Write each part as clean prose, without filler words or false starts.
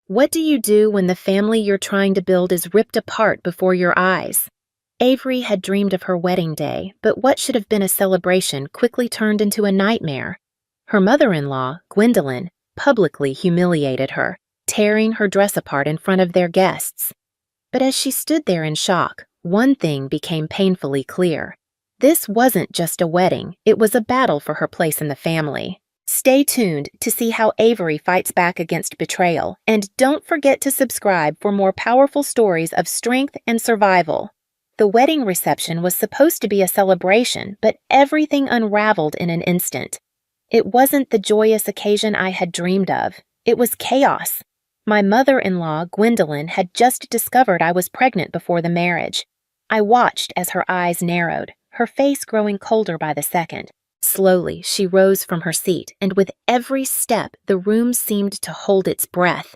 What do you do when the family you're trying to build is ripped apart before your eyes? Avery had dreamed of her wedding day, but what should have been a celebration quickly turned into a nightmare. Her mother-in-law, Gwendolyn, publicly humiliated her, tearing her dress apart in front of their guests. But as she stood there in shock, one thing became painfully clear. This wasn't just a wedding, it was a battle for her place in the family. Stay tuned to see how Avery fights back against betrayal, and don't forget to subscribe for more powerful stories of strength and survival. The wedding reception was supposed to be a celebration, but everything unraveled in an instant. It wasn't the joyous occasion I had dreamed of. It was chaos. My mother-in-law, Gwendolyn, had just discovered I was pregnant before the marriage. I watched as her eyes narrowed, her face growing colder by the second. Slowly, she rose from her seat, and with every step, the room seemed to hold its breath.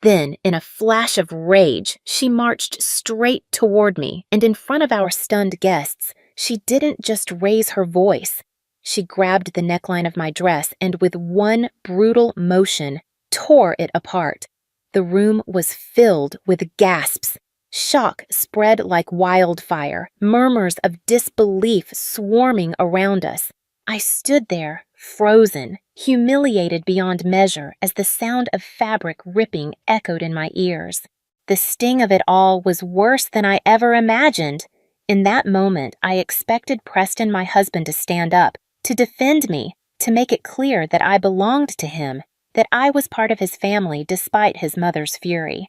Then, in a flash of rage, she marched straight toward me, and in front of our stunned guests, she didn't just raise her voice. She grabbed the neckline of my dress and with one brutal motion, tore it apart. The room was filled with gasps. Shock spread like wildfire, murmurs of disbelief swarming around us. I stood there, frozen, humiliated beyond measure as the sound of fabric ripping echoed in my ears. The sting of it all was worse than I ever imagined. In that moment, I expected Preston, my husband, to stand up, to defend me, to make it clear that I belonged to him, that I was part of his family despite his mother's fury.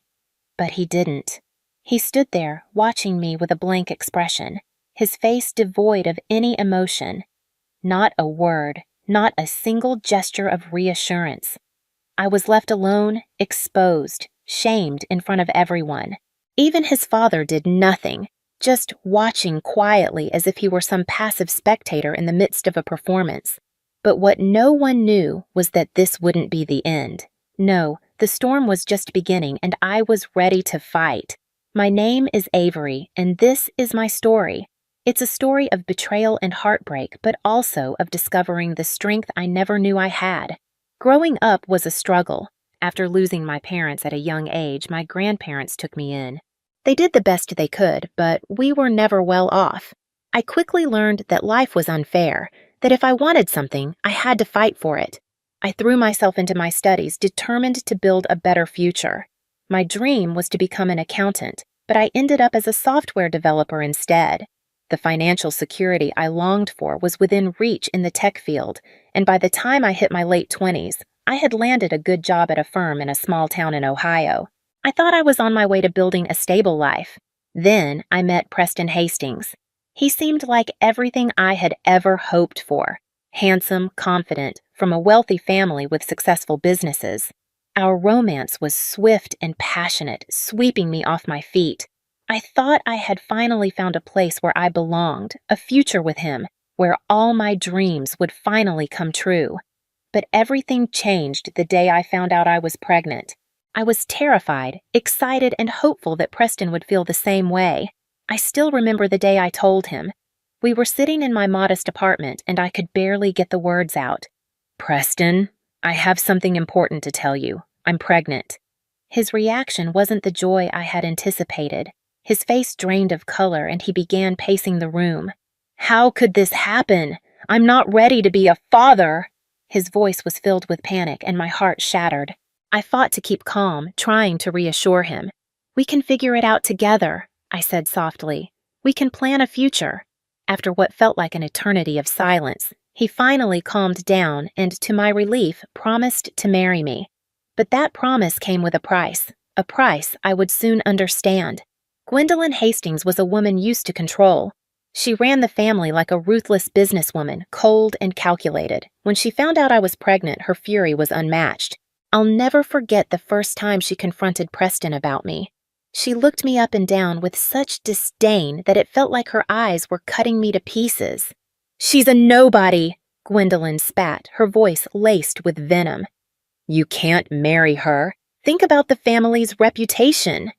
But he didn't. He stood there, watching me with a blank expression, his face devoid of any emotion. Not a word, not a single gesture of reassurance. I was left alone, exposed, shamed in front of everyone. Even his father did nothing, just watching quietly as if he were some passive spectator in the midst of a performance. But what no one knew was that this wouldn't be the end. No, the storm was just beginning, and I was ready to fight. My name is Avery, and this is my story. It's a story of betrayal and heartbreak, but also of discovering the strength I never knew I had. Growing up was a struggle. After losing my parents at a young age, my grandparents took me in. They did the best they could, but we were never well off. I quickly learned that life was unfair, that if I wanted something, I had to fight for it. I threw myself into my studies, determined to build a better future. My dream was to become an accountant, but I ended up as a software developer instead. The financial security I longed for was within reach in the tech field, and by the time I hit my late 20s, I had landed a good job at a firm in a small town in Ohio. I thought I was on my way to building a stable life. Then I met Preston Hastings. He seemed like everything I had ever hoped for. Handsome, confident, from a wealthy family with successful businesses. Our romance was swift and passionate, sweeping me off my feet. I thought I had finally found a place where I belonged, a future with him, where all my dreams would finally come true. But everything changed the day I found out I was pregnant. I was terrified, excited, and hopeful that Preston would feel the same way. I still remember the day I told him. We were sitting in my modest apartment, and I could barely get the words out. "Preston, I have something important to tell you. I'm pregnant." His reaction wasn't the joy I had anticipated. His face drained of color, and he began pacing the room. "How could this happen? I'm not ready to be a father!" His voice was filled with panic, and my heart shattered. I fought to keep calm, trying to reassure him. "We can figure it out together," I said softly. "We can plan a future." After what felt like an eternity of silence, he finally calmed down and, to my relief, promised to marry me. But that promise came with a price I would soon understand. Gwendolyn Hastings was a woman used to control. She ran the family like a ruthless businesswoman, cold and calculated. When she found out I was pregnant, her fury was unmatched. I'll never forget the first time she confronted Preston about me. She looked me up and down with such disdain that it felt like her eyes were cutting me to pieces. "She's a nobody," Gwendolyn spat, her voice laced with venom. "You can't marry her. Think about the family's reputation."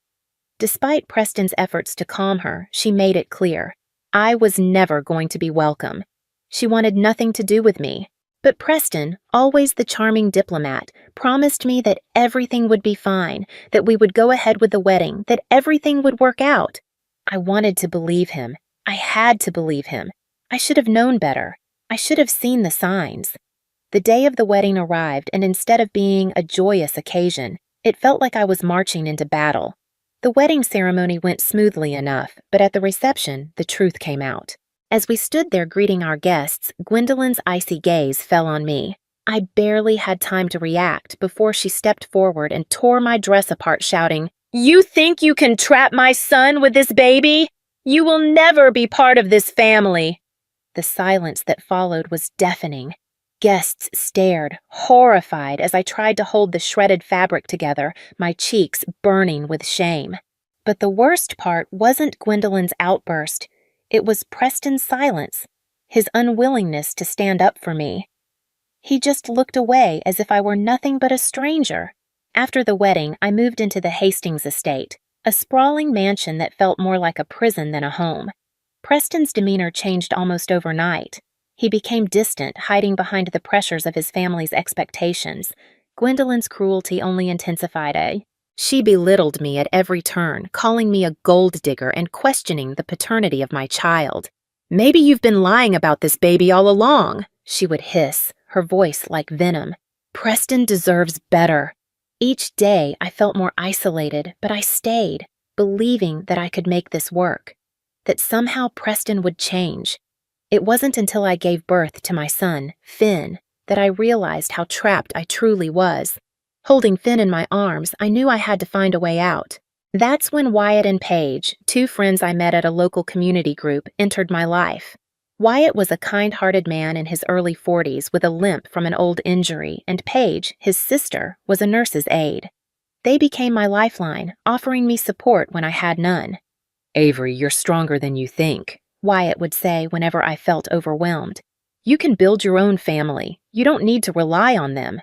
Despite Preston's efforts to calm her, she made it clear. I was never going to be welcome. She wanted nothing to do with me. But Preston, always the charming diplomat, promised me that everything would be fine, that we would go ahead with the wedding, that everything would work out. I wanted to believe him. I had to believe him. I should have known better. I should have seen the signs. The day of the wedding arrived, and instead of being a joyous occasion, it felt like I was marching into battle. The wedding ceremony went smoothly enough, but at the reception, the truth came out. As we stood there greeting our guests, Gwendolyn's icy gaze fell on me. I barely had time to react before she stepped forward and tore my dress apart, shouting, "You think you can trap my son with this baby? You will never be part of this family." The silence that followed was deafening. Guests stared, horrified, as I tried to hold the shredded fabric together, my cheeks burning with shame. But the worst part wasn't Gwendolyn's outburst. It was Preston's silence, his unwillingness to stand up for me. He just looked away as if I were nothing but a stranger. After the wedding, I moved into the Hastings estate, a sprawling mansion that felt more like a prison than a home. Preston's demeanor changed almost overnight. He became distant, hiding behind the pressures of his family's expectations. Gwendolyn's cruelty only intensified. She belittled me at every turn, calling me a gold digger and questioning the paternity of my child. "Maybe you've been lying about this baby all along," she would hiss, her voice like venom. "Preston deserves better." Each day I felt more isolated, but I stayed, believing that I could make this work, that somehow Preston would change. It wasn't until I gave birth to my son, Finn, that I realized how trapped I truly was. Holding Finn in my arms, I knew I had to find a way out. That's when Wyatt and Paige, two friends I met at a local community group, entered my life. Wyatt was a kind-hearted man in his early 40s with a limp from an old injury, and Paige, his sister, was a nurse's aide. They became my lifeline, offering me support when I had none. "Avery, you're stronger than you think," Wyatt would say whenever I felt overwhelmed. "You can build your own family. You don't need to rely on them."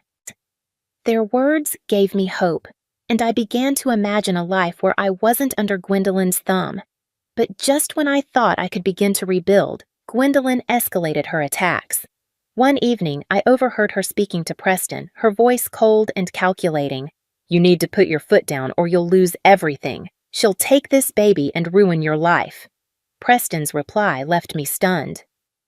Their words gave me hope, and I began to imagine a life where I wasn't under Gwendolyn's thumb. But just when I thought I could begin to rebuild, Gwendolyn escalated her attacks. One evening, I overheard her speaking to Preston, her voice cold and calculating. "You need to put your foot down or you'll lose everything. She'll take this baby and ruin your life." Preston's reply left me stunned.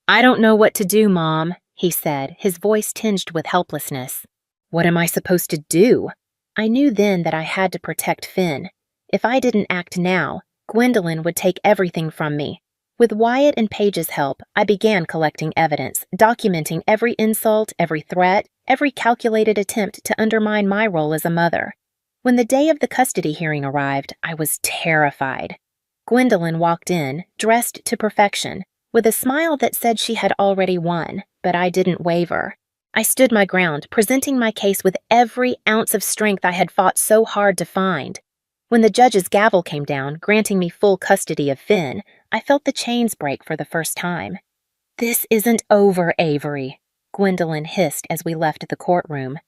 "I don't know what to do, Mom," he said, his voice tinged with helplessness. "What am I supposed to do?" I knew then that I had to protect Finn. If I didn't act now, Gwendolyn would take everything from me. With Wyatt and Paige's help, I began collecting evidence, documenting every insult, every threat, every calculated attempt to undermine my role as a mother. When the day of the custody hearing arrived, I was terrified. Gwendolyn walked in, dressed to perfection, with a smile that said she had already won, but I didn't waver. I stood my ground, presenting my case with every ounce of strength I had fought so hard to find. When the judge's gavel came down, granting me full custody of Finn, I felt the chains break for the first time. "This isn't over, Avery," Gwendolyn hissed as we left the courtroom.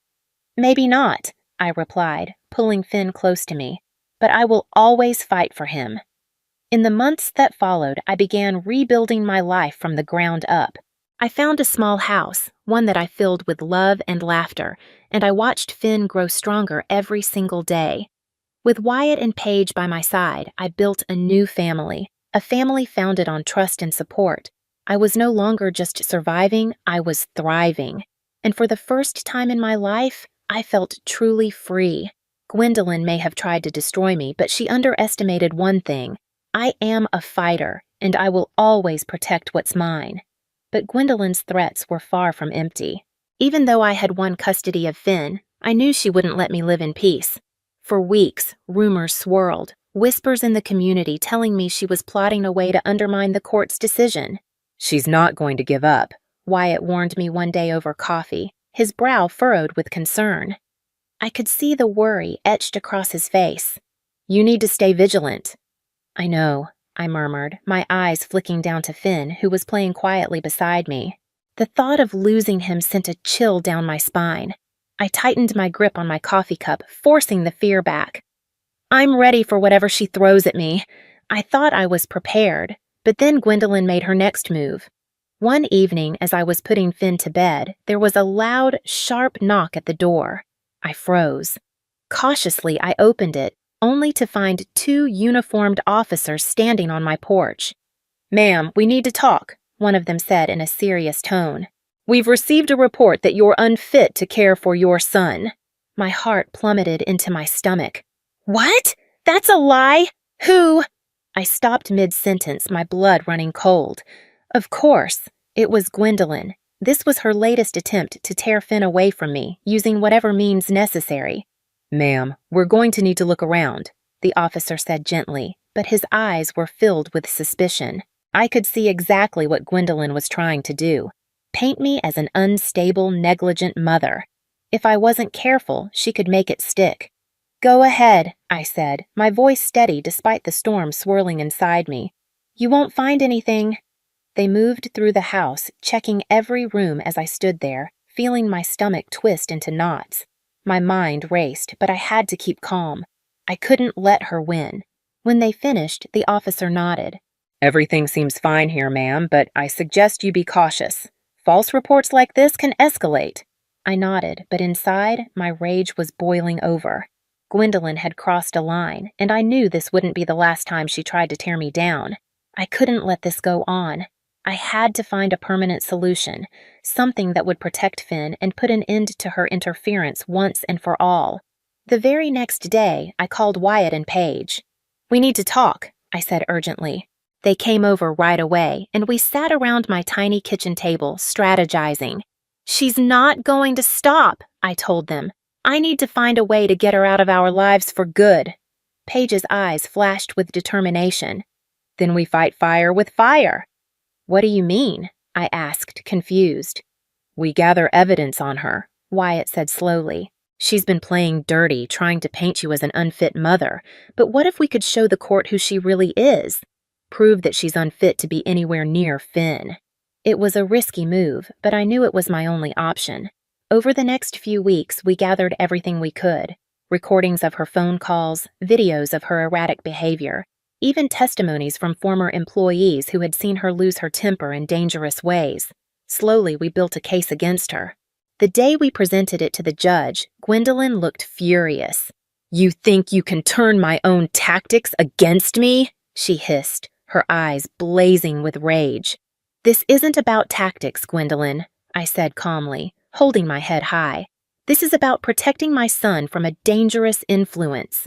"Maybe not," I replied, pulling Finn close to me, "but I will always fight for him." In the months that followed, I began rebuilding my life from the ground up. I found a small house, one that I filled with love and laughter, and I watched Finn grow stronger every single day. With Wyatt and Paige by my side, I built a new family, a family founded on trust and support. I was no longer just surviving, I was thriving. And for the first time in my life, I felt truly free. Gwendolyn may have tried to destroy me, but she underestimated one thing. I am a fighter, and I will always protect what's mine. But Gwendolyn's threats were far from empty. Even though I had won custody of Finn, I knew she wouldn't let me live in peace. For weeks, rumors swirled, whispers in the community telling me she was plotting a way to undermine the court's decision. "She's not going to give up," Wyatt warned me one day over coffee, his brow furrowed with concern. I could see the worry etched across his face. "You need to stay vigilant." "I know," I murmured, my eyes flicking down to Finn, who was playing quietly beside me. The thought of losing him sent a chill down my spine. I tightened my grip on my coffee cup, forcing the fear back. "I'm ready for whatever she throws at me." I thought I was prepared, but then Gwendolyn made her next move. One evening, as I was putting Finn to bed, there was a loud, sharp knock at the door. I froze. Cautiously, I opened it, only to find two uniformed officers standing on my porch. "Ma'am, we need to talk," one of them said in a serious tone. "We've received a report that you're unfit to care for your son." My heart plummeted into my stomach. "What? That's a lie! Who?" I stopped mid-sentence, my blood running cold. Of course, it was Gwendolyn. This was her latest attempt to tear Finn away from me, using whatever means necessary. "Ma'am, we're going to need to look around," the officer said gently, but his eyes were filled with suspicion. I could see exactly what Gwendolyn was trying to do. Paint me as an unstable, negligent mother. If I wasn't careful, she could make it stick. "Go ahead," I said, my voice steady despite the storm swirling inside me. "You won't find anything." They moved through the house, checking every room as I stood there, feeling my stomach twist into knots. My mind raced, but I had to keep calm. I couldn't let her win. When they finished, the officer nodded. "Everything seems fine here, ma'am, but I suggest you be cautious. False reports like this can escalate." I nodded, but inside, my rage was boiling over. Gwendolyn had crossed a line, and I knew this wouldn't be the last time she tried to tear me down. I couldn't let this go on. I had to find a permanent solution, something that would protect Finn and put an end to her interference once and for all. The very next day, I called Wyatt and Paige. "We need to talk," I said urgently. They came over right away, and we sat around my tiny kitchen table, strategizing. "She's not going to stop," I told them. "I need to find a way to get her out of our lives for good." Paige's eyes flashed with determination. "Then we fight fire with fire." "What do you mean?" I asked, confused. "We gather evidence on her," Wyatt said slowly. "She's been playing dirty, trying to paint you as an unfit mother, but what if we could show the court who she really is? Prove that she's unfit to be anywhere near Finn." It was a risky move, but I knew it was my only option. Over the next few weeks, we gathered everything we could. Recordings of her phone calls, videos of her erratic behavior, even testimonies from former employees who had seen her lose her temper in dangerous ways. Slowly, we built a case against her. The day we presented it to the judge, Gwendolyn looked furious. "You think you can turn my own tactics against me?" she hissed, her eyes blazing with rage. "This isn't about tactics, Gwendolyn," I said calmly, holding my head high. "This is about protecting my son from a dangerous influence."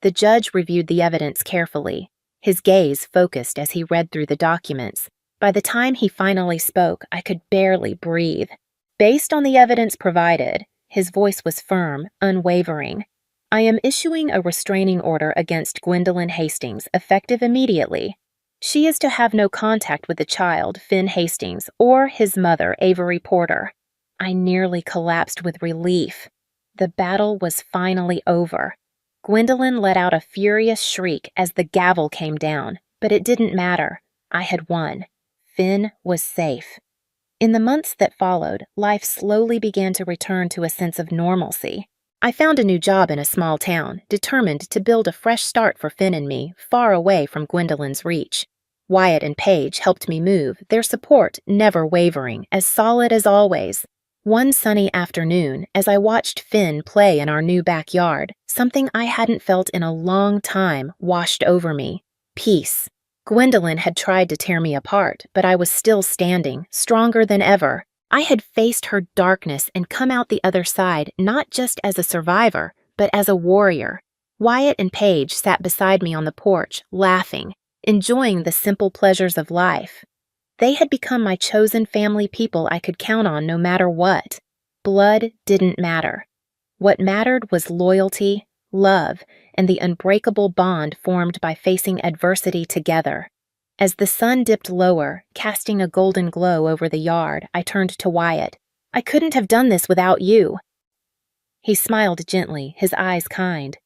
The judge reviewed the evidence carefully. His gaze focused as he read through the documents. By the time he finally spoke, I could barely breathe. Based on the evidence provided, his voice was firm, unwavering. "I am issuing a restraining order against Gwendolyn Hastings, effective immediately. She is to have no contact with the child, Finn Hastings, or his mother, Avery Porter." I nearly collapsed with relief. The battle was finally over. Gwendolyn let out a furious shriek as the gavel came down, but it didn't matter. I had won. Finn was safe. In the months that followed, life slowly began to return to a sense of normalcy. I found a new job in a small town, determined to build a fresh start for Finn and me, far away from Gwendolyn's reach. Wyatt and Paige helped me move, their support never wavering, as solid as always. One sunny afternoon, as I watched Finn play in our new backyard, something I hadn't felt in a long time washed over me. Peace. Gwendolyn had tried to tear me apart, but I was still standing, stronger than ever. I had faced her darkness and come out the other side not just as a survivor, but as a warrior. Wyatt and Paige sat beside me on the porch, laughing, enjoying the simple pleasures of life. They had become my chosen family, people I could count on no matter what. Blood didn't matter. What mattered was loyalty, love, and the unbreakable bond formed by facing adversity together. As the sun dipped lower, casting a golden glow over the yard, I turned to Wyatt. "I couldn't have done this without you." He smiled gently, his eyes kind.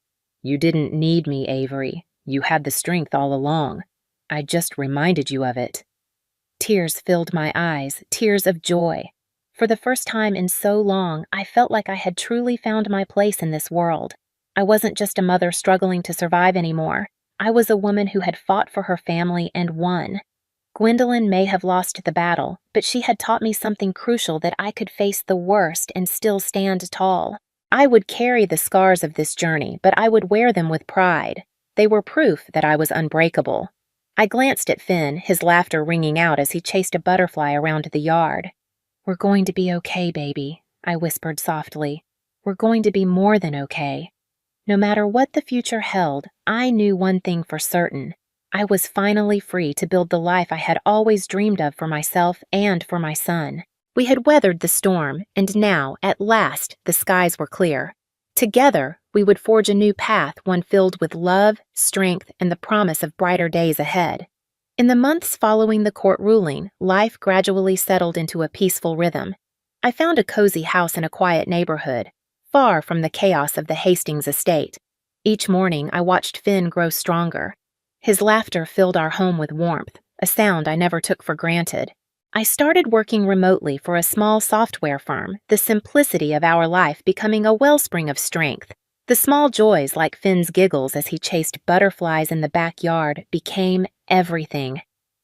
"You didn't need me, Avery. You had the strength all along. I just reminded you of it." Tears filled my eyes, tears of joy. For the first time in so long, I felt like I had truly found my place in this world. I wasn't just a mother struggling to survive anymore. I was a woman who had fought for her family and won. Gwendolyn may have lost the battle, but she had taught me something crucial: that I could face the worst and still stand tall. I would carry the scars of this journey, but I would wear them with pride. They were proof that I was unbreakable. I glanced at Finn, his laughter ringing out as he chased a butterfly around the yard. "We're going to be okay, baby," I whispered softly. "We're going to be more than okay." No matter what the future held, I knew one thing for certain. I was finally free to build the life I had always dreamed of for myself and for my son. We had weathered the storm, and now, at last, the skies were clear. Together, we would forge a new path, one filled with love, strength, and the promise of brighter days ahead. In the months following the court ruling, life gradually settled into a peaceful rhythm. I found a cozy house in a quiet neighborhood, far from the chaos of the Hastings estate. Each morning, I watched Finn grow stronger. His laughter filled our home with warmth, a sound I never took for granted. I started working remotely for a small software firm, the simplicity of our life becoming a wellspring of strength. The small joys, like Finn's giggles as he chased butterflies in the backyard, became everything.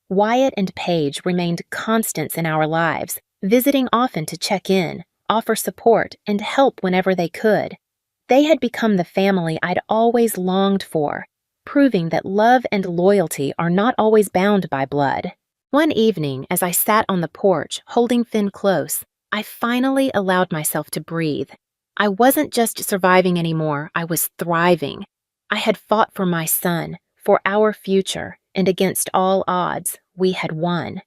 Wyatt and Paige remained constants in our lives, visiting often to check in, offer support, and help whenever they could. They had become the family I'd always longed for, proving that love and loyalty are not always bound by blood. One evening, as I sat on the porch, holding Finn close, I finally allowed myself to breathe. I wasn't just surviving anymore, I was thriving. I had fought for my son, for our future, and against all odds, we had won.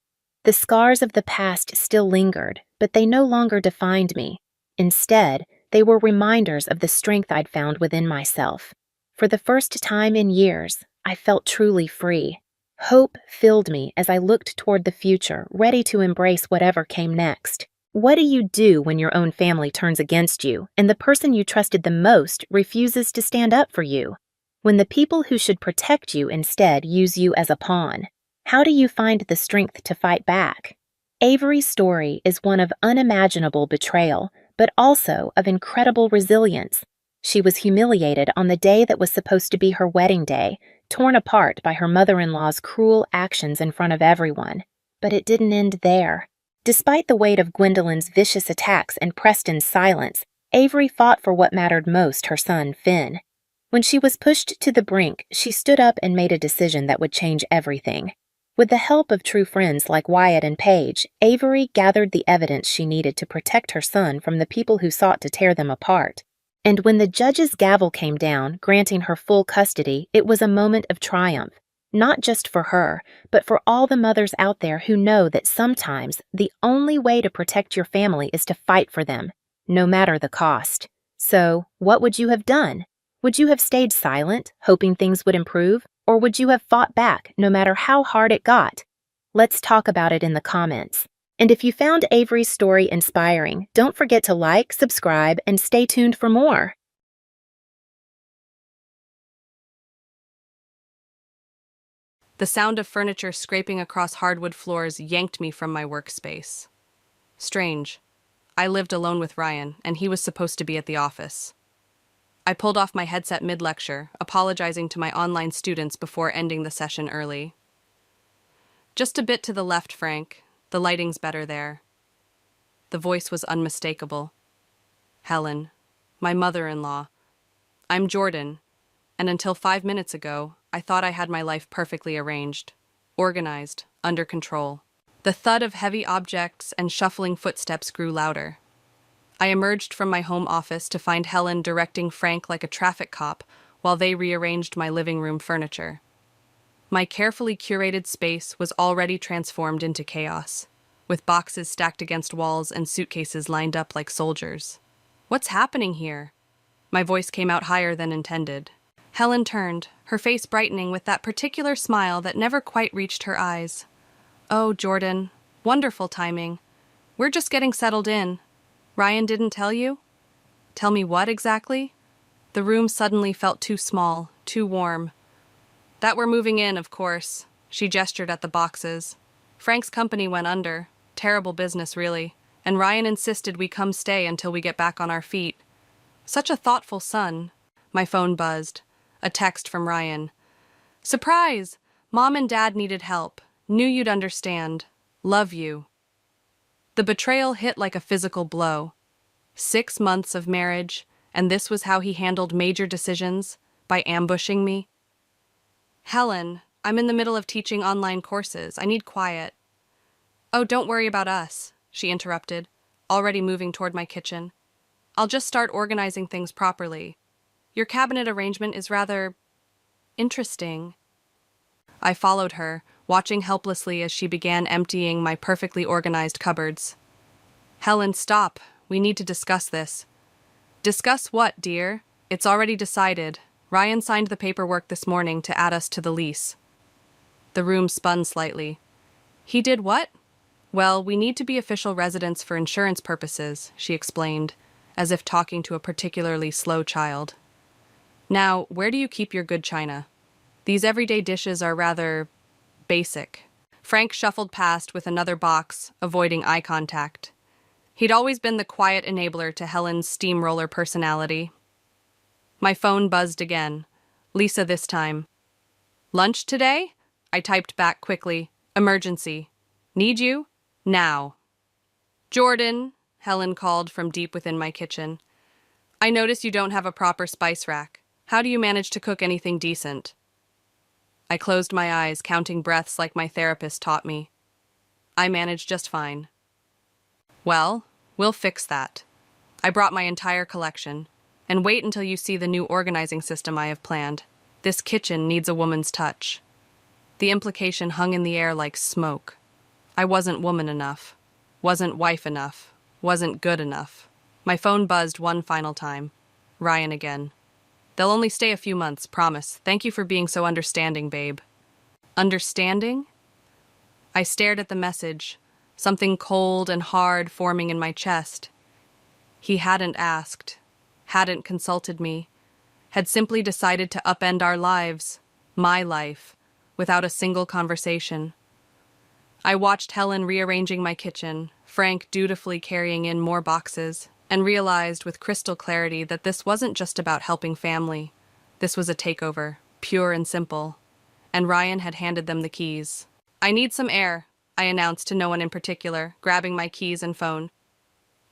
The scars of the past still lingered, but they no longer defined me. Instead, they were reminders of the strength I'd found within myself. For the first time in years, I felt truly free. Hope filled me as I looked toward the future, ready to embrace whatever came next. What do you do when your own family turns against you and the person you trusted the most refuses to stand up for you? When the people who should protect you instead use you as a pawn? How do you find the strength to fight back? Avery's story is one of unimaginable betrayal, but also of incredible resilience. She was humiliated on the day that was supposed to be her wedding day, torn apart by her mother-in-law's cruel actions in front of everyone. But it didn't end there. Despite the weight of Gwendolyn's vicious attacks and Preston's silence, Avery fought for what mattered most: her son, Finn. When she was pushed to the brink, she stood up and made a decision that would change everything. With the help of true friends like Wyatt and Paige, Avery gathered the evidence she needed to protect her son from the people who sought to tear them apart. And when the judge's gavel came down, granting her full custody, it was a moment of triumph. Not just for her, but for all the mothers out there who know that sometimes the only way to protect your family is to fight for them, no matter the cost. So, what would you have done? Would you have stayed silent, hoping things would improve? Or would you have fought back, no matter how hard it got? Let's talk about it in the comments. And if you found Avery's story inspiring, don't forget to like, subscribe, and stay tuned for more. The sound of furniture scraping across hardwood floors yanked me from my workspace. Strange. I lived alone with Ryan, and he was supposed to be at the office. I pulled off my headset mid-lecture, apologizing to my online students before ending the session early. Just a bit to the left, Frank. The lighting's better there. The voice was unmistakable. Helen, my mother-in-law. I'm Jordan, and until 5 minutes ago, I thought I had my life perfectly arranged, organized, under control. The thud of heavy objects and shuffling footsteps grew louder. I emerged from my home office to find Helen directing Frank like a traffic cop while they rearranged my living room furniture. My carefully curated space was already transformed into chaos, with boxes stacked against walls and suitcases lined up like soldiers. What's happening here? My voice came out higher than intended. Helen turned, her face brightening with that particular smile that never quite reached her eyes. Oh, Jordan, wonderful timing. We're just getting settled in. Ryan didn't tell you? Tell me what exactly? The room suddenly felt too small, too warm. That we're moving in, of course. She gestured at the boxes. Frank's company went under. Terrible business, really. And Ryan insisted we come stay until we get back on our feet. Such a thoughtful son. My phone buzzed. A text from Ryan. Surprise! Mom and Dad needed help. Knew you'd understand. Love you. The betrayal hit like a physical blow. 6 months of marriage, and this was how he handled major decisions, by ambushing me. Helen, I'm in the middle of teaching online courses. I need quiet. Oh, don't worry about us, she interrupted, already moving toward my kitchen. I'll just start organizing things properly. Your cabinet arrangement is rather interesting. I followed her, watching helplessly as she began emptying my perfectly organized cupboards. Helen, stop. We need to discuss this. Discuss what, dear? It's already decided. Ryan signed the paperwork this morning to add us to the lease. The room spun slightly. He did what? Well, we need to be official residents for insurance purposes, she explained, as if talking to a particularly slow child. Now, where do you keep your good china? These everyday dishes are rather basic. Frank shuffled past with another box, avoiding eye contact. He'd always been the quiet enabler to Helen's steamroller personality. My phone buzzed again. Lisa this time. Lunch today? I typed back quickly. Emergency. Need you? Now. Jordan, Helen called from deep within my kitchen. I notice you don't have a proper spice rack. How do you manage to cook anything decent? I closed my eyes, counting breaths like my therapist taught me. I manage just fine. Well, we'll fix that. I brought my entire collection. And wait until you see the new organizing system I have planned. This kitchen needs a woman's touch. The implication hung in the air like smoke. I wasn't woman enough. Wasn't wife enough. Wasn't good enough. My phone buzzed one final time. Ryan again. They'll only stay a few months, promise. Thank you for being so understanding, babe. Understanding? I stared at the message, something cold and hard forming in my chest. He hadn't asked, hadn't consulted me, had simply decided to upend our lives, my life, without a single conversation. I watched Helen rearranging my kitchen, Frank dutifully carrying in more boxes, and realized with crystal clarity that this wasn't just about helping family. This was a takeover, pure and simple. And Ryan had handed them the keys. I need some air, I announced to no one in particular, grabbing my keys and phone.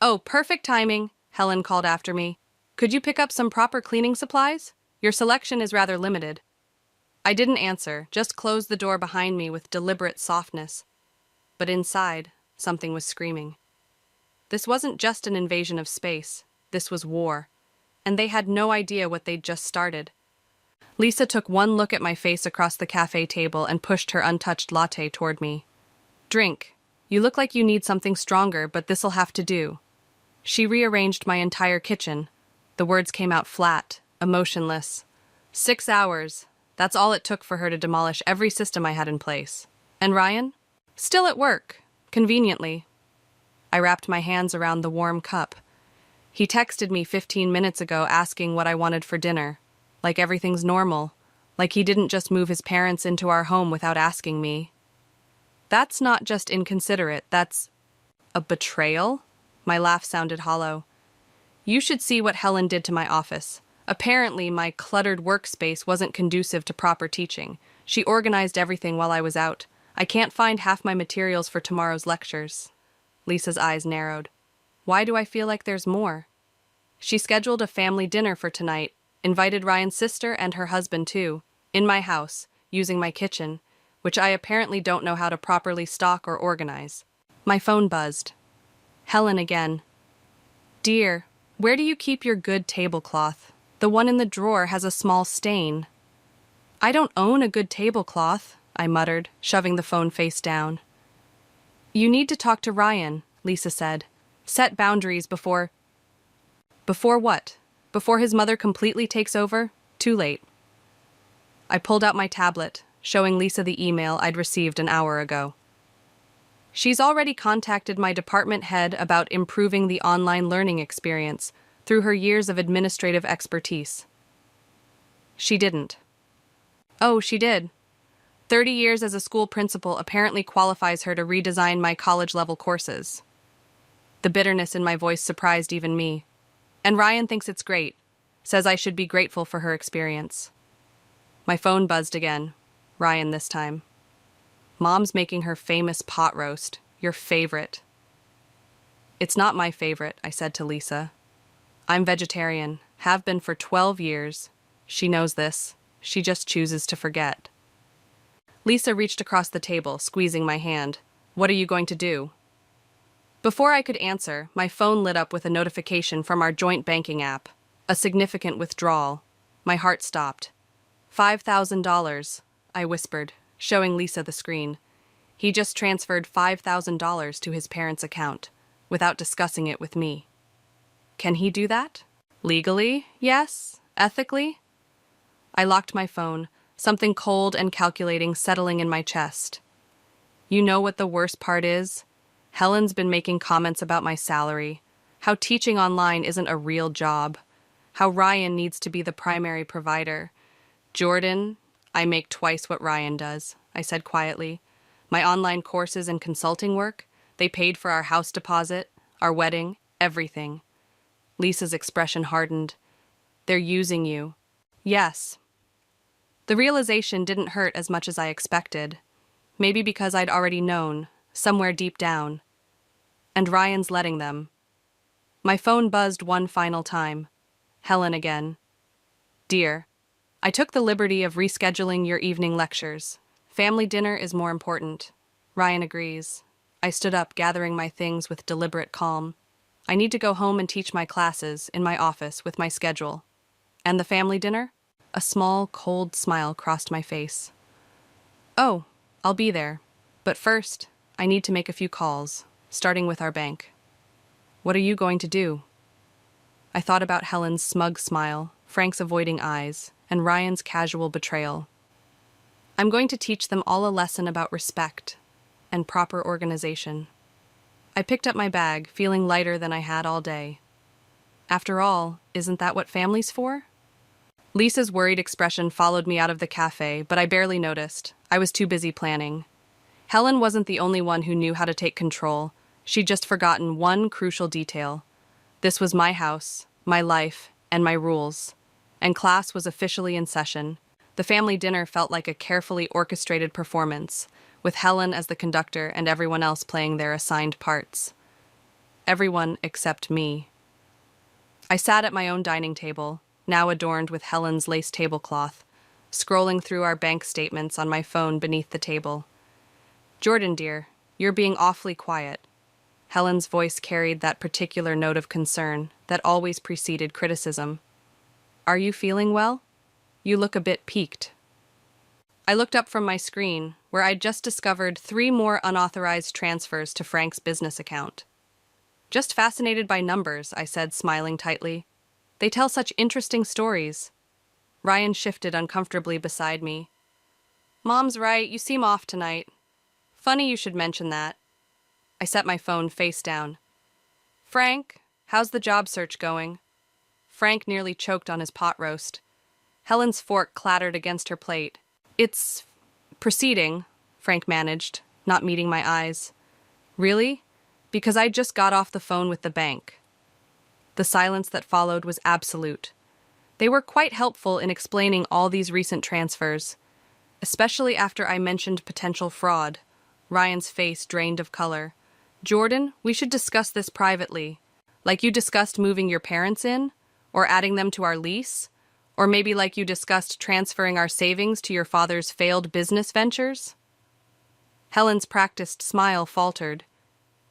Oh, perfect timing, Helen called after me. Could you pick up some proper cleaning supplies? Your selection is rather limited. I didn't answer, just closed the door behind me with deliberate softness. But inside, something was screaming. This wasn't just an invasion of space. This was war. And they had no idea what they'd just started. Lisa took one look at my face across the cafe table and pushed her untouched latte toward me. Drink. You look like you need something stronger, but this'll have to do. She rearranged my entire kitchen. The words came out flat, emotionless. 6 hours. That's all it took for her to demolish every system I had in place. And Ryan? Still at work, conveniently. I wrapped my hands around the warm cup. He texted me 15 minutes ago asking what I wanted for dinner. Like everything's normal. Like he didn't just move his parents into our home without asking me. That's not just inconsiderate, that's a betrayal? My laugh sounded hollow. You should see what Helen did to my office. Apparently, my cluttered workspace wasn't conducive to proper teaching. She organized everything while I was out. I can't find half my materials for tomorrow's lectures. Lisa's eyes narrowed. Why do I feel like there's more? She scheduled a family dinner for tonight, invited Ryan's sister and her husband too, in my house, using my kitchen, which I apparently don't know how to properly stock or organize. My phone buzzed. Helen again. Dear, where do you keep your good tablecloth? The one in the drawer has a small stain. I don't own a good tablecloth, I muttered, shoving the phone face down. You need to talk to Ryan, Lisa said. Set boundaries before... Before what? Before his mother completely takes over? Too late. I pulled out my tablet, showing Lisa the email I'd received an hour ago. She's already contacted my department head about improving the online learning experience through her years of administrative expertise. She didn't. Oh, she did. 30 years as a school principal apparently qualifies her to redesign my college-level courses. The bitterness in my voice surprised even me. And Ryan thinks it's great, says I should be grateful for her experience. My phone buzzed again. Ryan this time. Mom's making her famous pot roast, your favorite. It's not my favorite, I said to Lisa. I'm vegetarian, have been for 12 years. She knows this. She just chooses to forget. Lisa reached across the table, squeezing my hand. What are you going to do? Before I could answer, my phone lit up with a notification from our joint banking app. A significant withdrawal. My heart stopped. $5,000, I whispered, showing Lisa the screen. He just transferred $5,000 to his parents' account, without discussing it with me. Can he do that? Legally, yes. Ethically? I locked my phone, something cold and calculating settling in my chest. You know what the worst part is? Helen's been making comments about my salary, how teaching online isn't a real job, how Ryan needs to be the primary provider. Jordan, I make twice what Ryan does, I said quietly. My online courses and consulting work, they paid for our house deposit, our wedding, everything. Lisa's expression hardened. They're using you. Yes. The realization didn't hurt as much as I expected. Maybe because I'd already known, somewhere deep down. And Ryan's letting them. My phone buzzed one final time. Helen again. Dear, I took the liberty of rescheduling your evening lectures. Family dinner is more important. Ryan agrees. I stood up, gathering my things with deliberate calm. I need to go home and teach my classes in my office with my schedule. And the family dinner? A small, cold smile crossed my face. Oh, I'll be there. But first, I need to make a few calls, starting with our bank. What are you going to do? I thought about Helen's smug smile, Frank's avoiding eyes, and Ryan's casual betrayal. I'm going to teach them all a lesson about respect and proper organization. I picked up my bag, feeling lighter than I had all day. After all, isn't that what family's for? Lisa's worried expression followed me out of the cafe, but I barely noticed. I was too busy planning. Helen wasn't the only one who knew how to take control. She'd just forgotten one crucial detail. This was my house, my life, and my rules. And class was officially in session. The family dinner felt like a carefully orchestrated performance, with Helen as the conductor and everyone else playing their assigned parts. Everyone except me. I sat at my own dining table, now adorned with Helen's lace tablecloth, scrolling through our bank statements on my phone beneath the table. Jordan, dear, you're being awfully quiet. Helen's voice carried that particular note of concern that always preceded criticism. Are you feeling well? You look a bit peaked. I looked up from my screen, where I'd just discovered 3 more unauthorized transfers to Frank's business account. Just fascinated by numbers, I said, smiling tightly. They tell such interesting stories. Ryan shifted uncomfortably beside me. Mom's right, you seem off tonight. Funny you should mention that. I set my phone face down. Frank, how's the job search going? Frank nearly choked on his pot roast. Helen's fork clattered against her plate. It's proceeding, Frank managed, not meeting my eyes. Really? Because I just got off the phone with the bank. The silence that followed was absolute. They were quite helpful in explaining all these recent transfers, especially after I mentioned potential fraud. Ryan's face drained of color. Jordan, we should discuss this privately. Like you discussed moving your parents in? Or adding them to our lease? Or maybe like you discussed transferring our savings to your father's failed business ventures? Helen's practiced smile faltered.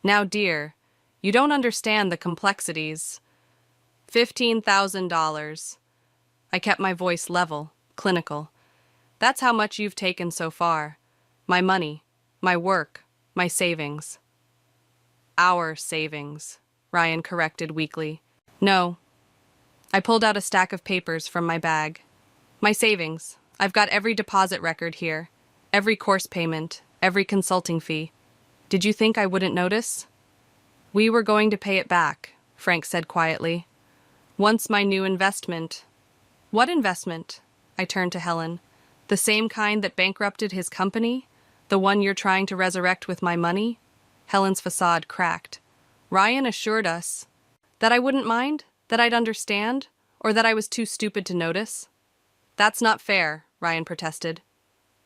Now, dear, you don't understand the complexities. $15,000. I kept my voice level, clinical. That's how much you've taken so far. My money, my work, my savings. Our savings, Ryan corrected weakly. No. I pulled out a stack of papers from my bag. My savings. I've got every deposit record here. Every course payment, every consulting fee. Did you think I wouldn't notice? We were going to pay it back, Frank said quietly. Once my new investment. What investment? I turned to Helen. The same kind that bankrupted his company? The one you're trying to resurrect with my money? Helen's facade cracked. Ryan assured us that I wouldn't mind, that I'd understand, or that I was too stupid to notice. That's not fair, Ryan protested.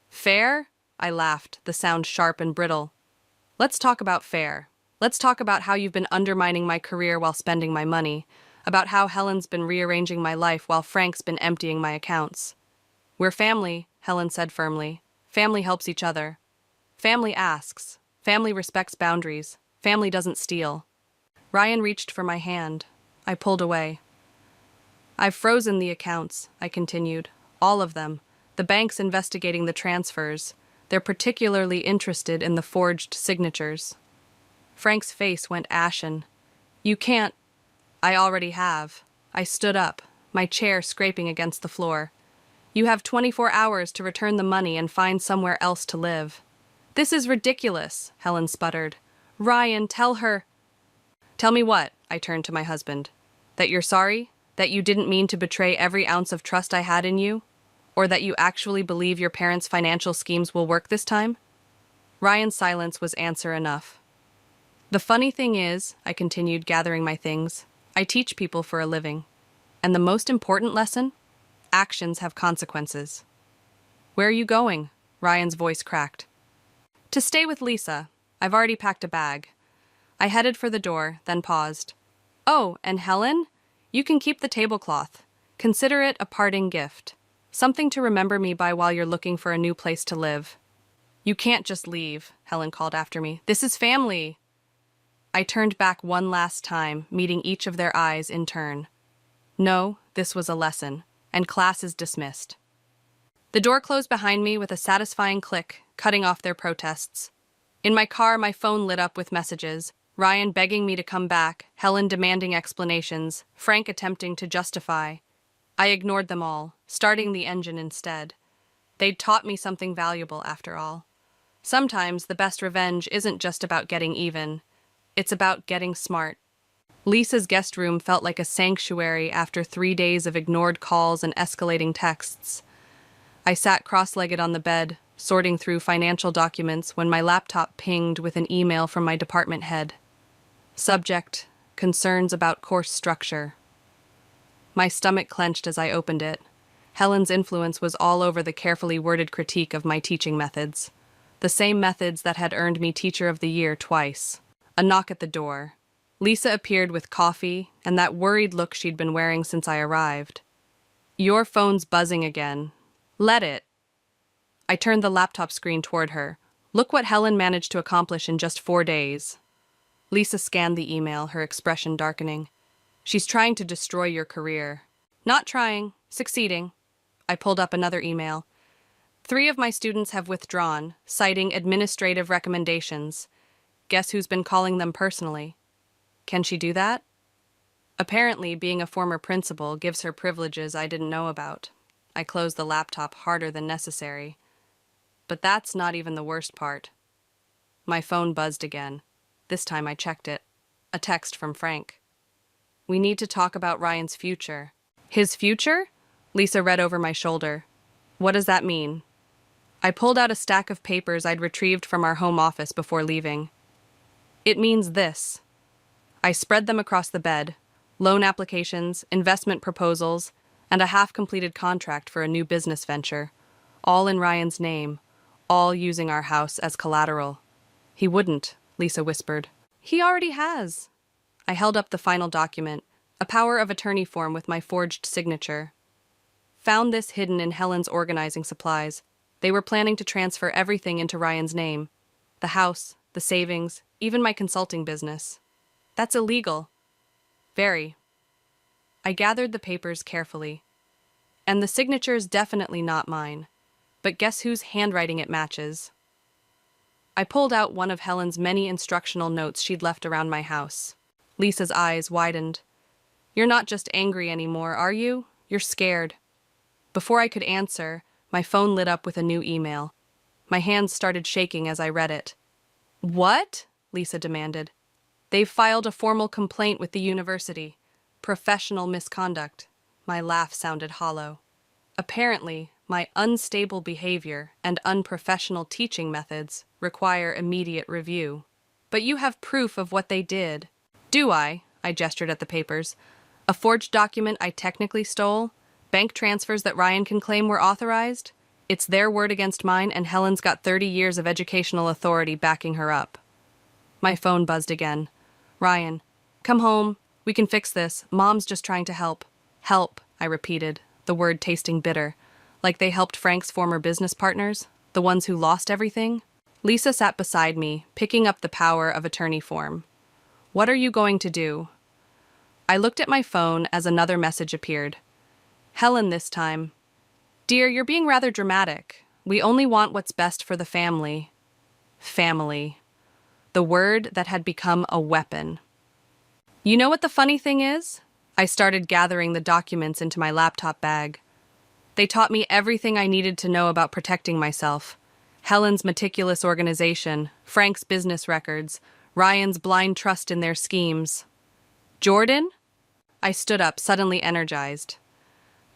Fair? I laughed, the sound sharp and brittle. Let's talk about fair. Let's talk about how you've been undermining my career while spending my money, about how Helen's been rearranging my life while Frank's been emptying my accounts. We're family, Helen said firmly. Family helps each other. Family asks. Family respects boundaries. Family doesn't steal. Ryan reached for my hand. I pulled away. I've frozen the accounts, I continued. All of them. The bank's investigating the transfers. They're particularly interested in the forged signatures. Frank's face went ashen. You can't. I already have. I stood up, my chair scraping against the floor. You have 24 hours to return the money and find somewhere else to live. This is ridiculous, Helen sputtered. Ryan, tell her. Tell me what? I turned to my husband. That you're sorry? That you didn't mean to betray every ounce of trust I had in you? Or that you actually believe your parents' financial schemes will work this time? Ryan's silence was answer enough. The funny thing is, I continued, gathering my things, I teach people for a living. And the most important lesson? Actions have consequences. Where are you going? Ryan's voice cracked. To stay with Lisa. I've already packed a bag. I headed for the door, then paused. Oh, and Helen? You can keep the tablecloth. Consider it a parting gift. Something to remember me by while you're looking for a new place to live. You can't just leave, Helen called after me. This is family. I turned back one last time, meeting each of their eyes in turn. No, this was a lesson, and class is dismissed. The door closed behind me with a satisfying click, cutting off their protests. In my car, my phone lit up with messages. Ryan begging me to come back, Helen demanding explanations, Frank attempting to justify. I ignored them all, starting the engine instead. They'd taught me something valuable, after all. Sometimes the best revenge isn't just about getting even. It's about getting smart. Lisa's guest room felt like a sanctuary after 3 days of ignored calls and escalating texts. I sat cross-legged on the bed, sorting through financial documents when my laptop pinged with an email from my department head. Subject: concerns about course structure. My stomach clenched as I opened it. Helen's influence was all over the carefully worded critique of my teaching methods. The same methods that had earned me Teacher of the Year twice. A knock at the door. Lisa appeared with coffee and that worried look she'd been wearing since I arrived. Your phone's buzzing again. Let it. I turned the laptop screen toward her. Look what Helen managed to accomplish in just 4 days. Lisa scanned the email, her expression darkening. She's trying to destroy your career. Not trying, succeeding. I pulled up another email. 3 of my students have withdrawn, citing administrative recommendations. Guess who's been calling them personally? Can she do that? Apparently, being a former principal gives her privileges I didn't know about. I closed the laptop harder than necessary. But that's not even the worst part. My phone buzzed again. This time I checked it. A text from Frank. We need to talk about Ryan's future. His future? Lisa read over my shoulder. What does that mean? I pulled out a stack of papers I'd retrieved from our home office before leaving. It means this. I spread them across the bed. Loan applications, investment proposals, and a half-completed contract for a new business venture. All in Ryan's name. All using our house as collateral. He wouldn't, Lisa whispered. He already has. I held up the final document, a power of attorney form with my forged signature. Found this hidden in Helen's organizing supplies. They were planning to transfer everything into Ryan's name. The house, the savings, even my consulting business. That's illegal. Very. I gathered the papers carefully. And the signature's definitely not mine. But guess whose handwriting it matches? I pulled out one of Helen's many instructional notes she'd left around my house. Lisa's eyes widened. You're not just angry anymore, are you? You're scared. Before I could answer, my phone lit up with a new email. My hands started shaking as I read it. What? Lisa demanded. They've filed a formal complaint with the university. Professional misconduct. My laugh sounded hollow. Apparently, my unstable behavior and unprofessional teaching methods require immediate review. But you have proof of what they did. Do I? I gestured at the papers. A forged document I technically stole? Bank transfers that Ryan can claim were authorized? It's their word against mine, and Helen's got 30 years of educational authority backing her up. My phone buzzed again. Ryan, come home. We can fix this. Mom's just trying to help. Help, I repeated, the word tasting bitter. Like they helped Frank's former business partners, the ones who lost everything? Lisa sat beside me, picking up the power of attorney form. What are you going to do? I looked at my phone as another message appeared. Helen this time. Dear, you're being rather dramatic. We only want what's best for the family. Family. The word that had become a weapon. You know what the funny thing is? I started gathering the documents into my laptop bag. They taught me everything I needed to know about protecting myself. Helen's meticulous organization, Frank's business records, Ryan's blind trust in their schemes. Jordan? I stood up, suddenly energized.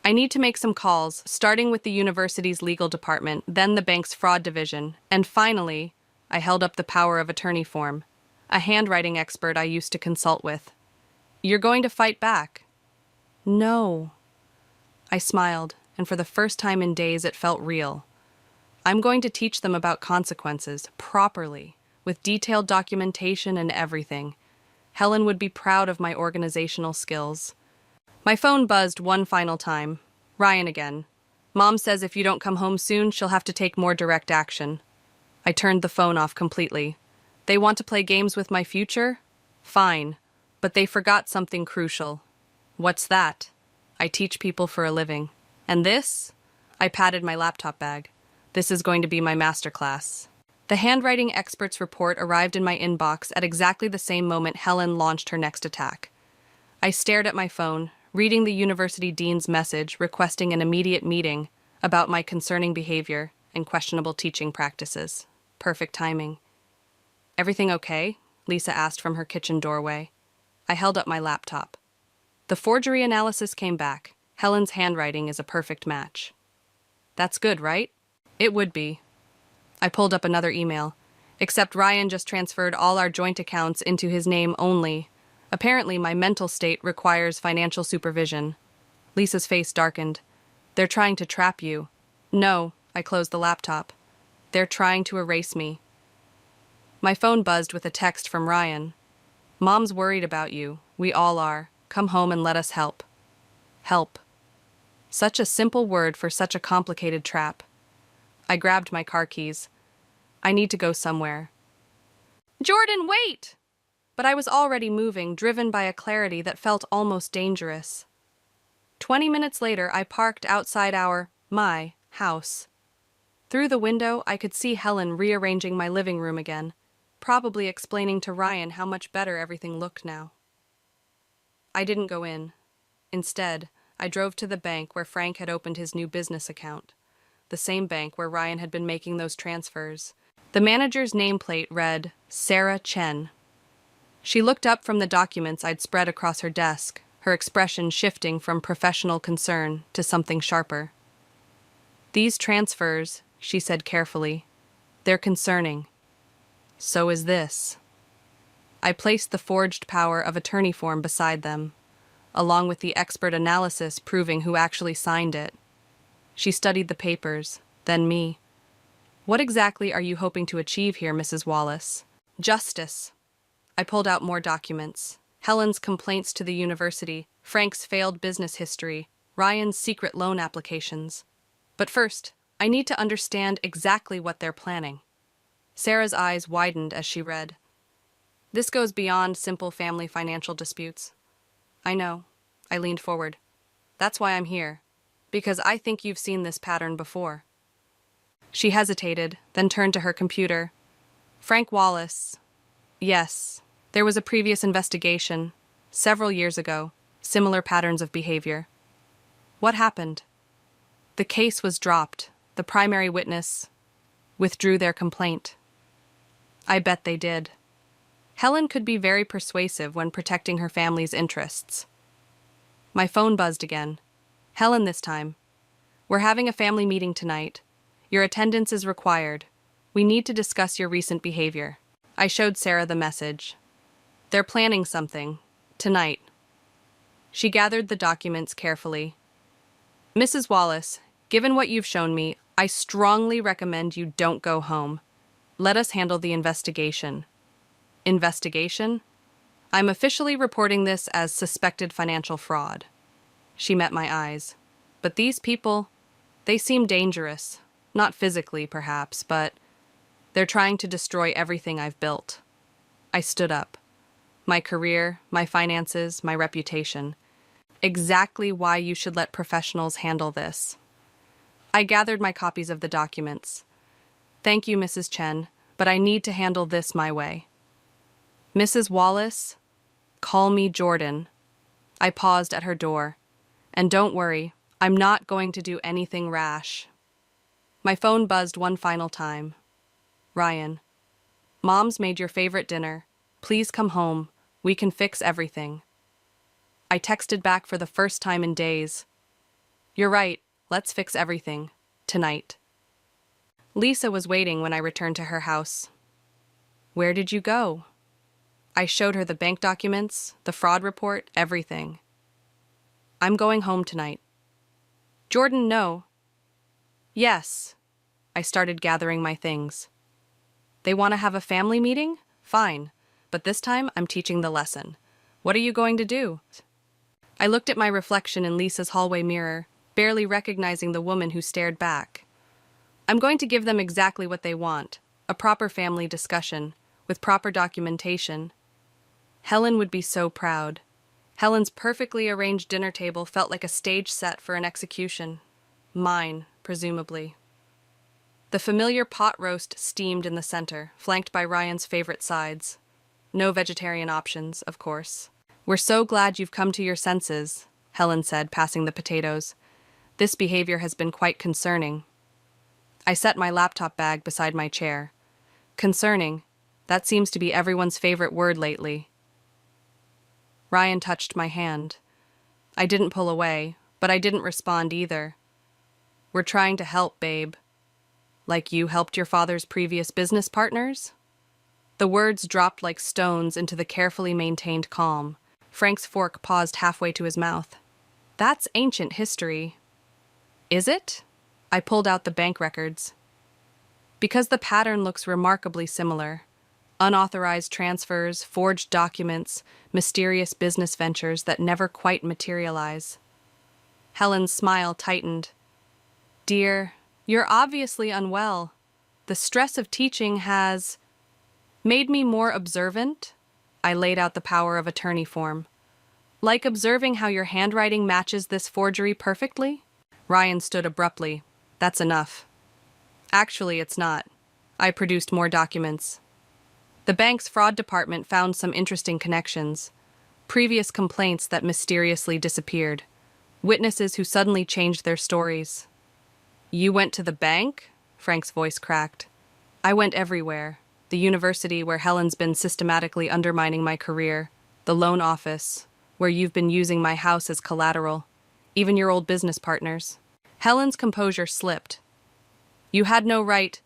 I need to make some calls, starting with the university's legal department, then the bank's fraud division, and finally, I held up the power of attorney form, a handwriting expert I used to consult with. You're going to fight back? No. I smiled, and for the first time in days it felt real. I'm going to teach them about consequences, properly, with detailed documentation and everything. Helen would be proud of my organizational skills. My phone buzzed one final time. Ryan again. Mom says if you don't come home soon, she'll have to take more direct action. I turned the phone off completely. They want to play games with my future? Fine. But they forgot something crucial. What's that? I teach people for a living. And this? I patted my laptop bag. This is going to be my masterclass. The handwriting expert's report arrived in my inbox at exactly the same moment Helen launched her next attack. I stared at my phone, reading the university dean's message requesting an immediate meeting about my concerning behavior and questionable teaching practices. Perfect timing. Everything okay? Lisa asked from her kitchen doorway. I held up my laptop. The forgery analysis came back. Helen's handwriting is a perfect match. That's good, right? It would be. I pulled up another email. Except Ryan just transferred all our joint accounts into his name only. Apparently, my mental state requires financial supervision. Lisa's face darkened. They're trying to trap you. No, I closed the laptop. They're trying to erase me. My phone buzzed with a text from Ryan. Mom's worried about you. We all are. Come home and let us help. Help. Such a simple word for such a complicated trap. I grabbed my car keys. I need to go somewhere. Jordan, wait! But I was already moving, driven by a clarity that felt almost dangerous. 20 minutes later, I parked outside my house. Through the window, I could see Helen rearranging my living room again, probably explaining to Ryan how much better everything looked now. I didn't go in. Instead, I drove to the bank where Frank had opened his new business account, the same bank where Ryan had been making those transfers. The manager's nameplate read, Sarah Chen. She looked up from the documents I'd spread across her desk, her expression shifting from professional concern to something sharper. These transfers, she said carefully, they're concerning. So is this. I placed the forged power of attorney form beside them, along with the expert analysis proving who actually signed it. She studied the papers, then me. What exactly are you hoping to achieve here, Mrs. Wallace? Justice. I pulled out more documents. Helen's complaints to the university, Frank's failed business history, Ryan's secret loan applications. But first, I need to understand exactly what they're planning. Sarah's eyes widened as she read. This goes beyond simple family financial disputes. I know. I leaned forward. That's why I'm here. Because I think you've seen this pattern before. She hesitated, then turned to her computer. Frank Wallace. Yes, there was a previous investigation, several years ago, similar patterns of behavior. What happened? The case was dropped. The primary witness withdrew their complaint. I bet they did. Helen could be very persuasive when protecting her family's interests. My phone buzzed again. Helen this time. We're having a family meeting tonight. Your attendance is required. We need to discuss your recent behavior. I showed Sarah the message. They're planning something. Tonight. She gathered the documents carefully. Mrs. Wallace, given what you've shown me, I strongly recommend you don't go home. Let us handle the investigation. Investigation? I'm officially reporting this as suspected financial fraud. She met my eyes. But these people, they seem dangerous. Not physically, perhaps, but they're trying to destroy everything I've built. I stood up. My career, my finances, my reputation. Exactly why you should let professionals handle this. I gathered my copies of the documents. Thank you, Mrs. Chen, but I need to handle this my way. Mrs. Wallace, call me Jordan. I paused at her door. And don't worry, I'm not going to do anything rash. My phone buzzed one final time. Ryan, Mom's made your favorite dinner. Please come home. We can fix everything. I texted back for the first time in days. You're right, let's fix everything. Tonight. Lisa was waiting when I returned to her house. Where did you go? I showed her the bank documents, the fraud report, everything. I'm going home tonight. Jordan, no. Yes. I started gathering my things. They want to have a family meeting? Fine. But this time, I'm teaching the lesson. What are you going to do? I looked at my reflection in Lisa's hallway mirror, barely recognizing the woman who stared back. I'm going to give them exactly what they want, a proper family discussion, with proper documentation. Helen would be so proud. Helen's perfectly arranged dinner table felt like a stage set for an execution. Mine, presumably. The familiar pot roast steamed in the center, flanked by Ryan's favorite sides. No vegetarian options, of course. We're so glad you've come to your senses, Helen said, passing the potatoes. This behavior has been quite concerning. I set my laptop bag beside my chair. Concerning. That seems to be everyone's favorite word lately. Ryan touched my hand. I didn't pull away, but I didn't respond either. We're trying to help, babe. Like you helped your father's previous business partners? The words dropped like stones into the carefully maintained calm. Frank's fork paused halfway to his mouth. That's ancient history. Is it? I pulled out the bank records. Because the pattern looks remarkably similar. Unauthorized transfers, forged documents, mysterious business ventures that never quite materialize. Helen's smile tightened. Dear, you're obviously unwell. The stress of teaching has made me more observant. I laid out the power of attorney form. Like observing how your handwriting matches this forgery perfectly? Ryan stood abruptly. That's enough. Actually, it's not. I produced more documents. The bank's fraud department found some interesting connections. Previous complaints that mysteriously disappeared. Witnesses who suddenly changed their stories. You went to the bank? Frank's voice cracked. I went everywhere. The university where Helen's been systematically undermining my career. The loan office, where you've been using my house as collateral. Even your old business partners. Helen's composure slipped. You had no right.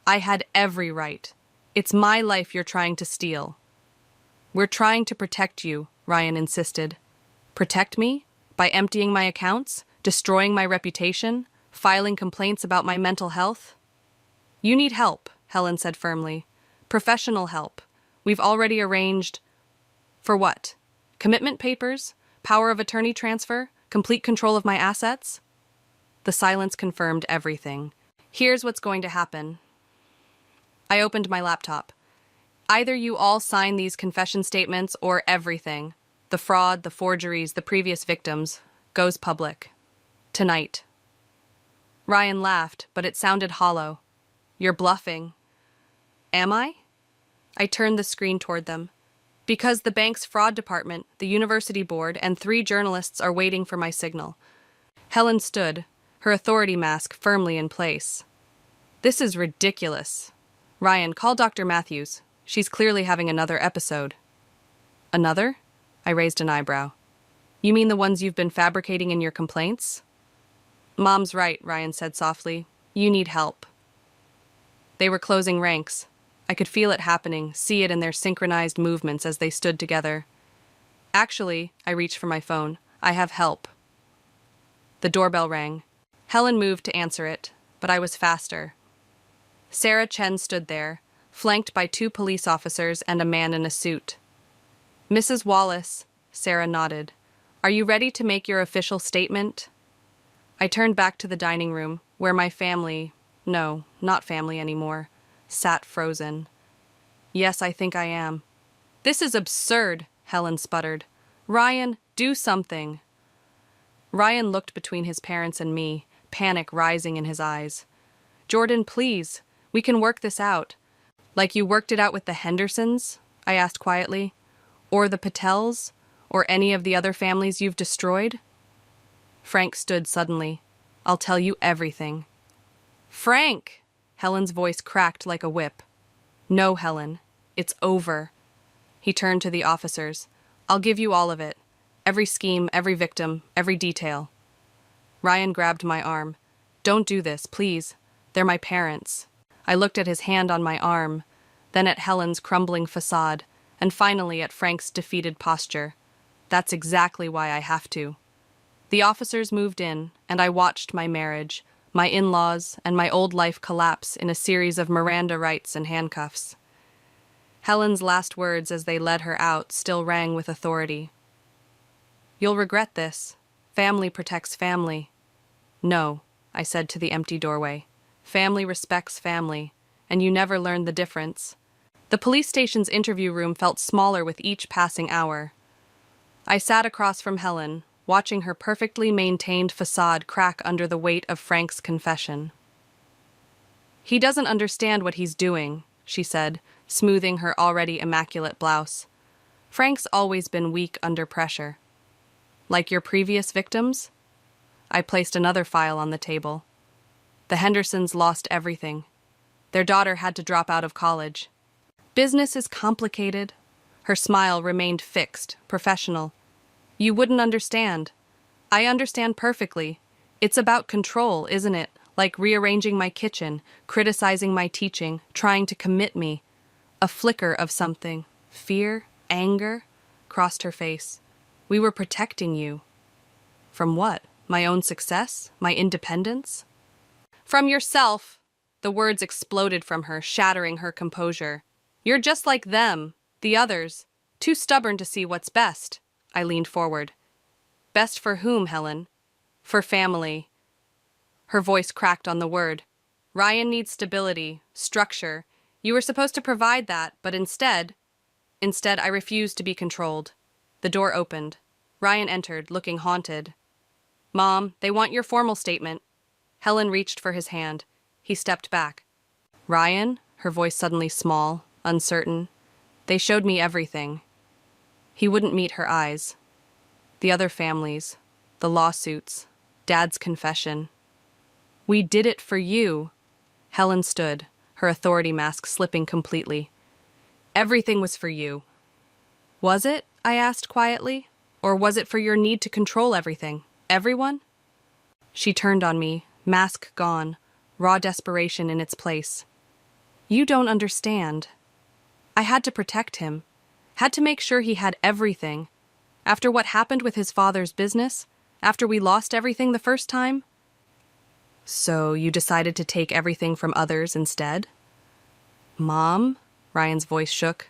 I had every right. It's my life you're trying to steal. We're trying to protect you, Ryan insisted. Protect me? By emptying my accounts? Destroying my reputation? Filing complaints about my mental health? You need help, Helen said firmly. Professional help. We've already arranged... For what? Commitment papers? Power of attorney transfer? Complete control of my assets? The silence confirmed everything. Here's what's going to happen. I opened my laptop. Either you all sign these confession statements or everything. The fraud, the forgeries, the previous victims, goes public. Tonight. Ryan laughed, but it sounded hollow. You're bluffing. Am I? I turned the screen toward them. Because the bank's fraud department, the university board, and 3 journalists are waiting for my signal. Helen stood, her authority mask firmly in place. This is ridiculous. Ryan, call Dr. Matthews. She's clearly having another episode. Another? I raised an eyebrow. You mean the ones you've been fabricating in your complaints? Mom's right, Ryan said softly. You need help. They were closing ranks. I could feel it happening, see it in their synchronized movements as they stood together. Actually, I reached for my phone. I have help. The doorbell rang. Helen moved to answer it, but I was faster. Sarah Chen stood there, flanked by 2 police officers and a man in a suit. "Mrs. Wallace," Sarah nodded, "are you ready to make your official statement?" I turned back to the dining room, where my family, no, not family anymore, sat frozen. "Yes, I think I am." "This is absurd," Helen sputtered. "Ryan, do something." Ryan looked between his parents and me, panic rising in his eyes. "Jordan, please, we can work this out." "Like you worked it out with the Hendersons?" I asked quietly. "Or the Patels? Or any of the other families you've destroyed?" Frank stood suddenly. "I'll tell you everything." "Frank!" Helen's voice cracked like a whip. "No, Helen. It's over." He turned to the officers. "I'll give you all of it. Every scheme, every victim, every detail." Ryan grabbed my arm. "Don't do this, please. They're my parents." I looked at his hand on my arm, then at Helen's crumbling facade, and finally at Frank's defeated posture. "That's exactly why I have to." The officers moved in, and I watched my marriage, my in-laws, and my old life collapse in a series of Miranda rights and handcuffs. Helen's last words as they led her out still rang with authority. "You'll regret this. Family protects family." "No," I said to the empty doorway. "Family respects family, and you never learned the difference." The police station's interview room felt smaller with each passing hour. I sat across from Helen, watching her perfectly maintained facade crack under the weight of Frank's confession. "He doesn't understand what he's doing," she said, smoothing her already immaculate blouse. "Frank's always been weak under pressure." "Like your previous victims?" I placed another file on the table. "The Hendersons lost everything. Their daughter had to drop out of college. Business is complicated." Her smile remained fixed, professional. "You wouldn't understand. I understand perfectly. It's about control, isn't it? Like rearranging my kitchen, criticizing my teaching, trying to commit me." A flicker of something, fear, anger, crossed her face. "We were protecting you." "From what? My own success? My independence?" "From yourself." The words exploded from her, shattering her composure. "You're just like them, the others, too stubborn to see what's best." I leaned forward. "Best for whom, Helen?" "For family." Her voice cracked on the word. "Ryan needs stability, structure. You were supposed to provide that, but instead, I refused to be controlled." The door opened. Ryan entered, looking haunted. "Mom, they want your formal statement." Helen reached for his hand. He stepped back. "Ryan?" Her voice suddenly small, uncertain. "They showed me everything." He wouldn't meet her eyes. The other families, the lawsuits, Dad's confession. "We did it for you." Helen stood, her authority mask slipping completely. "Everything was for you." "Was it?" I asked quietly. "Or was it for your need to control everything? Everyone?" She turned on me, mask gone, raw desperation in its place. "You don't understand. I had to protect him. Had to make sure he had everything. After what happened with his father's business, after we lost everything the first time." "So you decided to take everything from others instead?" "Mom?" Ryan's voice shook.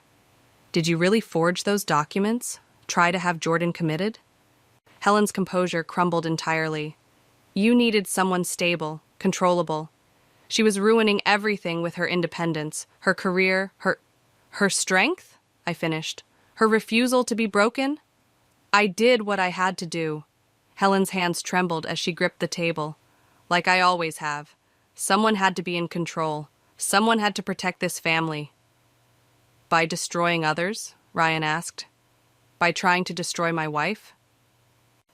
"Did you really forge those documents? Try to have Jordan committed?" Helen's composure crumbled entirely. "You needed someone stable, controllable. She was ruining everything with her independence, her career, her strength?" I finished. "Her refusal to be broken?" "I did what I had to do." Helen's hands trembled as she gripped the table. "Like I always have. Someone had to be in control. Someone had to protect this family." "By destroying others?" Ryan asked. "By trying to destroy my wife?"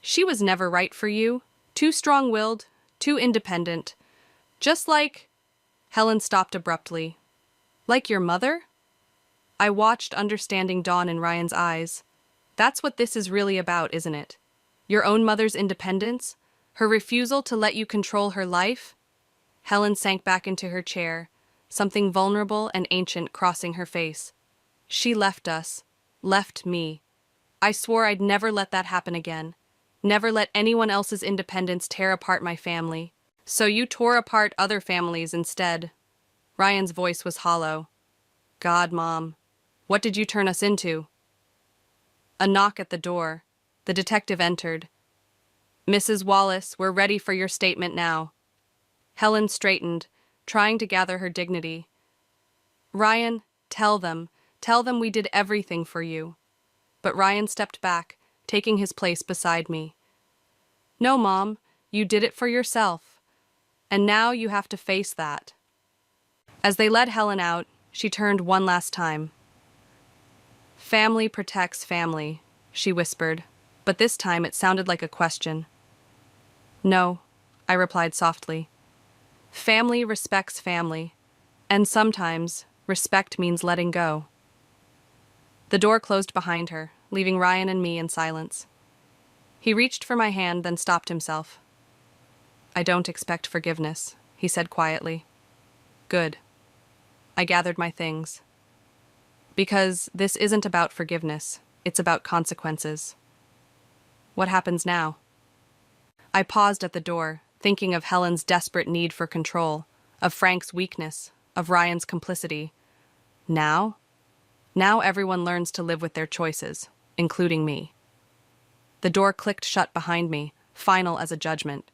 "She was never right for you. Too strong-willed, too independent. Just like—" Helen stopped abruptly. "Like your mother?" I watched understanding dawn in Ryan's eyes. "That's what this is really about, isn't it? Your own mother's independence? Her refusal to let you control her life?" Helen sank back into her chair, something vulnerable and ancient crossing her face. "She left us. Left me. I swore I'd never let that happen again. Never let anyone else's independence tear apart my family. So you tore apart other families instead. Ryan's voice was hollow. God, Mom, what did you turn us into? A knock at the door. The detective entered. Mrs. Wallace, we're ready for your statement now. Helen straightened, trying to gather her dignity. Ryan, tell them we did everything for you. But Ryan stepped back, taking his place beside me. No, Mom, you did it for yourself. And now you have to face that. As they led Helen out, she turned one last time. Family protects family, she whispered, but this time it sounded like a question. No, I replied softly. Family respects family, and sometimes respect means letting go. The door closed behind her, leaving Ryan and me in silence. He reached for my hand, then stopped himself. I don't expect forgiveness, he said quietly. Good. I gathered my things. Because this isn't about forgiveness, it's about consequences. What happens now? I paused at the door, thinking of Helen's desperate need for control, of Frank's weakness, of Ryan's complicity. Now? Now everyone learns to live with their choices, including me. The door clicked shut behind me, final as a judgment.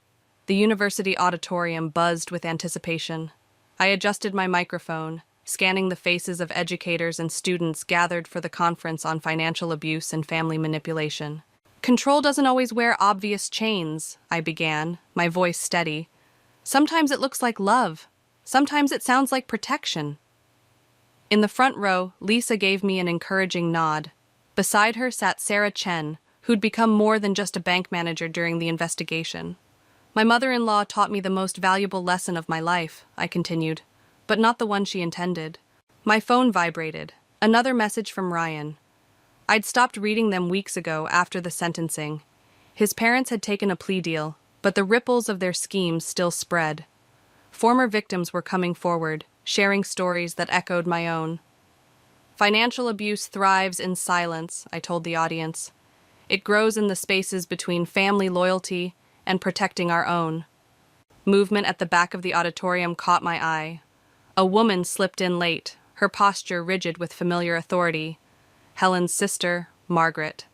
The university auditorium buzzed with anticipation. I adjusted my microphone, scanning the faces of educators and students gathered for the conference on financial abuse and family manipulation. Control doesn't always wear obvious chains, I began, my voice steady. Sometimes it looks like love. Sometimes it sounds like protection. In the front row, Lisa gave me an encouraging nod. Beside her sat Sarah Chen, who'd become more than just a bank manager during the investigation. My mother-in-law taught me the most valuable lesson of my life, I continued, but not the one she intended. My phone vibrated. Another message from Ryan. I'd stopped reading them weeks ago after the sentencing. His parents had taken a plea deal, but the ripples of their schemes still spread. Former victims were coming forward, sharing stories that echoed my own. Financial abuse thrives in silence, I told the audience. It grows in the spaces between family loyalty and protecting our own. Movement at the back of the auditorium caught my eye. A woman slipped in late, her posture rigid with familiar authority. Helen's sister, Margaret.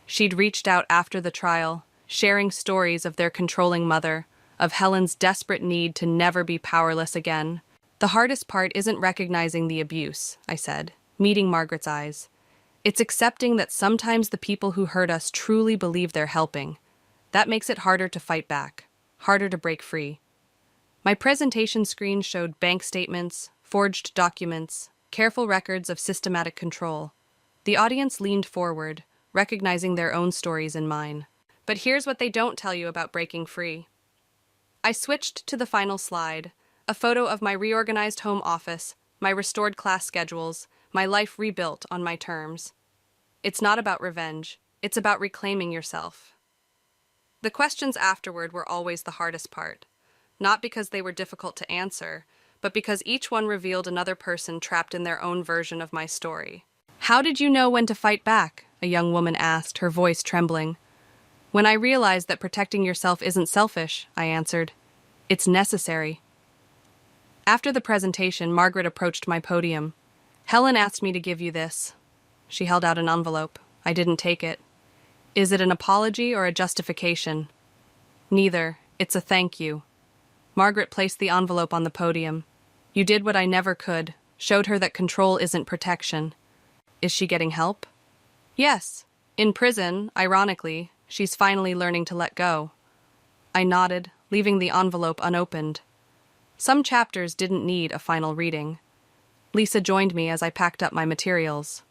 She'd reached out after the trial, sharing stories of their controlling mother, of Helen's desperate need to never be powerless again. The hardest part isn't recognizing the abuse, I said, meeting Margaret's eyes. It's accepting that sometimes the people who hurt us truly believe they're helping. That makes it harder to fight back, harder to break free. My presentation screen showed bank statements, forged documents, careful records of systematic control. The audience leaned forward, recognizing their own stories in mine. But here's what they don't tell you about breaking free. I switched to the final slide, a photo of my reorganized home office, my restored class schedules, my life rebuilt on my terms. It's not about revenge, it's about reclaiming yourself. The questions afterward were always the hardest part, not because they were difficult to answer, but because each one revealed another person trapped in their own version of my story. How did you know when to fight back? A young woman asked, her voice trembling. When I realized that protecting yourself isn't selfish, I answered. It's necessary. After the presentation, Margaret approached my podium. Helen asked me to give you this. She held out an envelope. I didn't take it. Is it an apology or a justification? Neither. It's a thank you. Margaret placed the envelope on the podium. You did what I never could, showed her that control isn't protection. Is she getting help? Yes. In prison, ironically, she's finally learning to let go. I nodded, leaving the envelope unopened. Some chapters didn't need a final reading. Lisa joined me as I packed up my materials.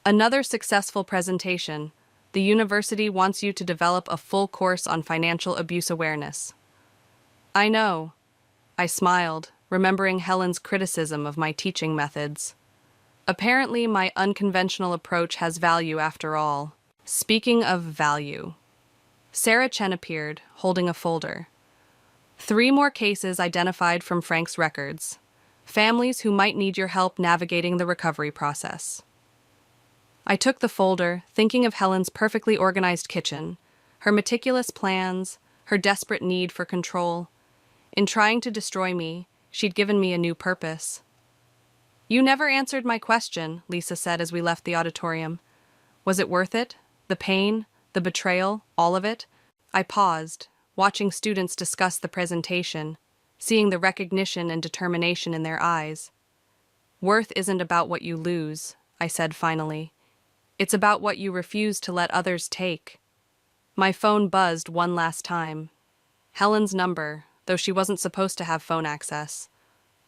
Another successful presentation. The university wants you to develop a full course on financial abuse awareness. I know. I smiled, remembering Helen's criticism of my teaching methods. Apparently, my unconventional approach has value after all. Speaking of value. Sarah Chen appeared, holding a folder. 3 more cases identified from Frank's records. Families who might need your help navigating the recovery process. I took the folder, thinking of Helen's perfectly organized kitchen, her meticulous plans, her desperate need for control. In trying to destroy me, she'd given me a new purpose. You never answered my question, Lisa said as we left the auditorium. Was it worth it? The pain, the betrayal, all of it? I paused, watching students discuss the presentation, seeing the recognition and determination in their eyes. Worth isn't about what you lose, I said finally. It's about what you refuse to let others take. My phone buzzed one last time. Helen's number, though she wasn't supposed to have phone access.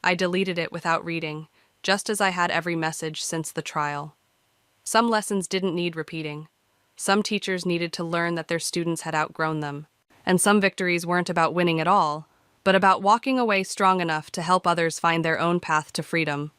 I deleted it without reading, just as I had every message since the trial. Some lessons didn't need repeating. Some teachers needed to learn that their students had outgrown them. And some victories weren't about winning at all, but about walking away strong enough to help others find their own path to freedom.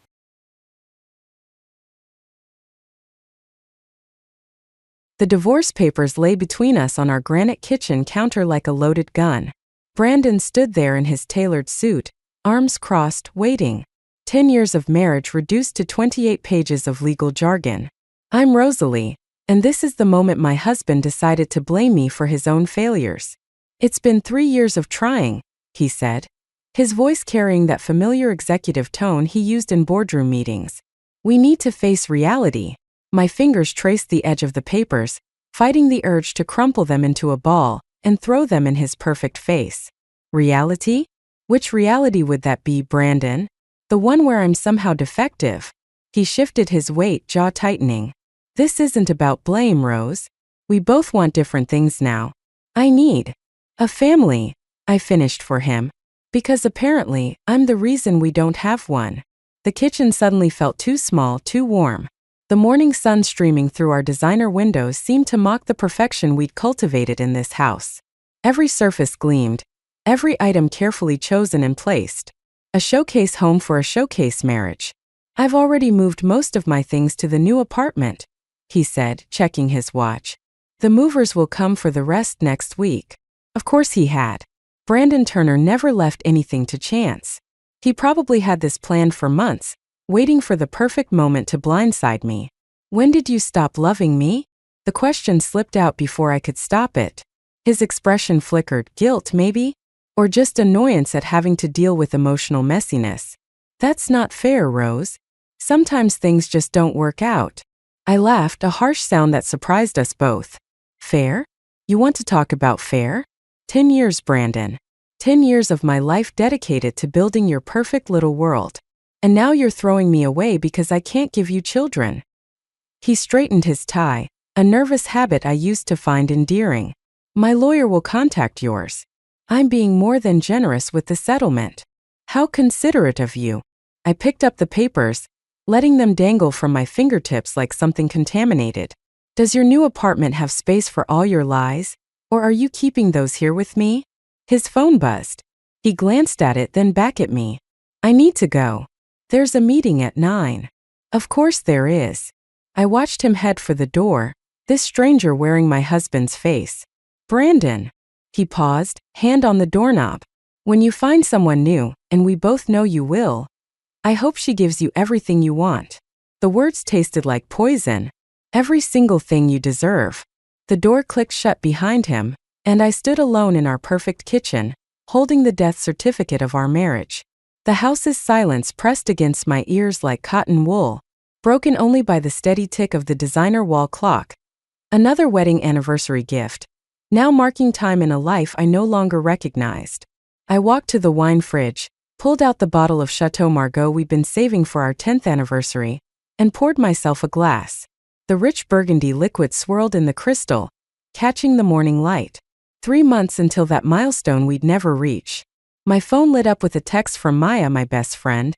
The divorce papers lay between us on our granite kitchen counter like a loaded gun. Brandon stood there in his tailored suit, arms crossed, waiting. 10 years of marriage reduced to 28 pages of legal jargon. I'm Rosalie, and this is the moment my husband decided to blame me for his own failures. It's been 3 years of trying, he said, his voice carrying that familiar executive tone he used in boardroom meetings. We need to face reality. My fingers traced the edge of the papers, fighting the urge to crumple them into a ball and throw them in his perfect face. Reality? Which reality would that be, Brandon? The one where I'm somehow defective? He shifted his weight, jaw tightening. This isn't about blame, Rose. We both want different things now. I need a family, I finished for him, because apparently I'm the reason we don't have one. The kitchen suddenly felt too small, too warm. The morning sun streaming through our designer windows seemed to mock the perfection we'd cultivated in this house. Every surface gleamed, every item carefully chosen and placed. A showcase home for a showcase marriage. I've already moved most of my things to the new apartment, he said, checking his watch. The movers will come for the rest next week. Of course he had. Brandon Turner never left anything to chance. He probably had this planned for months, waiting for the perfect moment to blindside me. When did you stop loving me? The question slipped out before I could stop it. His expression flickered. Guilt, maybe? Or just annoyance at having to deal with emotional messiness. That's not fair, Rose. Sometimes things just don't work out. I laughed, a harsh sound that surprised us both. Fair? You want to talk about fair? 10 years, Brandon. 10 years of my life dedicated to building your perfect little world. And now you're throwing me away because I can't give you children. He straightened his tie, a nervous habit I used to find endearing. My lawyer will contact yours. I'm being more than generous with the settlement. How considerate of you. I picked up the papers, letting them dangle from my fingertips like something contaminated. Does your new apartment have space for all your lies? Or are you keeping those here with me? His phone buzzed. He glanced at it, then back at me. I need to go. There's a meeting at 9. Of course there is. I watched him head for the door, this stranger wearing my husband's face. Brandon. He paused, hand on the doorknob. When you find someone new, and we both know you will, I hope she gives you everything you want. The words tasted like poison. Every single thing you deserve. The door clicked shut behind him, and I stood alone in our perfect kitchen, holding the death certificate of our marriage. The house's silence pressed against my ears like cotton wool, broken only by the steady tick of the designer wall clock. Another wedding anniversary gift, now marking time in a life I no longer recognized. I walked to the wine fridge, pulled out the bottle of Chateau Margaux we'd been saving for our 10th anniversary, and poured myself a glass. The rich burgundy liquid swirled in the crystal, catching the morning light. 3 months until that milestone we'd never reach. My phone lit up with a text from Maya, my best friend.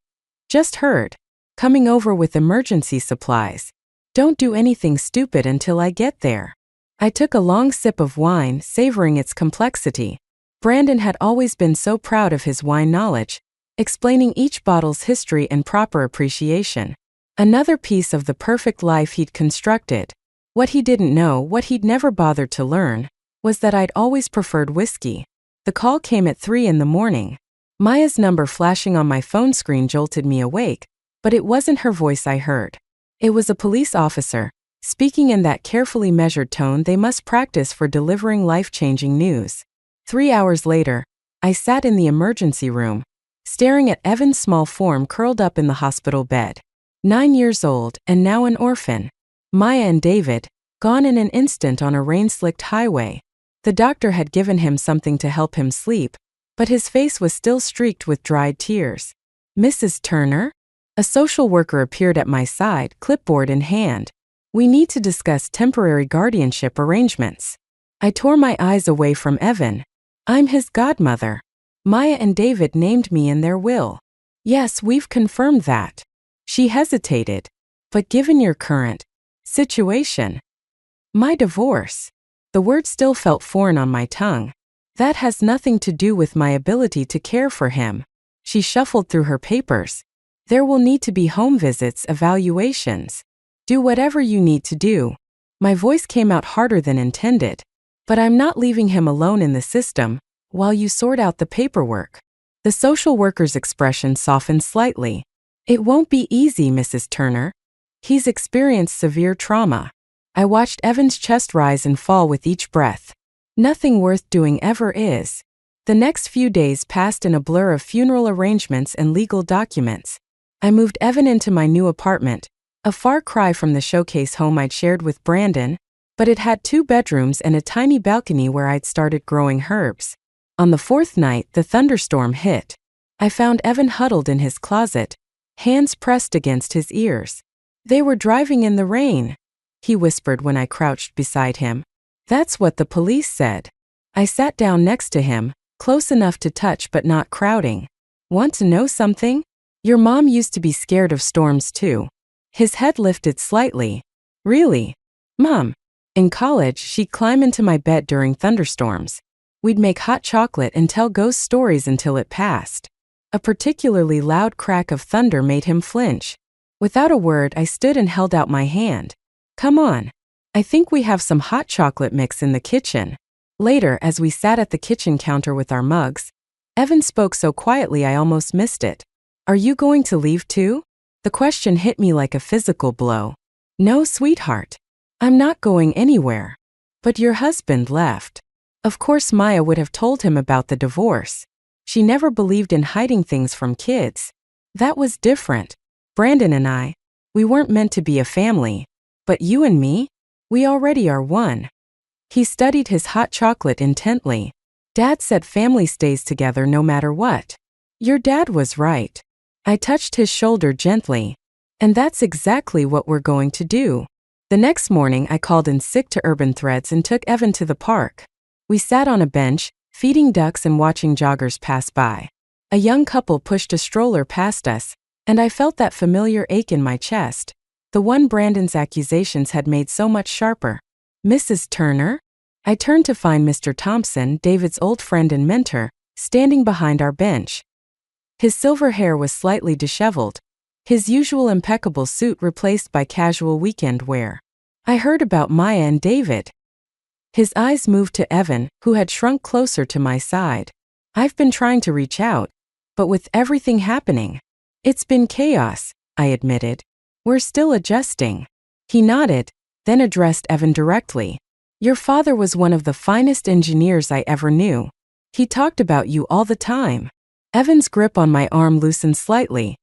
Just heard. Coming over with emergency supplies. Don't do anything stupid until I get there. I took a long sip of wine, savoring its complexity. Brandon had always been so proud of his wine knowledge, explaining each bottle's history and proper appreciation. Another piece of the perfect life he'd constructed. What he didn't know, what he'd never bothered to learn, was that I'd always preferred whiskey. The call came at 3 in the morning. Maya's number flashing on my phone screen jolted me awake, but it wasn't her voice I heard. It was a police officer, speaking in that carefully measured tone they must practice for delivering life-changing news. 3 hours later, I sat in the emergency room, staring at Evan's small form curled up in the hospital bed. 9 years old and now an orphan. Maya and David, gone in an instant on a rain-slicked highway. The doctor had given him something to help him sleep, but his face was still streaked with dried tears. "Mrs. Turner?" A social worker appeared at my side, clipboard in hand. "We need to discuss temporary guardianship arrangements." I tore my eyes away from Evan. "I'm his godmother. Maya and David named me in their will." "Yes, we've confirmed that." She hesitated. "But given your current situation." "My divorce." The word still felt foreign on my tongue. "That has nothing to do with my ability to care for him." She shuffled through her papers. "There will need to be home visits, evaluations. Do whatever you need to do." My voice came out harder than intended. "But I'm not leaving him alone in the system while you sort out the paperwork." The social worker's expression softened slightly. "It won't be easy, Mrs. Turner. He's experienced severe trauma." I watched Evan's chest rise and fall with each breath. Nothing worth doing ever is. The next few days passed in a blur of funeral arrangements and legal documents. I moved Evan into my new apartment, a far cry from the showcase home I'd shared with Brandon, but it had 2 bedrooms and a tiny balcony where I'd started growing herbs. On the 4th night, the thunderstorm hit. I found Evan huddled in his closet, hands pressed against his ears. "They were driving in the rain," he whispered when I crouched beside him. "That's what the police said." I sat down next to him, close enough to touch but not crowding. "Want to know something? Your mom used to be scared of storms too." His head lifted slightly. "Really? Mom?" In college, she'd climb into my bed during thunderstorms. We'd make hot chocolate and tell ghost stories until it passed. A particularly loud crack of thunder made him flinch. Without a word, I stood and held out my hand. "Come on. I think we have some hot chocolate mix in the kitchen." Later, as we sat at the kitchen counter with our mugs, Evan spoke so quietly I almost missed it. "Are you going to leave too?" The question hit me like a physical blow. "No, sweetheart. I'm not going anywhere." "But your husband left." Of course Maya would have told him about the divorce. She never believed in hiding things from kids. That was different. Brandon and I, we weren't meant to be a family. But you and me? We already are one. He studied his hot chocolate intently. "Dad said family stays together no matter what." "Your dad was right." I touched his shoulder gently. "And that's exactly what we're going to do." The next morning I called in sick to Urban Threads and took Evan to the park. We sat on a bench, feeding ducks and watching joggers pass by. A young couple pushed a stroller past us, and I felt that familiar ache in my chest, the one Brandon's accusations had made so much sharper. "Mrs. Turner?" I turned to find Mr. Thompson, David's old friend and mentor, standing behind our bench. His silver hair was slightly disheveled, his usual impeccable suit replaced by casual weekend wear. "I heard about Maya and David." His eyes moved to Evan, who had shrunk closer to my side. "I've been trying to reach out, but with everything happening, it's been chaos," I admitted. "We're still adjusting." He nodded, then addressed Evan directly. "Your father was one of the finest engineers I ever knew. He talked about you all the time." Evan's grip on my arm loosened slightly.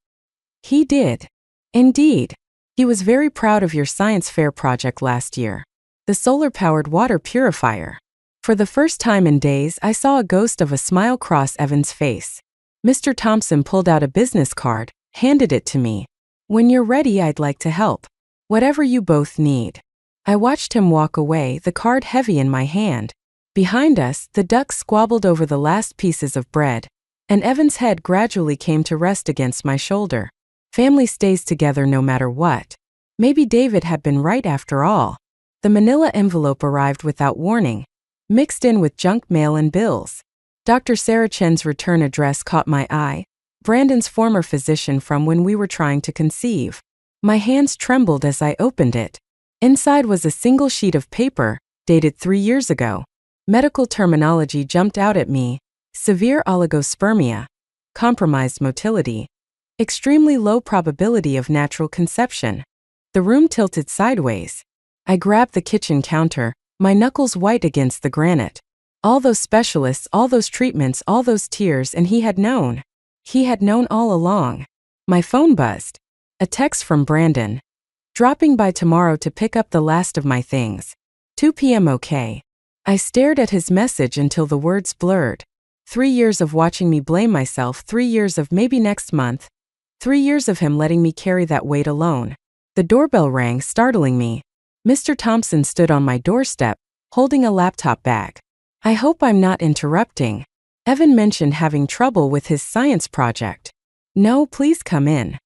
"He did. Indeed. He was very proud of your science fair project last year. The solar-powered water purifier." For the first time in days, I saw a ghost of a smile cross Evan's face. Mr. Thompson pulled out a business card, handed it to me. "When you're ready, I'd like to help. Whatever you both need." I watched him walk away, the card heavy in my hand. Behind us, the ducks squabbled over the last pieces of bread, and Evan's head gradually came to rest against my shoulder. Family stays together no matter what. Maybe David had been right after all. The manila envelope arrived without warning, mixed in with junk mail and bills. Dr. Sarah Chen's return address caught my eye, Brandon's former physician from when we were trying to conceive. My hands trembled as I opened it. Inside was a single sheet of paper, dated 3 years ago. Medical terminology jumped out at me: severe oligospermia, compromised motility, extremely low probability of natural conception. The room tilted sideways. I grabbed the kitchen counter, my knuckles white against the granite. All those specialists, all those treatments, all those tears, and he had known. He had known all along. My phone buzzed. A text from Brandon. Dropping by tomorrow to pick up the last of my things. 2 p.m. okay. I stared at his message until the words blurred. 3 years of watching me blame myself, 3 years of maybe next month. 3 years of him letting me carry that weight alone. The doorbell rang, startling me. Mr. Thompson stood on my doorstep, holding a laptop bag. I hope I'm not interrupting. Evan mentioned having trouble with his science project. No, please come in.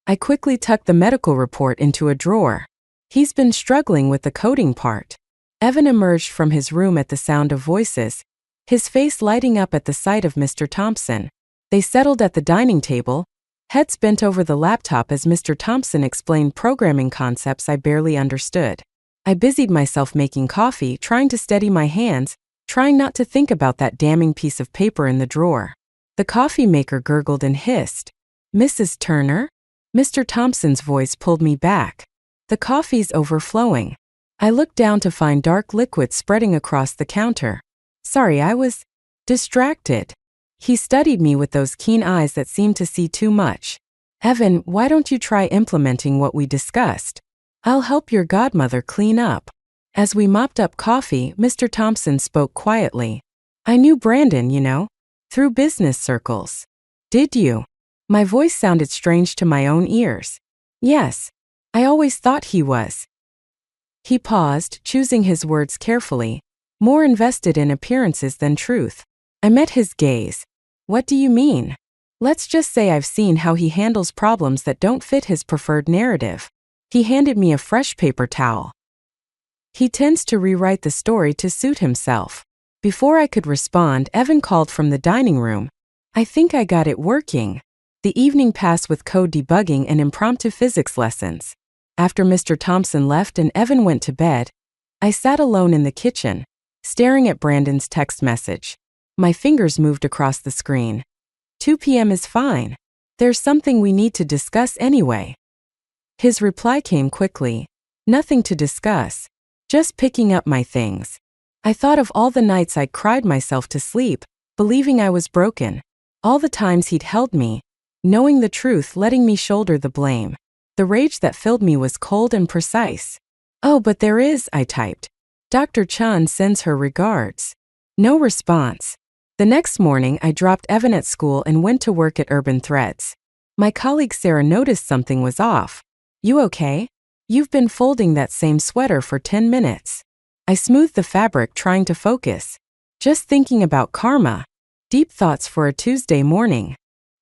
I quickly tucked the medical report into a drawer. He's been struggling with the coding part. Evan emerged from his room at the sound of voices, his face lighting up at the sight of Mr. Thompson. They settled at the dining table, heads bent over the laptop as Mr. Thompson explained programming concepts I barely understood. I busied myself making coffee, trying to steady my hands, trying not to think about that damning piece of paper in the drawer. The coffee maker gurgled and hissed. "Mrs. Turner?" Mr. Thompson's voice pulled me back. "The coffee's overflowing." I looked down to find dark liquid spreading across the counter. "Sorry, I was distracted." He studied me with those keen eyes that seemed to see too much. "Evan, why don't you try implementing what we discussed? I'll help your godmother clean up." As we mopped up coffee, Mr. Thompson spoke quietly. "I knew Brandon, you know, through business circles." "Did you?" My voice sounded strange to my own ears. "Yes. I always thought he was." He paused, choosing his words carefully, more invested in appearances than truth. I met his gaze. "What do you mean?" "Let's just say I've seen how he handles problems that don't fit his preferred narrative." He handed me a fresh paper towel. He tends to rewrite the story to suit himself. Before I could respond, Evan called from the dining room. "I think I got it working." The evening passed with code debugging and impromptu physics lessons. After Mr. Thompson left and Evan went to bed, I sat alone in the kitchen, staring at Brandon's text message. My fingers moved across the screen. 2 p.m. is fine. There's something we need to discuss anyway. His reply came quickly. Nothing to discuss. Just picking up my things. I thought of all the nights I'd cried myself to sleep, believing I was broken. All the times he'd held me, knowing the truth, letting me shoulder the blame. The rage that filled me was cold and precise. "Oh, but there is," I typed. "Dr. Chun sends her regards." No response. The next morning, I dropped Evan at school and went to work at Urban Threads. My colleague Sarah noticed something was off. "You okay? You've been folding that same sweater for 10 minutes. I smoothed the fabric, trying to focus. "Just thinking about karma." Deep thoughts for a Tuesday morning.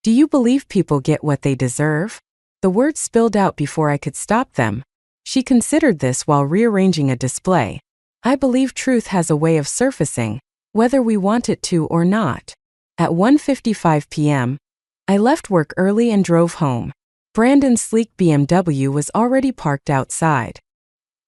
"Do you believe people get what they deserve?" The words spilled out before I could stop them. She considered this while rearranging a display. "I believe truth has a way of surfacing, whether we want it to or not." At 1:55 p.m., I left work early and drove home. Brandon's sleek BMW was already parked outside.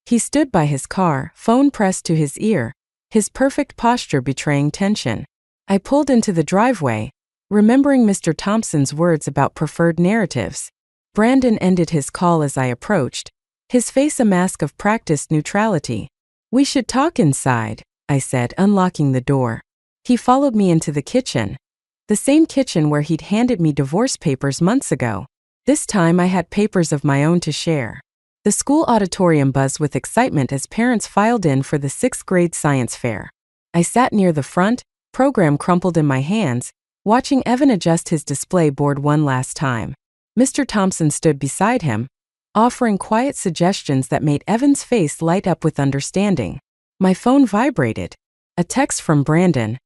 He stood by his car, phone pressed to his ear, his perfect posture betraying tension. I pulled into the driveway, remembering Mr. Thompson's words about preferred narratives. Brandon ended his call as I approached, his face a mask of practiced neutrality. "We should talk inside," I said, unlocking the door. He followed me into the kitchen. The same kitchen where he'd handed me divorce papers months ago. This time I had papers of my own to share. The school auditorium buzzed with excitement as parents filed in for the 6th grade science fair. I sat near the front, program crumpled in my hands, watching Evan adjust his display board one last time. Mr. Thompson stood beside him, offering quiet suggestions that made Evan's face light up with understanding. My phone vibrated. A text from Brandon.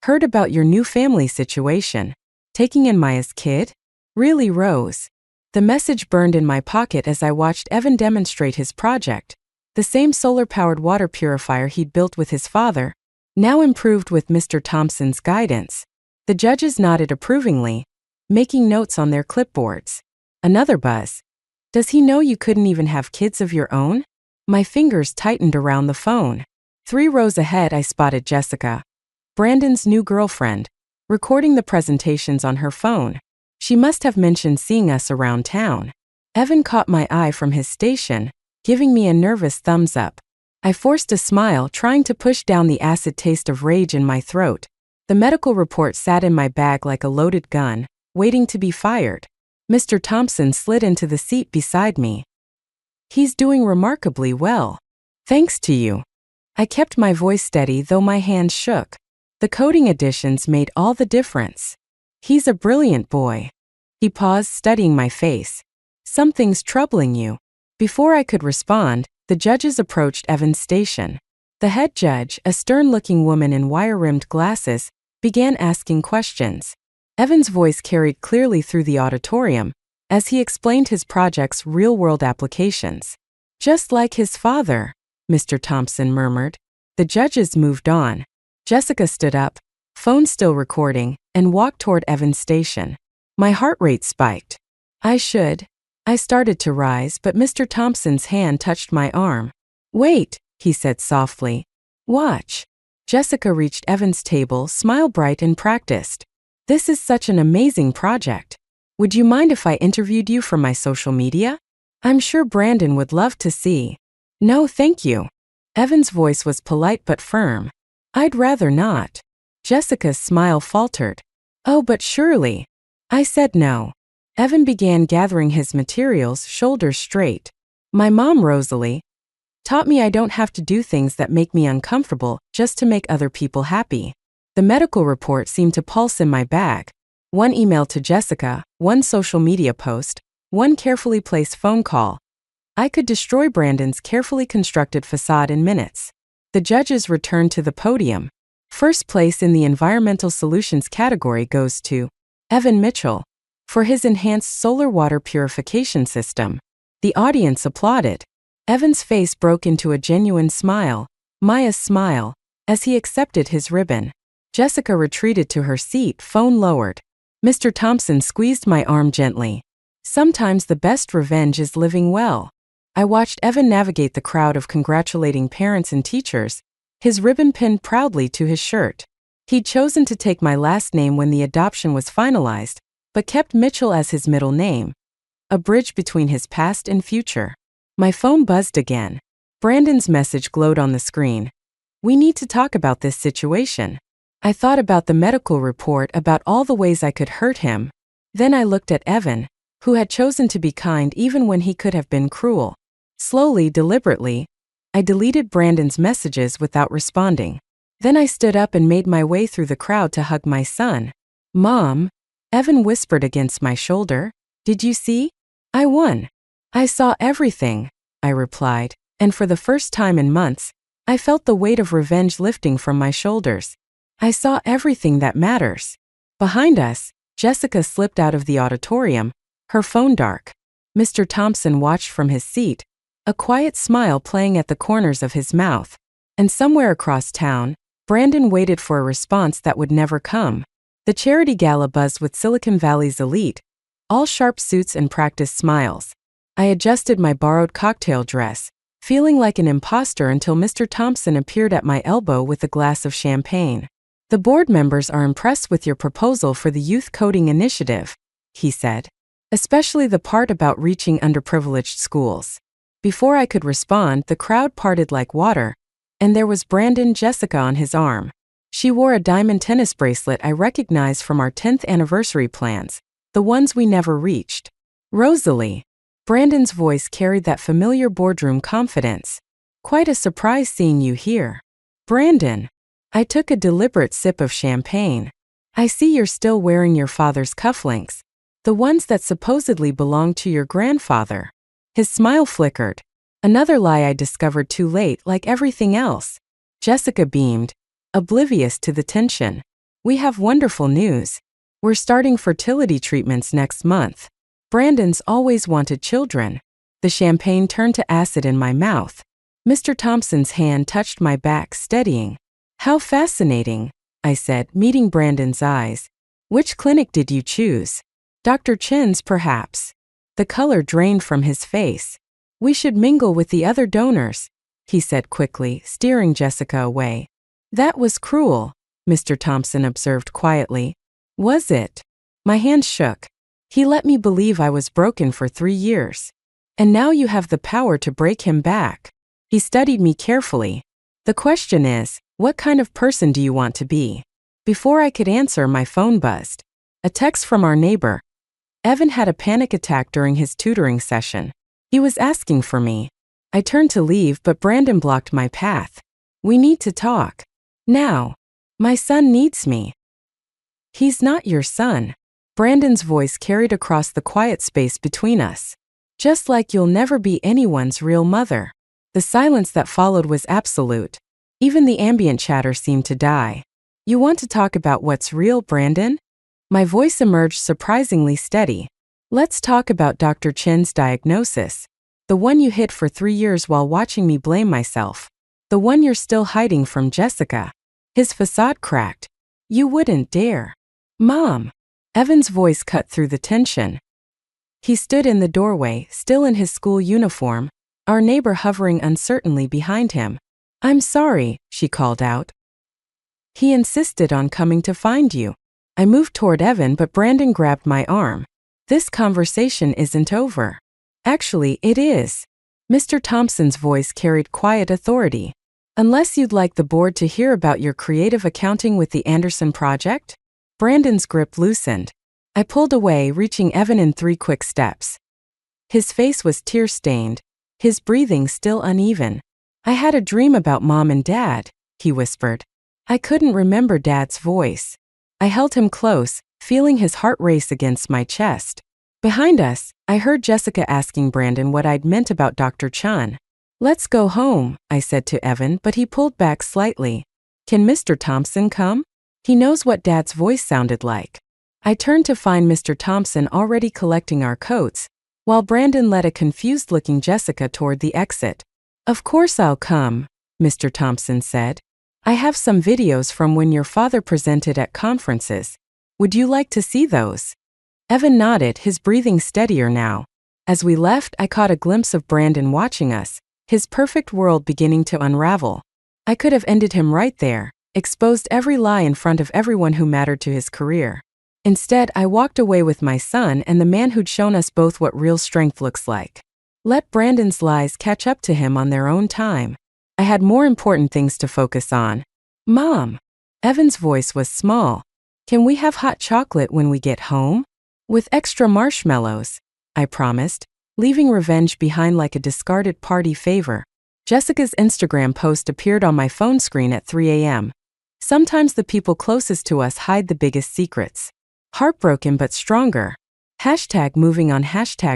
"Heard about your new family situation. Taking in Maya's kid? Really, Rose?" The message burned in my pocket as I watched Evan demonstrate his project. The same solar-powered water purifier he'd built with his father, now improved with Mr. Thompson's guidance. The judges nodded approvingly, making notes on their clipboards. Another buzz. "Does he know you couldn't even have kids of your own?" My fingers tightened around the phone. 3 rows ahead, I spotted Jessica, Brandon's new girlfriend, recording the presentations on her phone. She must have mentioned seeing us around town. Evan caught my eye from his station, giving me a nervous thumbs up. I forced a smile, trying to push down the acid taste of rage in my throat. The medical report sat in my bag like a loaded gun, waiting to be fired. Mr. Thompson slid into the seat beside me. "He's doing remarkably well. Thanks to you." I kept my voice steady though my hands shook. The coding additions made all the difference. "He's a brilliant boy." He paused, studying my face. "Something's troubling you." Before I could respond, the judges approached Evan's station. The head judge, a stern-looking woman in wire-rimmed glasses, began asking questions. Evan's voice carried clearly through the auditorium as he explained his project's real-world applications. "Just like his father," Mr. Thompson murmured. The judges moved on. Jessica stood up, phone still recording, and walked toward Evan's station. My heart rate spiked. I started to rise, but Mr. Thompson's hand touched my arm. "Wait," he said softly. "Watch." Jessica reached Evan's table, smile bright and practiced. "This is such an amazing project. Would you mind if I interviewed you for my social media? I'm sure Brandon would love to see." "No, thank you." Evan's voice was polite but firm. "I'd rather not." Jessica's smile faltered. "Oh, but surely." I said no. Evan began gathering his materials, shoulders straight. "My mom, Rosalie, taught me I don't have to do things that make me uncomfortable just to make other people happy." The medical report seemed to pulse in my bag. One email to Jessica, one social media post, one carefully placed phone call. I could destroy Brandon's carefully constructed facade in minutes. The judges returned to the podium. First place in the environmental solutions category goes to Evan Mitchell for his enhanced solar water purification system. The audience applauded. Evan's face broke into a genuine smile, Maya's smile, as he accepted his ribbon. Jessica retreated to her seat, phone lowered. Mr. Thompson squeezed my arm gently. "Sometimes the best revenge is living well." I watched Evan navigate the crowd of congratulating parents and teachers, his ribbon pinned proudly to his shirt. He'd chosen to take my last name when the adoption was finalized, but kept Mitchell as his middle name, a bridge between his past and future. My phone buzzed again. Brandon's message glowed on the screen. "We need to talk about this situation." I thought about the medical report, about all the ways I could hurt him. Then I looked at Evan, who had chosen to be kind even when he could have been cruel. Slowly, deliberately, I deleted Brandon's messages without responding. Then I stood up and made my way through the crowd to hug my son. "Mom," Evan whispered against my shoulder, "did you see? I won." "I saw everything," I replied, and for the first time in months, I felt the weight of revenge lifting from my shoulders. I saw everything that matters. Behind us, Jessica slipped out of the auditorium, her phone dark. Mr. Thompson watched from his seat, a quiet smile playing at the corners of his mouth. And somewhere across town, Brandon waited for a response that would never come. The charity gala buzzed with Silicon Valley's elite, all sharp suits and practiced smiles. I adjusted my borrowed cocktail dress, feeling like an imposter until Mr. Thompson appeared at my elbow with a glass of champagne. "The board members are impressed with your proposal for the Youth Coding Initiative," he said, "especially the part about reaching underprivileged schools." Before I could respond, the crowd parted like water, and there was Brandon, Jessica on his arm. She wore a diamond tennis bracelet I recognized from our 10th anniversary plans, the ones we never reached. "Rosalie." Brandon's voice carried that familiar boardroom confidence. "Quite a surprise seeing you here." "Brandon." I took a deliberate sip of champagne. "I see you're still wearing your father's cufflinks, the ones that supposedly belonged to your grandfather." His smile flickered. Another lie I discovered too late, like everything else. Jessica beamed, oblivious to the tension. "We have wonderful news. We're starting fertility treatments next month. Brandon's always wanted children." The champagne turned to acid in my mouth. Mr. Thompson's hand touched my back, steadying. "How fascinating," I said, meeting Brandon's eyes. "Which clinic did you choose?" "Dr. Chen's, perhaps." The color drained from his face. "We should mingle with the other donors," he said quickly, steering Jessica away. "That was cruel," Mr. Thompson observed quietly. "Was it?" My hands shook. "He let me believe I was broken for 3 years. And now you have the power to break him back." He studied me carefully. The question is, what kind of person do you want to be? Before I could answer, my phone buzzed. A text from our neighbor. Evan had a panic attack during his tutoring session. He was asking for me. I turned to leave, but Brandon blocked my path. We need to talk. Now. My son needs me. He's not your son. Brandon's voice carried across the quiet space between us. Just like you'll never be anyone's real mother. The silence that followed was absolute. Even the ambient chatter seemed to die. You want to talk about what's real, Brandon? My voice emerged surprisingly steady. Let's talk about Dr. Chen's diagnosis. The one you hid for 3 years while watching me blame myself. The one you're still hiding from Jessica. His facade cracked. You wouldn't dare. Mom. Evan's voice cut through the tension. He stood in the doorway, still in his school uniform, our neighbor hovering uncertainly behind him. I'm sorry, she called out. He insisted on coming to find you. I moved toward Evan, but Brandon grabbed my arm. This conversation isn't over. Actually, it is. Mr. Thompson's voice carried quiet authority. Unless you'd like the board to hear about your creative accounting with the Anderson project? Brandon's grip loosened. I pulled away, reaching Evan in 3 quick steps. His face was tear-stained, his breathing still uneven. I had a dream about Mom and Dad, he whispered. I couldn't remember Dad's voice. I held him close, feeling his heart race against my chest. Behind us, I heard Jessica asking Brandon what I'd meant about Dr. Chen. Let's go home, I said to Evan, but he pulled back slightly. Can Mr. Thompson come? He knows what Dad's voice sounded like. I turned to find Mr. Thompson already collecting our coats, while Brandon led a confused-looking Jessica toward the exit. Of course I'll come, Mr. Thompson said. I have some videos from when your father presented at conferences. Would you like to see those? Evan nodded, his breathing steadier now. As we left, I caught a glimpse of Brandon watching us, his perfect world beginning to unravel. I could have ended him right there, exposed every lie in front of everyone who mattered to his career. Instead, I walked away with my son and the man who'd shown us both what real strength looks like. Let Brandon's lies catch up to him on their own time. I had more important things to focus on. Mom. Evan's voice was small. Can we have hot chocolate when we get home? With extra marshmallows, I promised, leaving revenge behind like a discarded party favor. Jessica's Instagram post appeared on my phone screen at 3 a.m. Sometimes the people closest to us hide the biggest secrets. Heartbroken but stronger. #moving on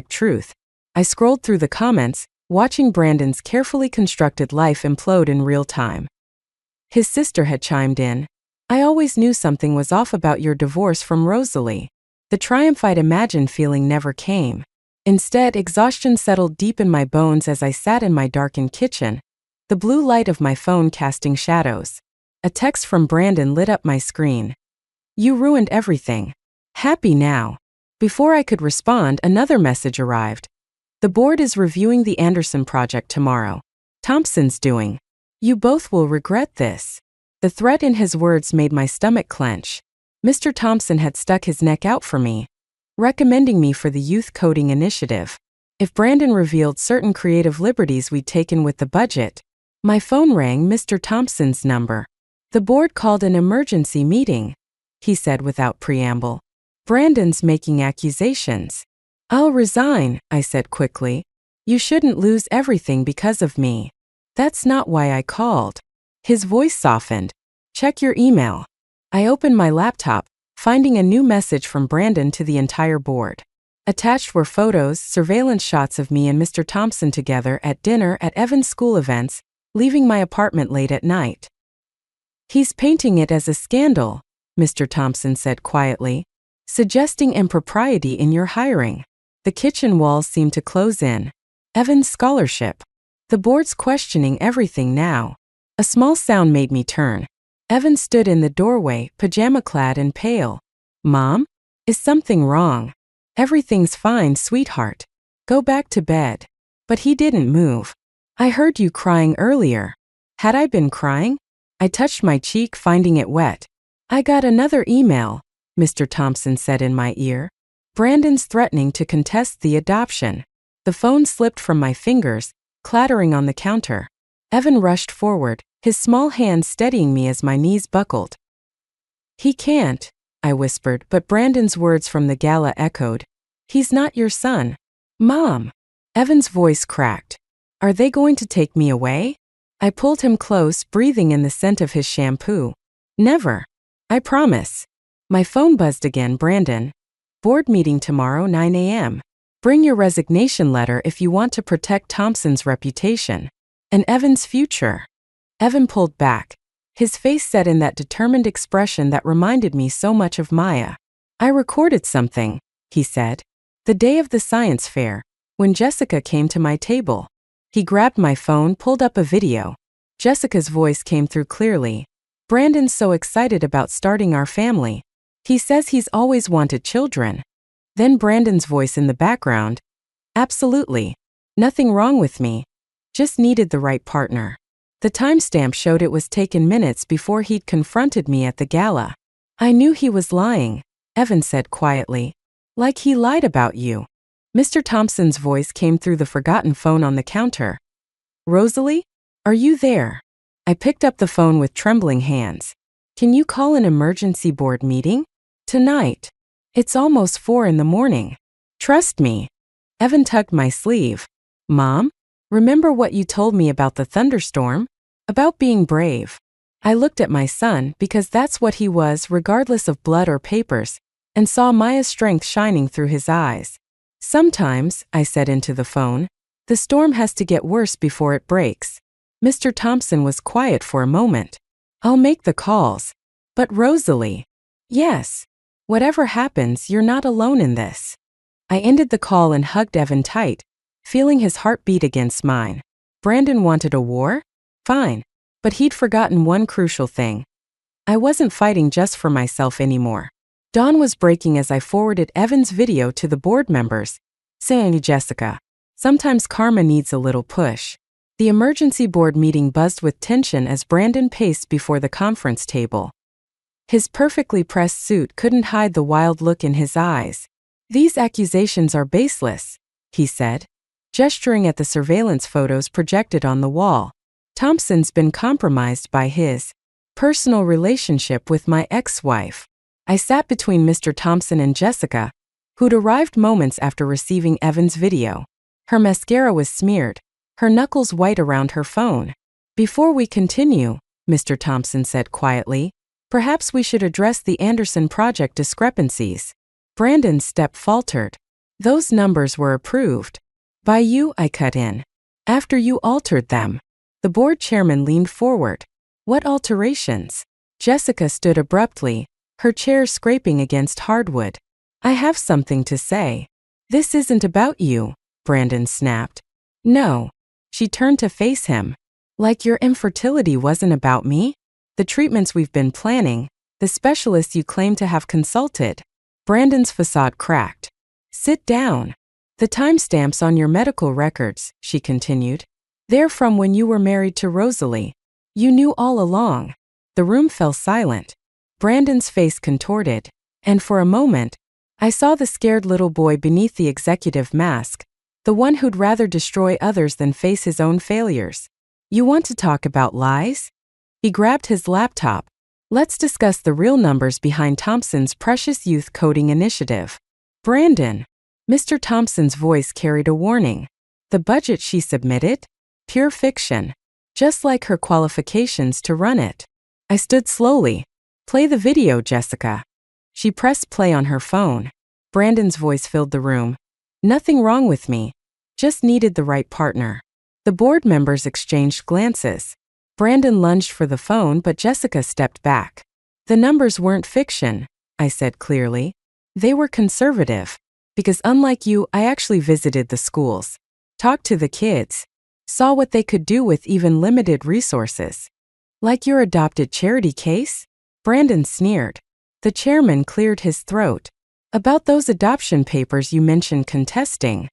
#truth. I scrolled through the comments, watching Brandon's carefully constructed life implode in real time. His sister had chimed in. I always knew something was off about your divorce from Rosalie. The triumph I'd imagined feeling never came. Instead, exhaustion settled deep in my bones as I sat in my darkened kitchen, the blue light of my phone casting shadows. A text from Brandon lit up my screen. You ruined everything. Happy now. Before I could respond, another message arrived. The board is reviewing the Anderson project tomorrow. Thompson's doing. You both will regret this. The threat in his words made my stomach clench. Mr. Thompson had stuck his neck out for me, recommending me for the youth coding initiative. If Brandon revealed certain creative liberties we'd taken with the budget, my phone rang Mr. Thompson's number. The board called an emergency meeting, he said without preamble. Brandon's making accusations. I'll resign, I said quickly. You shouldn't lose everything because of me. That's not why I called. His voice softened. Check your email. I opened my laptop, finding a new message from Brandon to the entire board. Attached were photos, surveillance shots of me and Mr. Thompson together at dinner at Evan's school events, leaving my apartment late at night. He's painting it as a scandal, Mr. Thompson said quietly, suggesting impropriety in your hiring. The kitchen walls seemed to close in. Evan's scholarship. The board's questioning everything now. A small sound made me turn. Evan stood in the doorway, pajama-clad and pale. Mom? Is something wrong? Everything's fine, sweetheart. Go back to bed. But he didn't move. I heard you crying earlier. Had I been crying? I touched my cheek, finding it wet. I got another email, Mr. Thompson said in my ear. Brandon's threatening to contest the adoption. The phone slipped from my fingers, clattering on the counter. Evan rushed forward, his small hands steadying me as my knees buckled. He can't, I whispered, but Brandon's words from the gala echoed. He's not your son. Mom! Evan's voice cracked. Are they going to take me away? I pulled him close, breathing in the scent of his shampoo. Never. I promise. My phone buzzed again. Brandon. Board meeting tomorrow, 9 a.m. Bring your resignation letter if you want to protect Thompson's reputation. And Evan's future. Evan pulled back. His face set in that determined expression that reminded me so much of Maya. I recorded something, he said. The day of the science fair, when Jessica came to my table. He grabbed my phone, pulled up a video. Jessica's voice came through clearly. Brandon's so excited about starting our family. He says he's always wanted children. Then Brandon's voice in the background. Absolutely. Nothing wrong with me. Just needed the right partner. The timestamp showed it was taken minutes before he'd confronted me at the gala. I knew he was lying, Evan said quietly. Like he lied about you. Mr. Thompson's voice came through the forgotten phone on the counter. Rosalie? Are you there? I picked up the phone with trembling hands. Can you call an emergency board meeting? Tonight. It's almost 4 a.m. Trust me. Evan tugged my sleeve. Mom? Remember what you told me about the thunderstorm? About being brave. I looked at my son because that's what he was regardless of blood or papers, and saw Maya's strength shining through his eyes. Sometimes, I said into the phone, the storm has to get worse before it breaks. Mr. Thompson was quiet for a moment. I'll make the calls. But Rosalie. Yes. Whatever happens, you're not alone in this. I ended the call and hugged Evan tight, feeling his heart beat against mine. Brandon wanted a war? Fine. But he'd forgotten one crucial thing. I wasn't fighting just for myself anymore. Dawn was breaking as I forwarded Evan's video to the board members, saying, Jessica, sometimes karma needs a little push. The emergency board meeting buzzed with tension as Brandon paced before the conference table. His perfectly pressed suit couldn't hide the wild look in his eyes. These accusations are baseless, he said, gesturing at the surveillance photos projected on the wall. Thompson's been compromised by his personal relationship with my ex-wife. I sat between Mr. Thompson and Jessica, who'd arrived moments after receiving Evan's video. Her mascara was smeared, her knuckles white around her phone. Before we continue, Mr. Thompson said quietly, perhaps we should address the Anderson project discrepancies. Brandon's step faltered. Those numbers were approved. By you, I cut in. After you altered them. The board chairman leaned forward. What alterations? Jessica stood abruptly, her chair scraping against hardwood. I have something to say. This isn't about you, Brandon snapped. No. She turned to face him. Like your infertility wasn't about me? The treatments we've been planning, the specialists you claim to have consulted. Brandon's facade cracked. Sit down. The timestamps on your medical records, she continued. They're from when you were married to Rosalie. You knew all along. The room fell silent. Brandon's face contorted, and for a moment, I saw the scared little boy beneath the executive mask, the one who'd rather destroy others than face his own failures. You want to talk about lies? He grabbed his laptop. Let's discuss the real numbers behind Thompson's precious youth coding initiative. Brandon. Mr. Thompson's voice carried a warning. The budget she submitted? Pure fiction. Just like her qualifications to run it. I stood slowly. Play the video, Jessica. She pressed play on her phone. Brandon's voice filled the room. Nothing wrong with me. Just needed the right partner. The board members exchanged glances. Brandon lunged for the phone, but Jessica stepped back. The numbers weren't fiction, I said clearly. They were conservative. Because unlike you, I actually visited the schools. Talked to the kids. Saw what they could do with even limited resources. Like your adopted charity case? Brandon sneered. The chairman cleared his throat. About those adoption papers you mentioned contesting.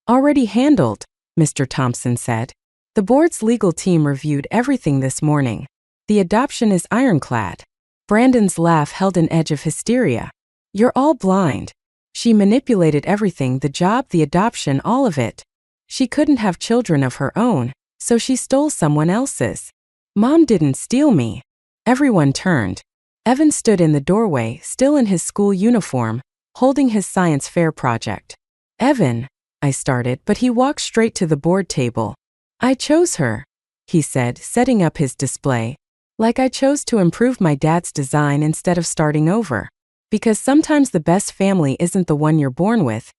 Already handled, Mr. Thompson said. The board's legal team reviewed everything this morning. The adoption is ironclad. Brandon's laugh held an edge of hysteria. You're all blind. She manipulated everything, the job, the adoption, all of it. She couldn't have children of her own. So she stole someone else's. Mom didn't steal me. Everyone turned. Evan stood in the doorway, still in his school uniform, holding his science fair project. Evan, I started, but he walked straight to the board table. I chose her, he said, setting up his display. Like I chose to improve my dad's design instead of starting over. Because sometimes the best family isn't the one you're born with,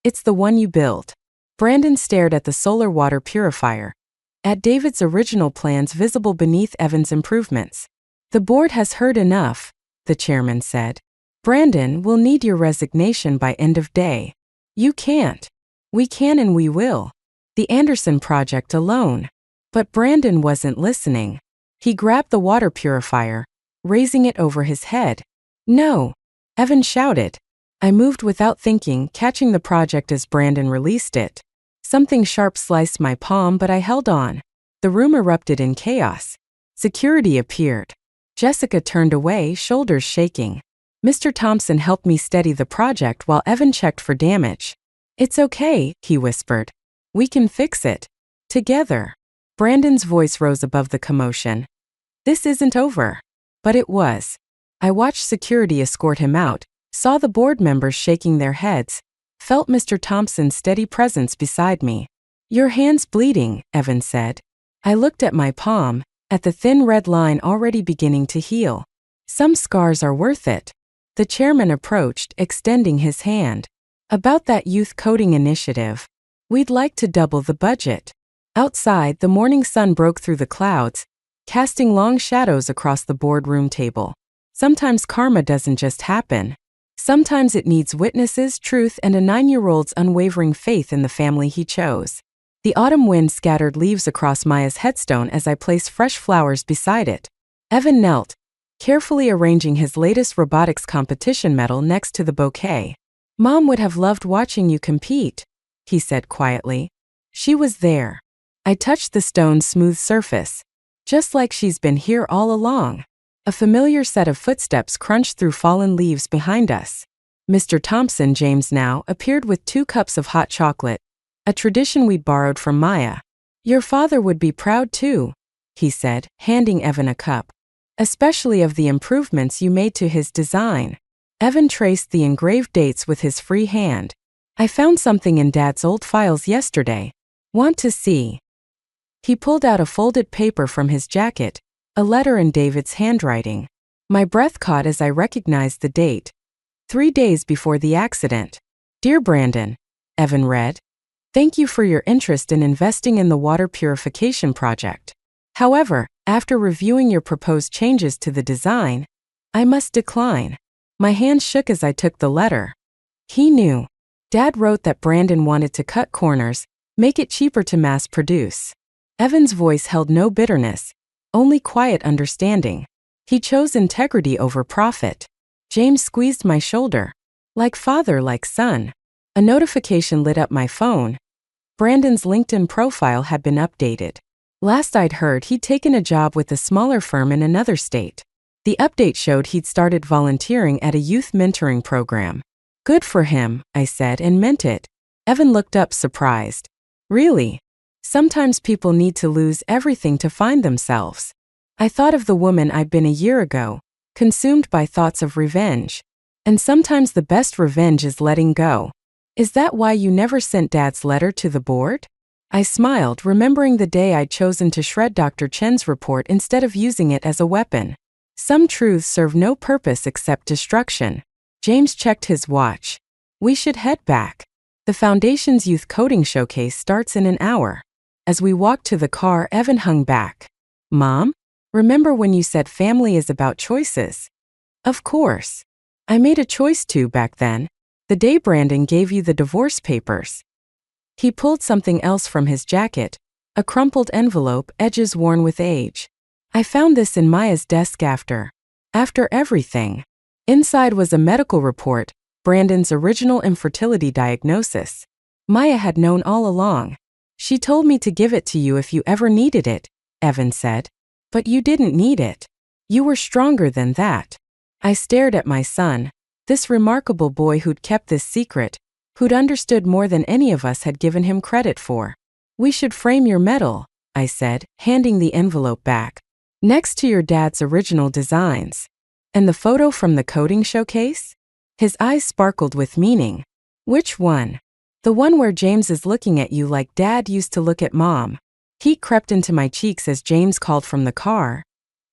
it's the one you build. Brandon stared at the solar water purifier, at David's original plans visible beneath Evan's improvements. The board has heard enough, the chairman said. Brandon, we'll need your resignation by end of day. You can't. We can and we will. The Anderson project alone. But Brandon wasn't listening. He grabbed the water purifier, raising it over his head. No, Evan shouted. I moved without thinking, catching the project as Brandon released it. Something sharp sliced my palm, but I held on. The room erupted in chaos. Security appeared. Jessica turned away, shoulders shaking. Mr. Thompson helped me steady the project while Evan checked for damage. It's okay, he whispered. We can fix it. Together. Brandon's voice rose above the commotion. This isn't over. But it was. I watched security escort him out, saw the board members shaking their heads, felt Mr. Thompson's steady presence beside me. Your hand's bleeding, Evan said. I looked at my palm, at the thin red line already beginning to heal. Some scars are worth it. The chairman approached, extending his hand. About that youth coding initiative. We'd like to double the budget. Outside, the morning sun broke through the clouds, casting long shadows across the boardroom table. Sometimes karma doesn't just happen. Sometimes it needs witnesses, truth, and a 9-year-old's unwavering faith in the family he chose. The autumn wind scattered leaves across Maya's headstone as I placed fresh flowers beside it. Evan knelt, carefully arranging his latest robotics competition medal next to the bouquet. Mom would have loved watching you compete, he said quietly. She was there. I touched the stone's smooth surface. Just like she's been here all along. A familiar set of footsteps crunched through fallen leaves behind us. Mr. Thompson, James now, appeared with 2 cups of hot chocolate, a tradition we'd borrowed from Maya. Your father would be proud too, he said, handing Evan a cup. Especially of the improvements you made to his design. Evan traced the engraved dates with his free hand. I found something in Dad's old files yesterday. Want to see? He pulled out a folded paper from his jacket, a letter in David's handwriting. My breath caught as I recognized the date. 3 days before the accident. Dear Brandon, Evan read. Thank you for your interest in investing in the water purification project. However, after reviewing your proposed changes to the design, I must decline. My hand shook as I took the letter. He knew. Dad wrote that Brandon wanted to cut corners, make it cheaper to mass produce. Evan's voice held no bitterness, only quiet understanding. He chose integrity over profit. James squeezed my shoulder. Like father, like son. A notification lit up my phone. Brandon's LinkedIn profile had been updated. Last I'd heard, he'd taken a job with a smaller firm in another state. The update showed he'd started volunteering at a youth mentoring program. Good for him, I said, and meant it. Evan looked up surprised. Really? Sometimes people need to lose everything to find themselves. I thought of the woman I'd been a year ago, consumed by thoughts of revenge. And sometimes the best revenge is letting go. Is that why you never sent Dad's letter to the board? I smiled, remembering the day I'd chosen to shred Dr. Chen's report instead of using it as a weapon. Some truths serve no purpose except destruction. James checked his watch. We should head back. The Foundation's Youth Coding Showcase starts in an hour. As we walked to the car, Evan hung back. Mom? Remember when you said family is about choices? Of course. I made a choice too back then. The day Brandon gave you the divorce papers. He pulled something else from his jacket, a crumpled envelope, edges worn with age. I found this in Maya's desk after everything. Inside was a medical report, Brandon's original infertility diagnosis. Maya had known all along. She told me to give it to you if you ever needed it, Evan said. But you didn't need it. You were stronger than that. I stared at my son, this remarkable boy who'd kept this secret, who'd understood more than any of us had given him credit for. We should frame your medal, I said, handing the envelope back. Next to your dad's original designs. And the photo from the coding showcase? His eyes sparkled with meaning. Which one? The one where James is looking at you like Dad used to look at Mom. Heat crept into my cheeks as James called from the car.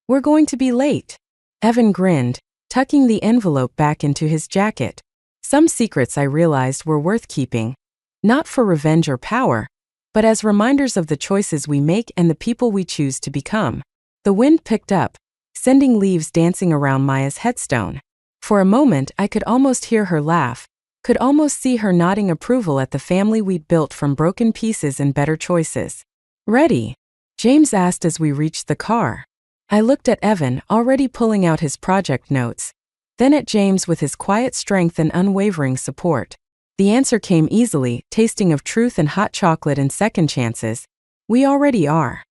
We're going to be late. Evan grinned, tucking the envelope back into his jacket. Some secrets I realized were worth keeping. Not for revenge or power, but as reminders of the choices we make and the people we choose to become. The wind picked up, sending leaves dancing around Maya's headstone. For a moment, I could almost hear her laugh, could almost see her nodding approval at the family we'd built from broken pieces and better choices. Ready? James asked as we reached the car. I looked at Evan, already pulling out his project notes, then at James with his quiet strength and unwavering support. The answer came easily, tasting of truth and hot chocolate and second chances. We already are.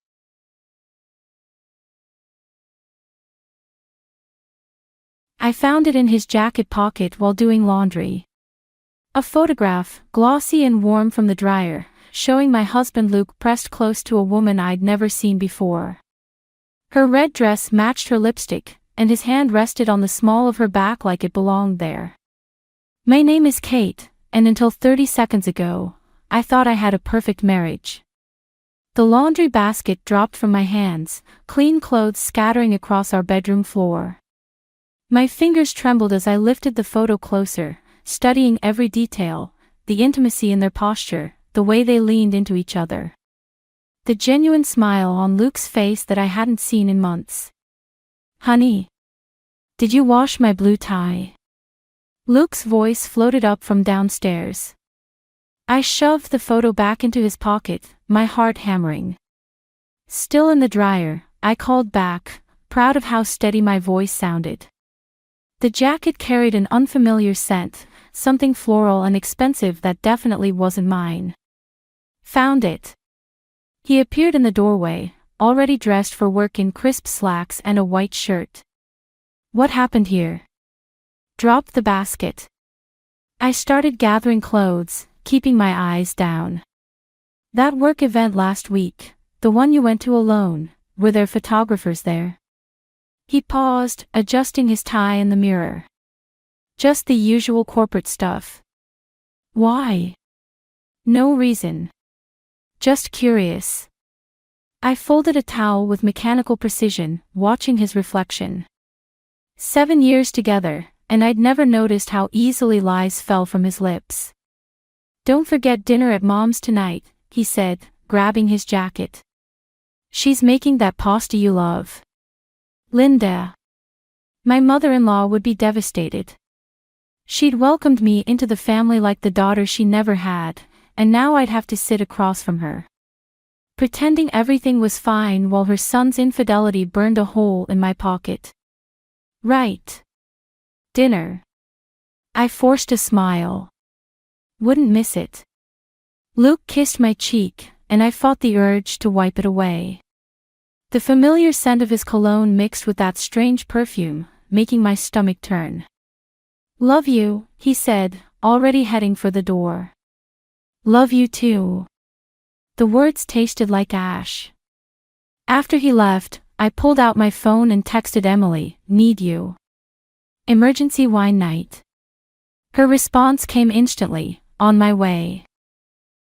I found it in his jacket pocket while doing laundry. A photograph, glossy and warm from the dryer, showing my husband Luke pressed close to a woman I'd never seen before. Her red dress matched her lipstick, and his hand rested on the small of her back like it belonged there. My name is Kate, and until 30 seconds ago, I thought I had a perfect marriage. The laundry basket dropped from my hands, clean clothes scattering across our bedroom floor. My fingers trembled as I lifted the photo closer, studying every detail, the intimacy in their posture, the way they leaned into each other. The genuine smile on Luke's face that I hadn't seen in months. Honey, did you wash my blue tie? Luke's voice floated up from downstairs. I shoved the photo back into his pocket, my heart hammering. Still in the dryer, I called back, proud of how steady my voice sounded. The jacket carried an unfamiliar scent, something floral and expensive that definitely wasn't mine. Found it. He appeared in the doorway, already dressed for work in crisp slacks and a white shirt. What happened here? Dropped the basket. I started gathering clothes, keeping my eyes down. That work event last week, the one you went to alone, were there photographers there? He paused, adjusting his tie in the mirror. Just the usual corporate stuff. Why? No reason. Just curious. I folded a towel with mechanical precision, watching his reflection. 7 years together, and I'd never noticed how easily lies fell from his lips. Don't forget dinner at Mom's tonight, he said, grabbing his jacket. She's making that pasta you love. Linda. My mother-in-law would be devastated. She'd welcomed me into the family like the daughter she never had, and now I'd have to sit across from her, pretending everything was fine while her son's infidelity burned a hole in my pocket. Right. Dinner. I forced a smile. Wouldn't miss it. Luke kissed my cheek, and I fought the urge to wipe it away. The familiar scent of his cologne mixed with that strange perfume, making my stomach turn. Love you, he said, already heading for the door. Love you too. The words tasted like ash. After he left, I pulled out my phone and texted Emily, "Need you. Emergency wine night." Her response came instantly, "On my way.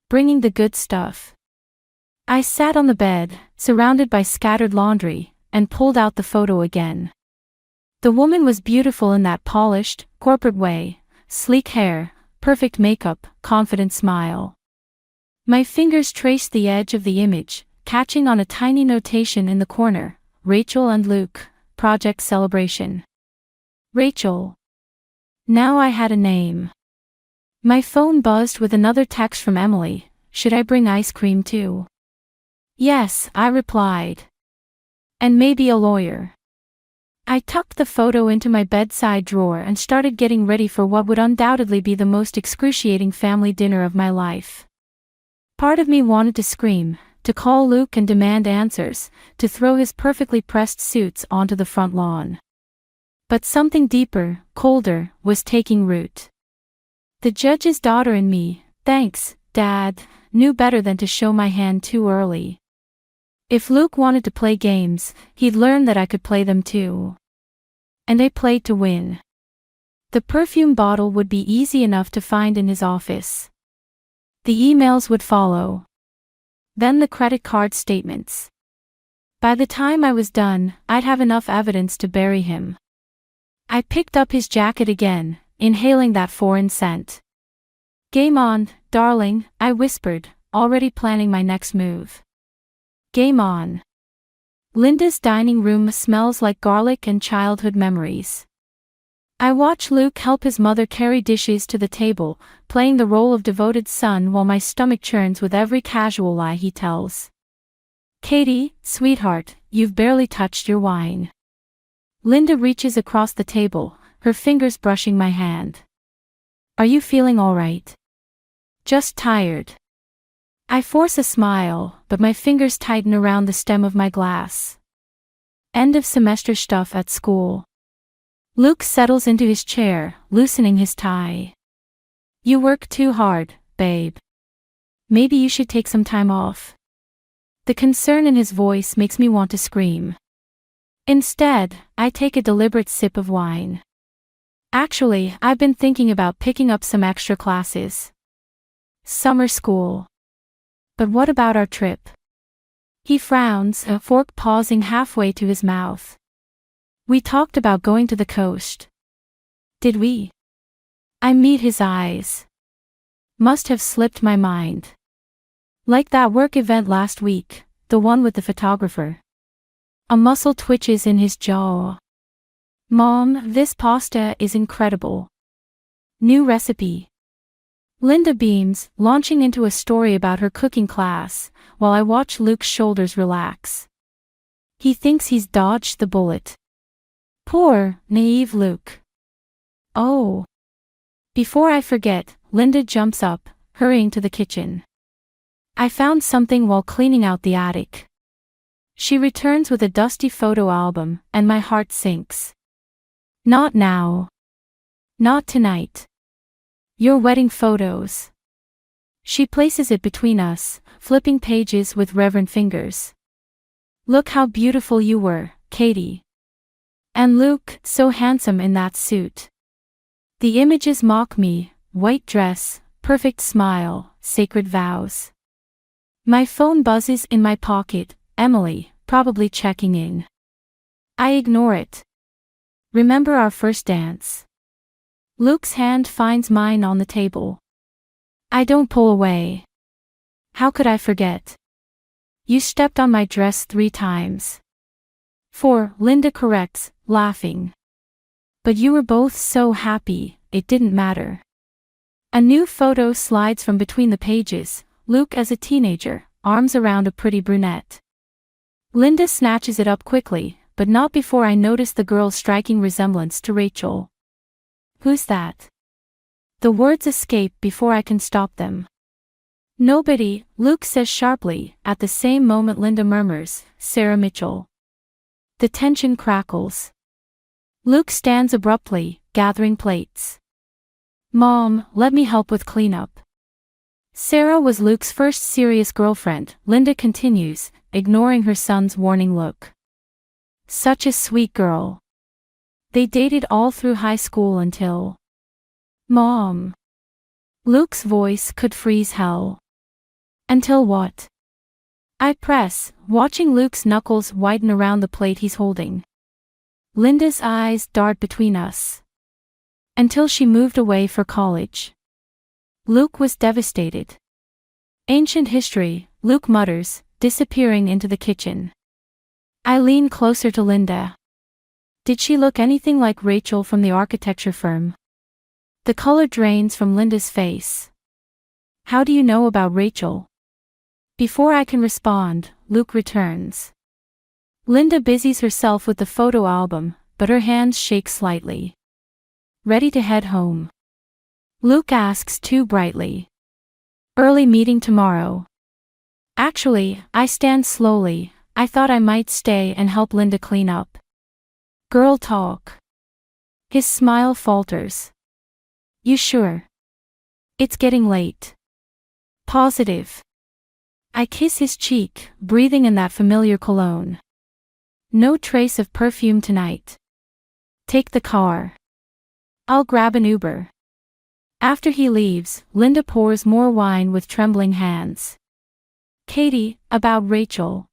Bringing the good stuff." I sat on the bed, surrounded by scattered laundry, and pulled out the photo again. The woman was beautiful in that polished, corporate way, sleek hair, perfect makeup, confident smile. My fingers traced the edge of the image, catching on a tiny notation in the corner, "Rachel and Luke, Project Celebration." Rachel. Now I had a name. My phone buzzed with another text from Emily, "Should I bring ice cream too?" "Yes," I replied. "And maybe a lawyer." I tucked the photo into my bedside drawer and started getting ready for what would undoubtedly be the most excruciating family dinner of my life. Part of me wanted to scream, to call Luke and demand answers, to throw his perfectly pressed suits onto the front lawn. But something deeper, colder, was taking root. The judge's daughter in me, thanks, Dad, knew better than to show my hand too early. If Luke wanted to play games, he'd learn that I could play them too. And I played to win. The perfume bottle would be easy enough to find in his office. The emails would follow. Then the credit card statements. By the time I was done, I'd have enough evidence to bury him. I picked up his jacket again, inhaling that foreign scent. Game on, darling, I whispered, already planning my next move. Game on. Linda's dining room smells like garlic and childhood memories. I watch Luke help his mother carry dishes to the table, playing the role of devoted son while my stomach churns with every casual lie he tells. Katie, sweetheart, you've barely touched your wine. Linda reaches across the table, her fingers brushing my hand. Are you feeling all right? Just tired. I force a smile, but my fingers tighten around the stem of my glass. End of semester stuff at school. Luke settles into his chair, loosening his tie. You work too hard, babe. Maybe you should take some time off. The concern in his voice makes me want to scream. Instead, I take a deliberate sip of wine. Actually, I've been thinking about picking up some extra classes. Summer school. But what about our trip? He frowns, a fork pausing halfway to his mouth. We talked about going to the coast. Did we? I meet his eyes. Must have slipped my mind. Like that work event last week, the one with the photographer. A muscle twitches in his jaw. Mom, this pasta is incredible. New recipe. Linda beams, launching into a story about her cooking class, while I watch Luke's shoulders relax. He thinks he's dodged the bullet. Poor, naive Luke. Oh. Before I forget, Linda jumps up, hurrying to the kitchen. I found something while cleaning out the attic. She returns with a dusty photo album, and my heart sinks. Not now. Not tonight. Your wedding photos. She places it between us, flipping pages with reverent fingers. Look how beautiful you were, Katie. And Luke, so handsome in that suit. The images mock me, white dress, perfect smile, sacred vows. My phone buzzes in my pocket, Emily, probably checking in. I ignore it. Remember our first dance? Luke's hand finds mine on the table. I don't pull away. How could I forget? You stepped on my dress 3 times. 4, Linda corrects, laughing. But you were both so happy, it didn't matter. A new photo slides from between the pages, Luke as a teenager, arms around a pretty brunette. Linda snatches it up quickly, but not before I notice the girl's striking resemblance to Rachel. Who's that? The words escape before I can stop them. Nobody, Luke says sharply. At the same moment Linda murmurs, Sarah Mitchell. The tension crackles. Luke stands abruptly, gathering plates. Mom, let me help with cleanup. Sarah was Luke's first serious girlfriend, Linda continues, ignoring her son's warning look. Such a sweet girl. They dated all through high school until... Mom. Luke's voice could freeze hell. Until what? I press, watching Luke's knuckles whiten around the plate he's holding. Linda's eyes dart between us. Until she moved away for college. Luke was devastated. Ancient history, Luke mutters, disappearing into the kitchen. I lean closer to Linda. Did she look anything like Rachel from the architecture firm? The color drains from Linda's face. How do you know about Rachel? Before I can respond, Luke returns. Linda busies herself with the photo album, but her hands shake slightly. Ready to head home? Luke asks too brightly. Early meeting tomorrow. Actually, I stand slowly. I thought I might stay and help Linda clean up. Girl talk. His smile falters. You sure? It's getting late. Positive. I kiss his cheek, breathing in that familiar cologne. No trace of perfume tonight. Take the car. I'll grab an Uber. After he leaves, Linda pours more wine with trembling hands. Katie, about Rachel.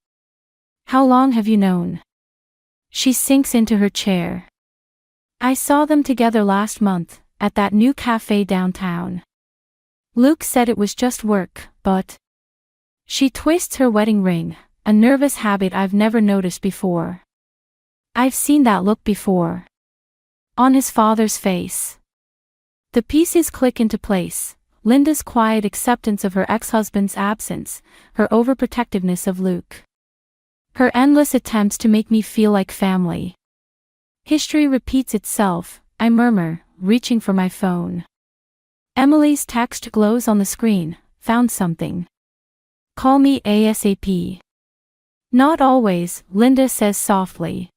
How long have you known? She sinks into her chair. I saw them together last month, at that new cafe downtown. Luke said it was just work, but... She twists her wedding ring, a nervous habit I've never noticed before. I've seen that look before. On his father's face. The pieces click into place. Linda's quiet acceptance of her ex-husband's absence, her overprotectiveness of Luke. Her endless attempts to make me feel like family. History repeats itself, I murmur, reaching for my phone. Emily's text glows on the screen, found something. Call me ASAP. Not always, Linda says softly.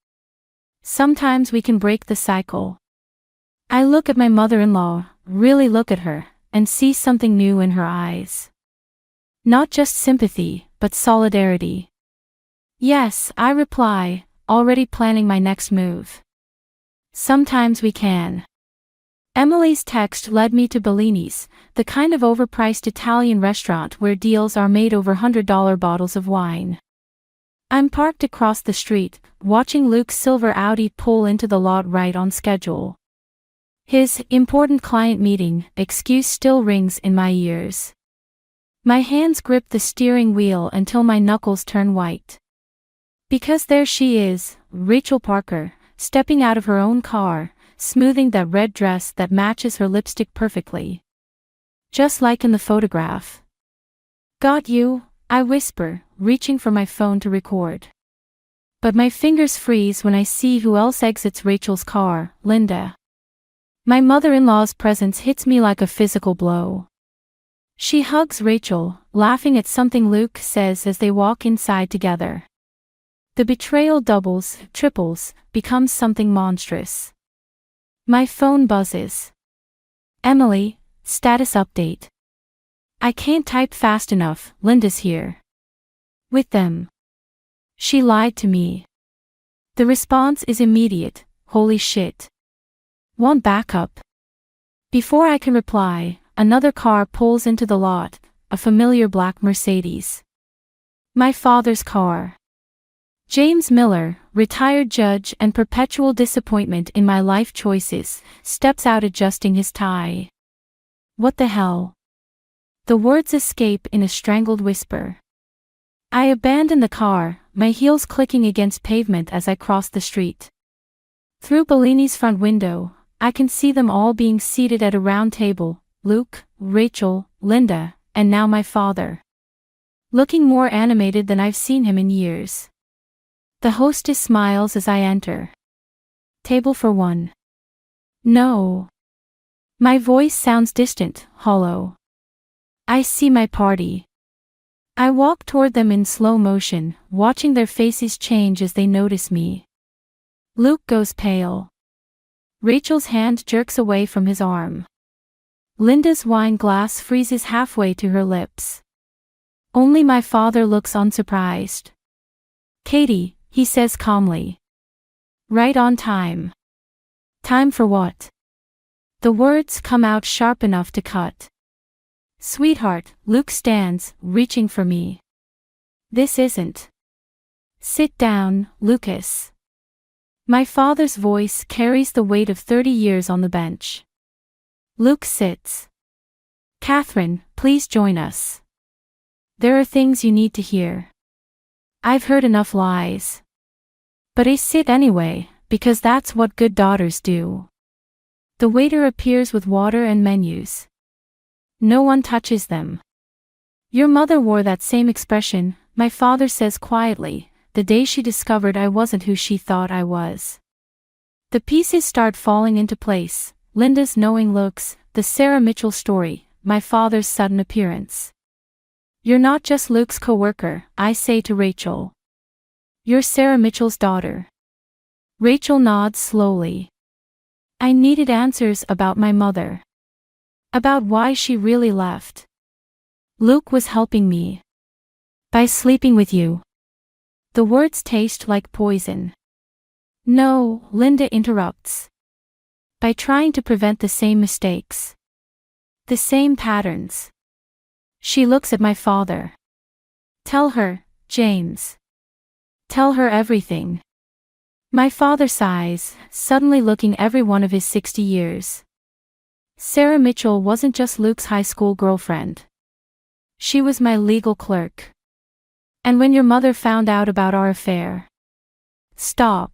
Sometimes we can break the cycle. I look at my mother-in-law, really look at her, and see something new in her eyes. Not just sympathy, but solidarity. Yes, I reply, already planning my next move. Sometimes we can. Emily's text led me to Bellini's, the kind of overpriced Italian restaurant where deals are made over $100 bottles of wine. I'm parked across the street, watching Luke's silver Audi pull into the lot right on schedule. His important client meeting excuse still rings in my ears. My hands grip the steering wheel until my knuckles turn white. Because there she is, Rachel Parker, stepping out of her own car, smoothing that red dress that matches her lipstick perfectly. Just like in the photograph. Got you, I whisper, reaching for my phone to record. But my fingers freeze when I see who else exits Rachel's car, Linda. My mother-in-law's presence hits me like a physical blow. She hugs Rachel, laughing at something Luke says as they walk inside together. The betrayal doubles, triples, becomes something monstrous. My phone buzzes. Emily, status update. I can't type fast enough, Linda's here. With them. She lied to me. The response is immediate, holy shit. Want backup? Before I can reply, another car pulls into the lot, a familiar black Mercedes. My father's car. James Miller, retired judge and perpetual disappointment in my life choices, steps out adjusting his tie. What the hell? The words escape in a strangled whisper. I abandon the car, my heels clicking against pavement as I cross the street. Through Bellini's front window, I can see them all being seated at a round table, Luke, Rachel, Linda, and now my father. Looking more animated than I've seen him in years. The hostess smiles as I enter. Table for one. No. My voice sounds distant, hollow. I see my party. I walk toward them in slow motion, watching their faces change as they notice me. Luke goes pale. Rachel's hand jerks away from his arm. Linda's wine glass freezes halfway to her lips. Only my father looks unsurprised. Katie, he says calmly. Right on time. Time for what? The words come out sharp enough to cut. Sweetheart, Luke stands, reaching for me. This isn't. Sit down, Lucas. My father's voice carries the weight of 30 years on the bench. Luke sits. Catherine, please join us. There are things you need to hear. I've heard enough lies. But I sit anyway, because that's what good daughters do. The waiter appears with water and menus. No one touches them. Your mother wore that same expression, my father says quietly, the day she discovered I wasn't who she thought I was. The pieces start falling into place, Linda's knowing looks, the Sarah Mitchell story, my father's sudden appearance. You're not just Luke's co-worker, I say to Rachel. You're Sarah Mitchell's daughter. Rachel nods slowly. I needed answers about my mother. About why she really left. Luke was helping me. By sleeping with you. The words taste like poison. No, Linda interrupts. By trying to prevent the same mistakes. The same patterns. She looks at my father. Tell her, James. Tell her everything. My father sighs, suddenly looking every one of his 60 years. Sarah Mitchell wasn't just Luke's high school girlfriend. She was my legal clerk. And when your mother found out about our affair. Stop.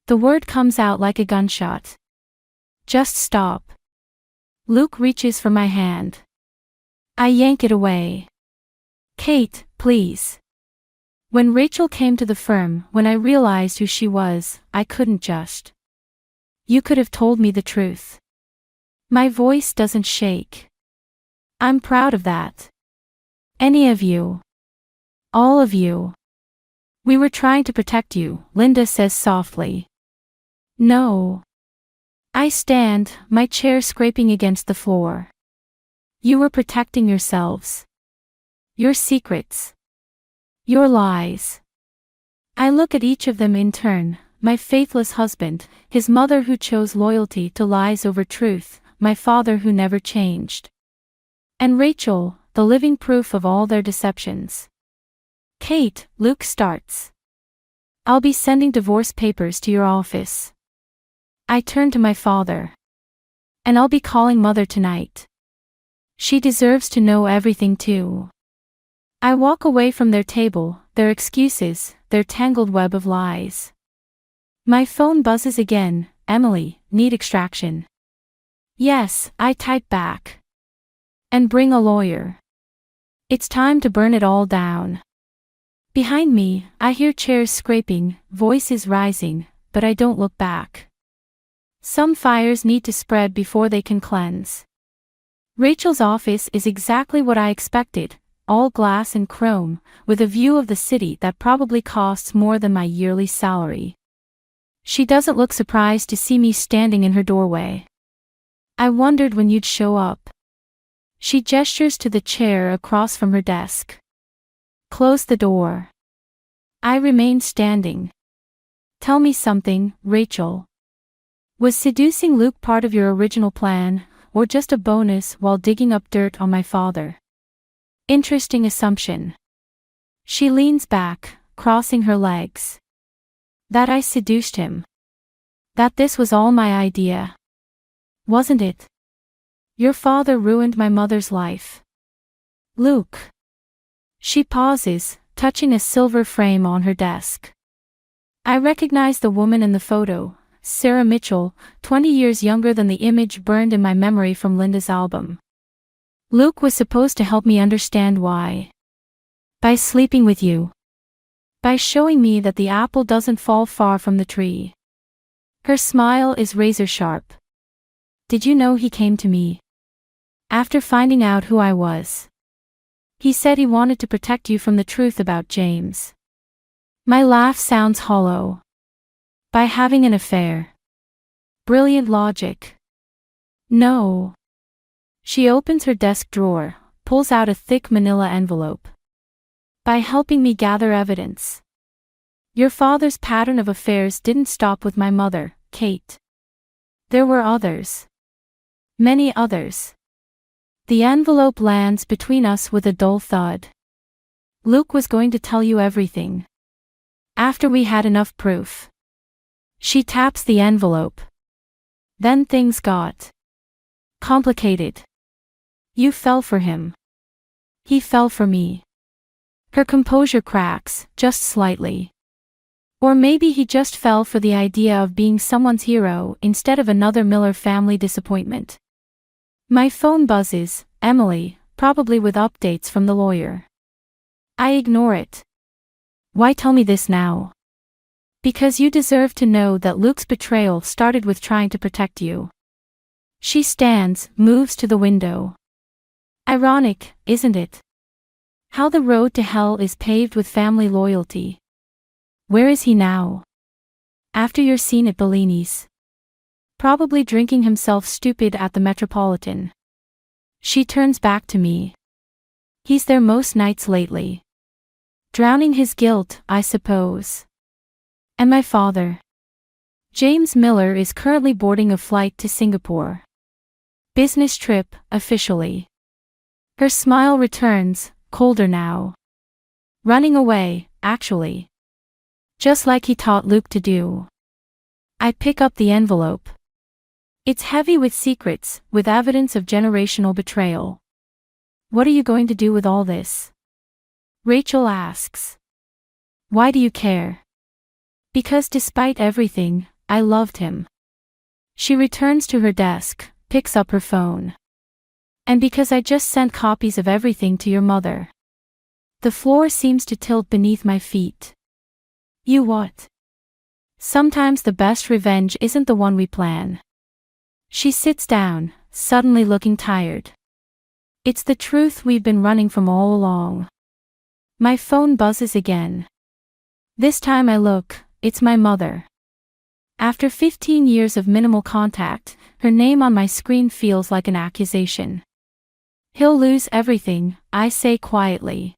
The word comes out like a gunshot. Just stop. Luke reaches for my hand. I yank it away. Kate, please. When Rachel came to the firm, when I realized who she was, I couldn't just. You could have told me the truth. My voice doesn't shake. I'm proud of that. Any of you. All of you. We were trying to protect you, Linda says softly. No. I stand, my chair scraping against the floor. You were protecting yourselves. Your secrets. Your lies. I look at each of them in turn, my faithless husband, his mother who chose loyalty to lies over truth, my father who never changed. And Rachel, the living proof of all their deceptions. Kate, Luke starts. I'll be sending divorce papers to your office. I turn to my father. And I'll be calling Mother tonight. She deserves to know everything too. I walk away from their table, their excuses, their tangled web of lies. My phone buzzes again. Emily, need extraction. Yes, I type back. And bring a lawyer. It's time to burn it all down. Behind me, I hear chairs scraping, voices rising, but I don't look back. Some fires need to spread before they can cleanse. Rachel's office is exactly what I expected, all glass and chrome, with a view of the city that probably costs more than my yearly salary. She doesn't look surprised to see me standing in her doorway. I wondered when you'd show up. She gestures to the chair across from her desk. Close the door. I remain standing. Tell me something, Rachel. Was seducing Luke part of your original plan, or just a bonus while digging up dirt on my father? Interesting assumption. She leans back, crossing her legs. That I seduced him. That this was all my idea. Wasn't it? Your father ruined my mother's life. Luke. She pauses, touching a silver frame on her desk. I recognize the woman in the photo, Sarah Mitchell, 20 years younger than the image burned in my memory from Linda's album. Luke was supposed to help me understand why. By sleeping with you. By showing me that the apple doesn't fall far from the tree. Her smile is razor sharp. Did you know he came to me? After finding out who I was. He said he wanted to protect you from the truth about James. My laugh sounds hollow. By having an affair. Brilliant logic. No. She opens her desk drawer, pulls out a thick manila envelope. By helping me gather evidence. Your father's pattern of affairs didn't stop with my mother, Kate. There were others. Many others. The envelope lands between us with a dull thud. Luke was going to tell you everything. After we had enough proof. She taps the envelope. Then things got complicated. You fell for him. He fell for me. Her composure cracks, just slightly. Or maybe he just fell for the idea of being someone's hero instead of another Miller family disappointment. My phone buzzes, Emily, probably with updates from the lawyer. I ignore it. Why tell me this now? Because you deserve to know that Luke's betrayal started with trying to protect you. She stands, moves to the window. Ironic, isn't it? How the road to hell is paved with family loyalty. Where is he now? After your scene at Bellini's. Probably drinking himself stupid at the Metropolitan. She turns back to me. He's there most nights lately. Drowning his guilt, I suppose. And my father. James Miller is currently boarding a flight to Singapore. Business trip, officially. Her smile returns, colder now. Running away, actually. Just like he taught Luke to do. I pick up the envelope. It's heavy with secrets, with evidence of generational betrayal. What are you going to do with all this? Rachel asks. Why do you care? Because despite everything, I loved him. She returns to her desk, picks up her phone. And because I just sent copies of everything to your mother. The floor seems to tilt beneath my feet. You what? Sometimes the best revenge isn't the one we plan. She sits down, suddenly looking tired. It's the truth we've been running from all along. My phone buzzes again. This time I look, it's my mother. After 15 years of minimal contact, her name on my screen feels like an accusation. He'll lose everything, I say quietly.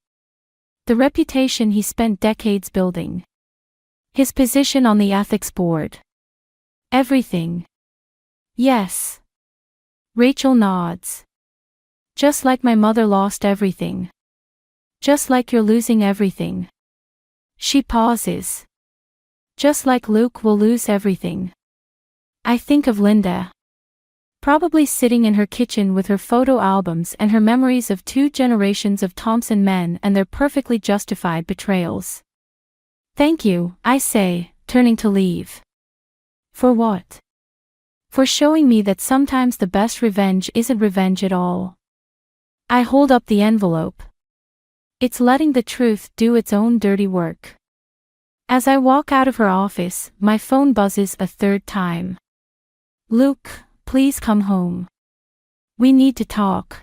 The reputation he spent decades building. His position on the ethics board. Everything. Yes. Rachel nods. Just like my mother lost everything. Just like you're losing everything. She pauses. Just like Luke will lose everything. I think of Linda. Probably sitting in her kitchen with her photo albums and her memories of 2 generations of Thompson men and their perfectly justified betrayals. Thank you, I say, turning to leave. For what? For showing me that sometimes the best revenge isn't revenge at all. I hold up the envelope. It's letting the truth do its own dirty work. As I walk out of her office, my phone buzzes a third time. Luke, please come home. We need to talk.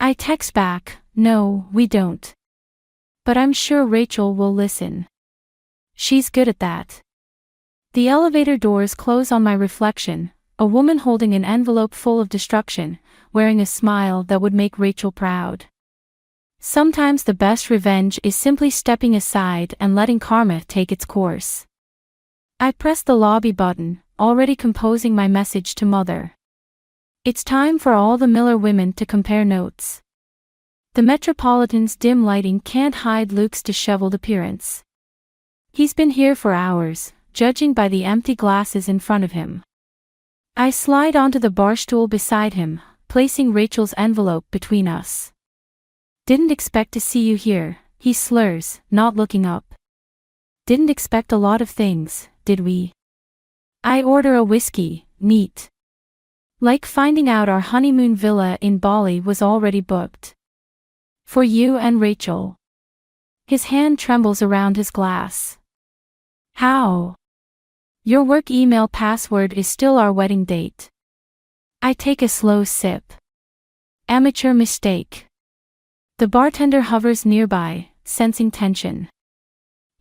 I text back, no, we don't. But I'm sure Rachel will listen. She's good at that. The elevator doors close on my reflection, a woman holding an envelope full of destruction, wearing a smile that would make Rachel proud. Sometimes the best revenge is simply stepping aside and letting karma take its course. I press the lobby button, already composing my message to Mother. It's time for all the Miller women to compare notes. The Metropolitan's dim lighting can't hide Luke's disheveled appearance. He's been here for hours, judging by the empty glasses in front of him. I slide onto the bar stool beside him, placing Rachel's envelope between us. Didn't expect to see you here, he slurs, not looking up. Didn't expect a lot of things, did we? I order a whiskey, neat. Like finding out our honeymoon villa in Bali was already booked. For you and Rachel. His hand trembles around his glass. How? Your work email password is still our wedding date. I take a slow sip. Amateur mistake. The bartender hovers nearby, sensing tension.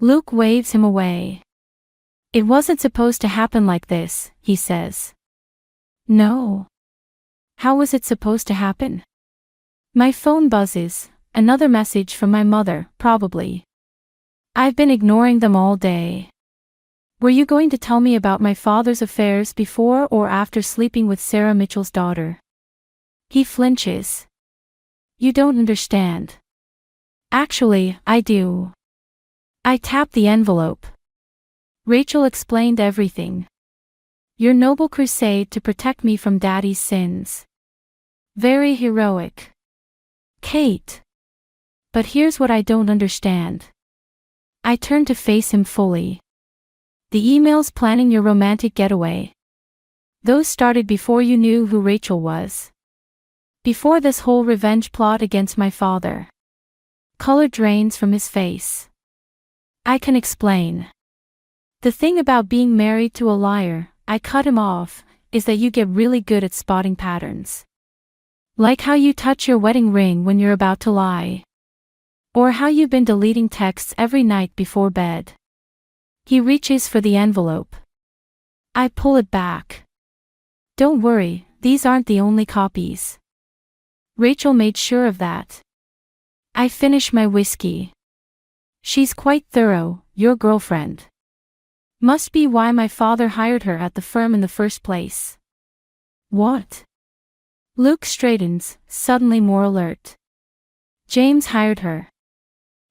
Luke waves him away. It wasn't supposed to happen like this, he says. No. How was it supposed to happen? My phone buzzes, another message from my mother, probably. I've been ignoring them all day. Were you going to tell me about my father's affairs before or after sleeping with Sarah Mitchell's daughter? He flinches. You don't understand. Actually, I do. I tap the envelope. Rachel explained everything. Your noble crusade to protect me from Daddy's sins. Very heroic. Kate. But here's what I don't understand. I turn to face him fully. The emails planning your romantic getaway. Those started before you knew who Rachel was. Before this whole revenge plot against my father. Color drains from his face. I can explain. The thing about being married to a liar, I cut him off, is that you get really good at spotting patterns. Like how you touch your wedding ring when you're about to lie. Or how you've been deleting texts every night before bed. He reaches for the envelope. I pull it back. Don't worry, these aren't the only copies. Rachel made sure of that. I finish my whiskey. She's quite thorough, your girlfriend. Must be why my father hired her at the firm in the first place. What? Luke straightens, suddenly more alert. James hired her.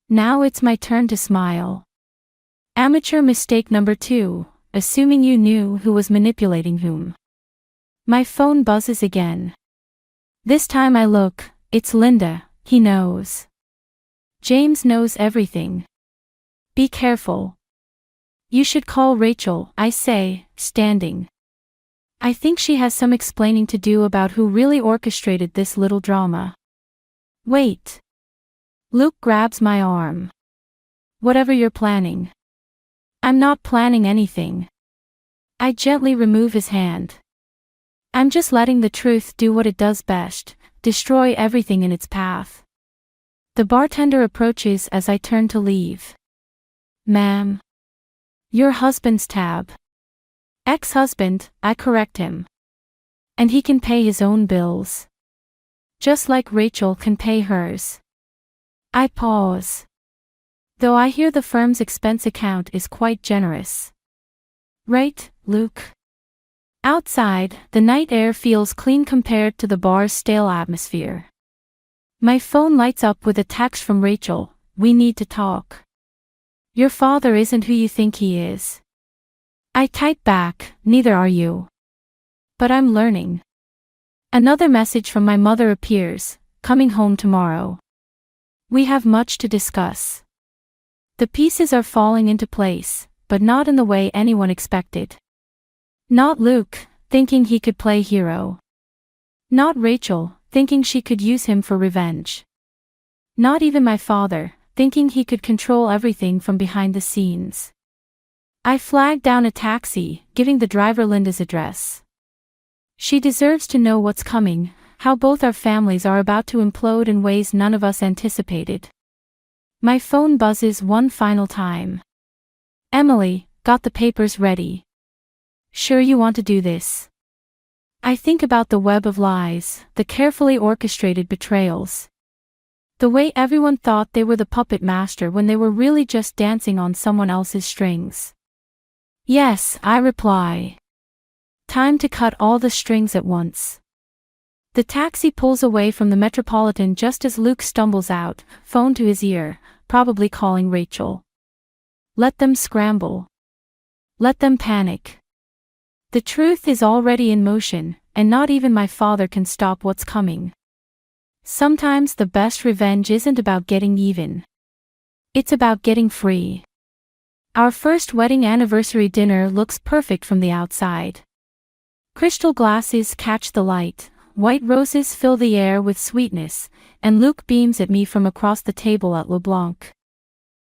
Now it's my turn to smile. Amateur mistake number 2, assuming you knew who was manipulating whom. My phone buzzes again. This time I look, it's Linda, he knows. James knows everything. Be careful. You should call Rachel, I say, standing. I think she has some explaining to do about who really orchestrated this little drama. Wait. Luke grabs my arm. Whatever you're planning. I'm not planning anything. I gently remove his hand. I'm just letting the truth do what it does best, destroy everything in its path. The bartender approaches as I turn to leave. Ma'am. Your husband's tab. Ex-husband, I correct him. And he can pay his own bills. Just like Rachel can pay hers. I pause. Though I hear the firm's expense account is quite generous. Right, Luke? Outside, the night air feels clean compared to the bar's stale atmosphere. My phone lights up with a text from Rachel, we need to talk. Your father isn't who you think he is. I type back, neither are you. But I'm learning. Another message from my mother appears, coming home tomorrow. We have much to discuss. The pieces are falling into place, but not in the way anyone expected. Not Luke, thinking he could play hero. Not Rachel, thinking she could use him for revenge. Not even my father, thinking he could control everything from behind the scenes. I flag down a taxi, giving the driver Linda's address. She deserves to know what's coming, how both our families are about to implode in ways none of us anticipated. My phone buzzes one final time. Emily, got the papers ready. Sure you want to do this? I think about the web of lies, the carefully orchestrated betrayals. The way everyone thought they were the puppet master when they were really just dancing on someone else's strings. Yes, I reply. Time to cut all the strings at once. The taxi pulls away from the Metropolitan just as Luke stumbles out, phone to his ear, probably calling Rachel. Let them scramble. Let them panic. The truth is already in motion, and not even my father can stop what's coming. Sometimes the best revenge isn't about getting even. It's about getting free. Our first wedding anniversary dinner looks perfect from the outside. Crystal glasses catch the light, white roses fill the air with sweetness, and Luke beams at me from across the table at LeBlanc.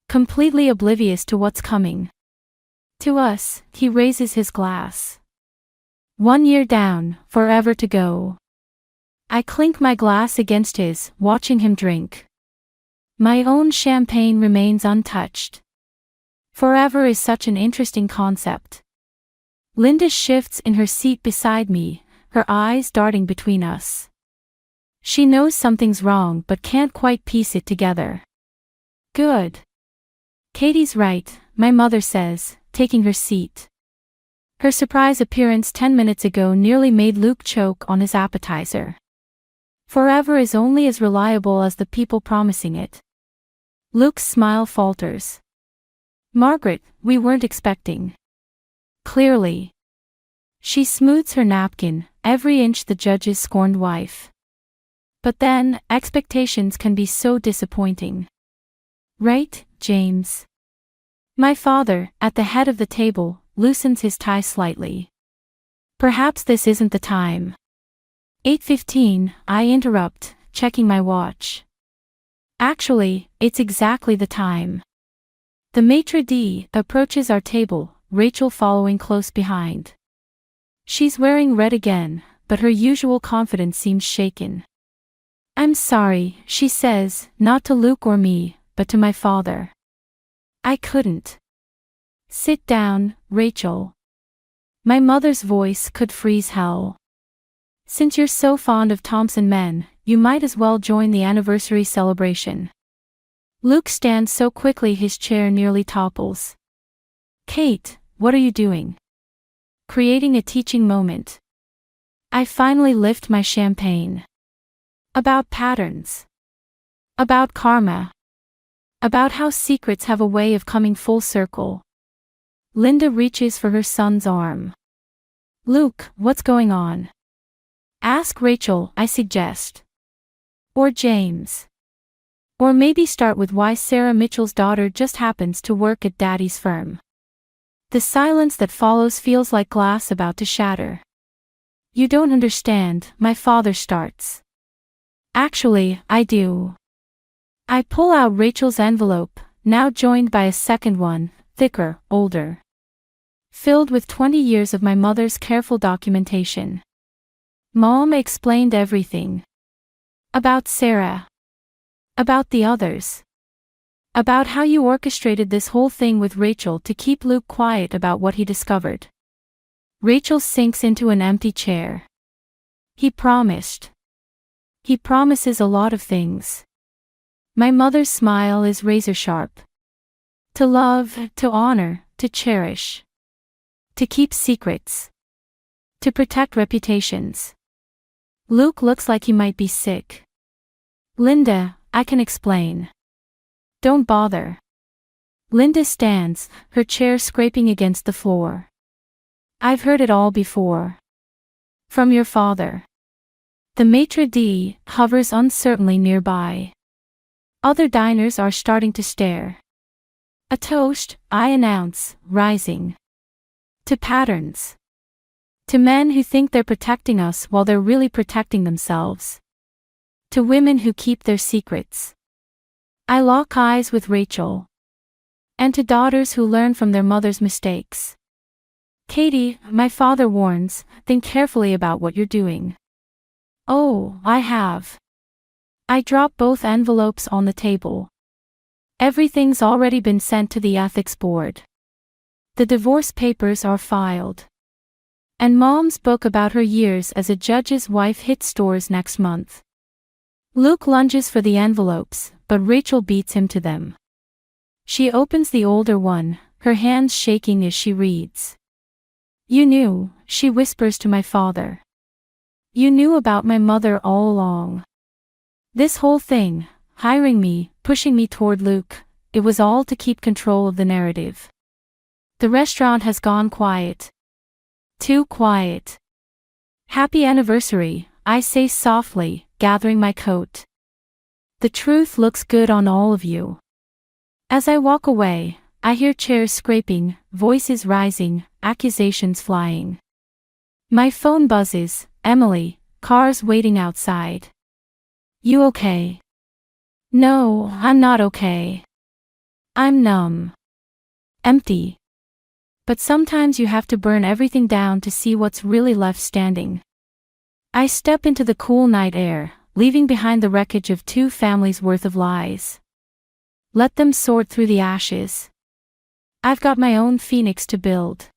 Completely oblivious to what's coming. To us, he raises his glass. 1 year down, forever to go. I clink my glass against his, watching him drink. My own champagne remains untouched. Forever is such an interesting concept. Linda shifts in her seat beside me, her eyes darting between us. She knows something's wrong but can't quite piece it together. Good. Katie's right, my mother says, taking her seat. Her surprise appearance 10 minutes ago nearly made Luke choke on his appetizer. Forever is only as reliable as the people promising it. Luke's smile falters. Margaret, we weren't expecting. Clearly. She smooths her napkin, every inch the judge's scorned wife. But then, expectations can be so disappointing. Right, James? My father, at the head of the table, loosens his tie slightly. Perhaps this isn't the time. 8:15, I interrupt, checking my watch. Actually, it's exactly the time. The maitre d' approaches our table, Rachel following close behind. She's wearing red again, but her usual confidence seems shaken. I'm sorry, she says, not to Luke or me, but to my father. I couldn't. Sit down, Rachel. My mother's voice could freeze hell. Since you're so fond of Thompson men, you might as well join the anniversary celebration. Luke stands so quickly his chair nearly topples. Kate, what are you doing? Creating a teaching moment. I finally lift my champagne. About patterns. About karma. About how secrets have a way of coming full circle. Linda reaches for her son's arm. Luke, what's going on? Ask Rachel, I suggest. Or James. Or maybe start with why Sarah Mitchell's daughter just happens to work at Daddy's firm. The silence that follows feels like glass about to shatter. You don't understand, my father starts. Actually, I do. I pull out Rachel's envelope, now joined by a second one, thicker, older. Filled with 20 years of my mother's careful documentation. Mom explained everything. About Sarah. About the others. About how you orchestrated this whole thing with Rachel to keep Luke quiet about what he discovered. Rachel sinks into an empty chair. He promised. He promises a lot of things. My mother's smile is razor sharp. To love, to honor, to cherish. To keep secrets. To protect reputations. Luke looks like he might be sick. Linda, I can explain. Don't bother. Linda stands, her chair scraping against the floor. I've heard it all before. From your father. The maitre d' hovers uncertainly nearby. Other diners are starting to stare. A toast, I announce, rising. To patterns. To men who think they're protecting us while they're really protecting themselves. To women who keep their secrets. I lock eyes with Rachel. And to daughters who learn from their mother's mistakes. Katie, my father warns, think carefully about what you're doing. Oh, I have. I drop both envelopes on the table. Everything's already been sent to the ethics board. The divorce papers are filed. And Mom's book about her years as a judge's wife hits stores next month. Luke lunges for the envelopes, but Rachel beats him to them. She opens the older one, her hands shaking as she reads. You knew, she whispers to my father. You knew about my mother all along. This whole thing, hiring me, pushing me toward Luke, it was all to keep control of the narrative. The restaurant has gone quiet. Too quiet. Happy anniversary, I say softly, gathering my coat. The truth looks good on all of you. As I walk away, I hear chairs scraping, voices rising, accusations flying. My phone buzzes, Emily, cars waiting outside. You okay? No, I'm not okay. I'm numb. Empty. But sometimes you have to burn everything down to see what's really left standing. I step into the cool night air, leaving behind the wreckage of 2 families' worth of lies. Let them sort through the ashes. I've got my own phoenix to build.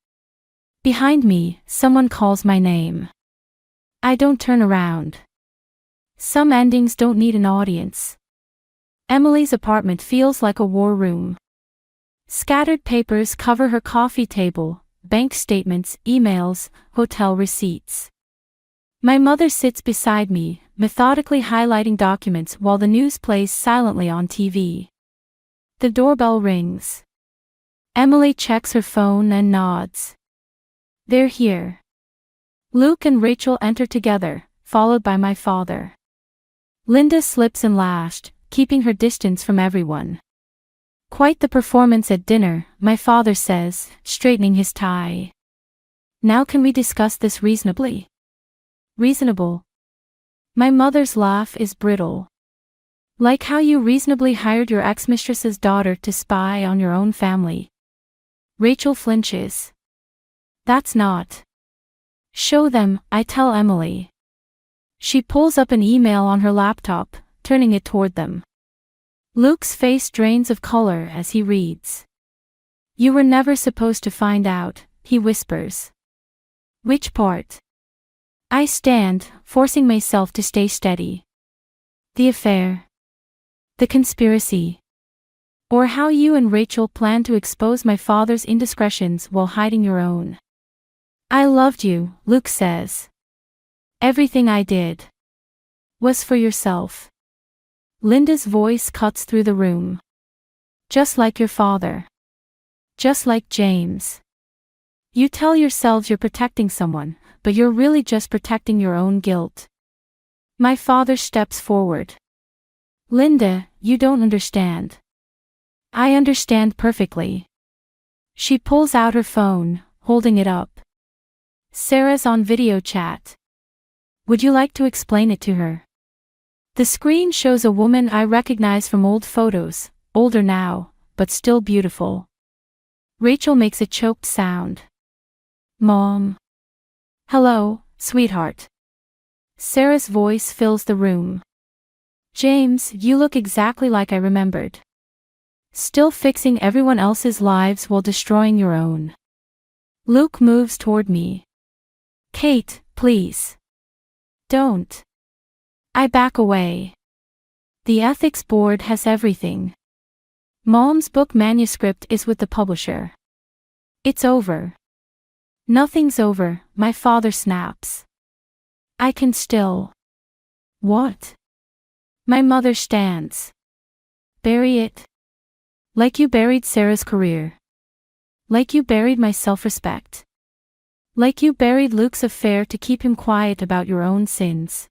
Behind me, someone calls my name. I don't turn around. Some endings don't need an audience. Emily's apartment feels like a war room. Scattered papers cover her coffee table, bank statements, emails, hotel receipts. My mother sits beside me, methodically highlighting documents while the news plays silently on TV. The doorbell rings. Emily checks her phone and nods. They're here. Luke and Rachel enter together, followed by my father. Linda slips in last, keeping her distance from everyone. Quite the performance at dinner, my father says, straightening his tie. Now can we discuss this reasonably? Reasonable. My mother's laugh is brittle. Like how you reasonably hired your ex-mistress's daughter to spy on your own family. Rachel flinches. That's not. Show them, I tell Emily. She pulls up an email on her laptop, turning it toward them. Luke's face drains of color as he reads. You were never supposed to find out, he whispers. Which part? I stand, forcing myself to stay steady. The affair. The conspiracy. Or how you and Rachel plan to expose my father's indiscretions while hiding your own. I loved you, Luke says. Everything I did was for yourself. Linda's voice cuts through the room. Just like your father. Just like James. You tell yourselves you're protecting someone, but you're really just protecting your own guilt. My father steps forward. Linda, you don't understand. I understand perfectly. She pulls out her phone, holding it up. Sarah's on video chat. Would you like to explain it to her? The screen shows a woman I recognize from old photos, older now, but still beautiful. Rachel makes a choked sound. Mom. Hello, sweetheart. Sarah's voice fills the room. James, you look exactly like I remembered. Still fixing everyone else's lives while destroying your own. Luke moves toward me. Kate, please. Don't. I back away. The ethics board has everything. Mom's book manuscript is with the publisher. It's over. Nothing's over, my father snaps. I can still. What? My mother stands. Bury it. Like you buried Sarah's career. Like you buried my self-respect. Like you buried Luke's affair to keep him quiet about your own sins.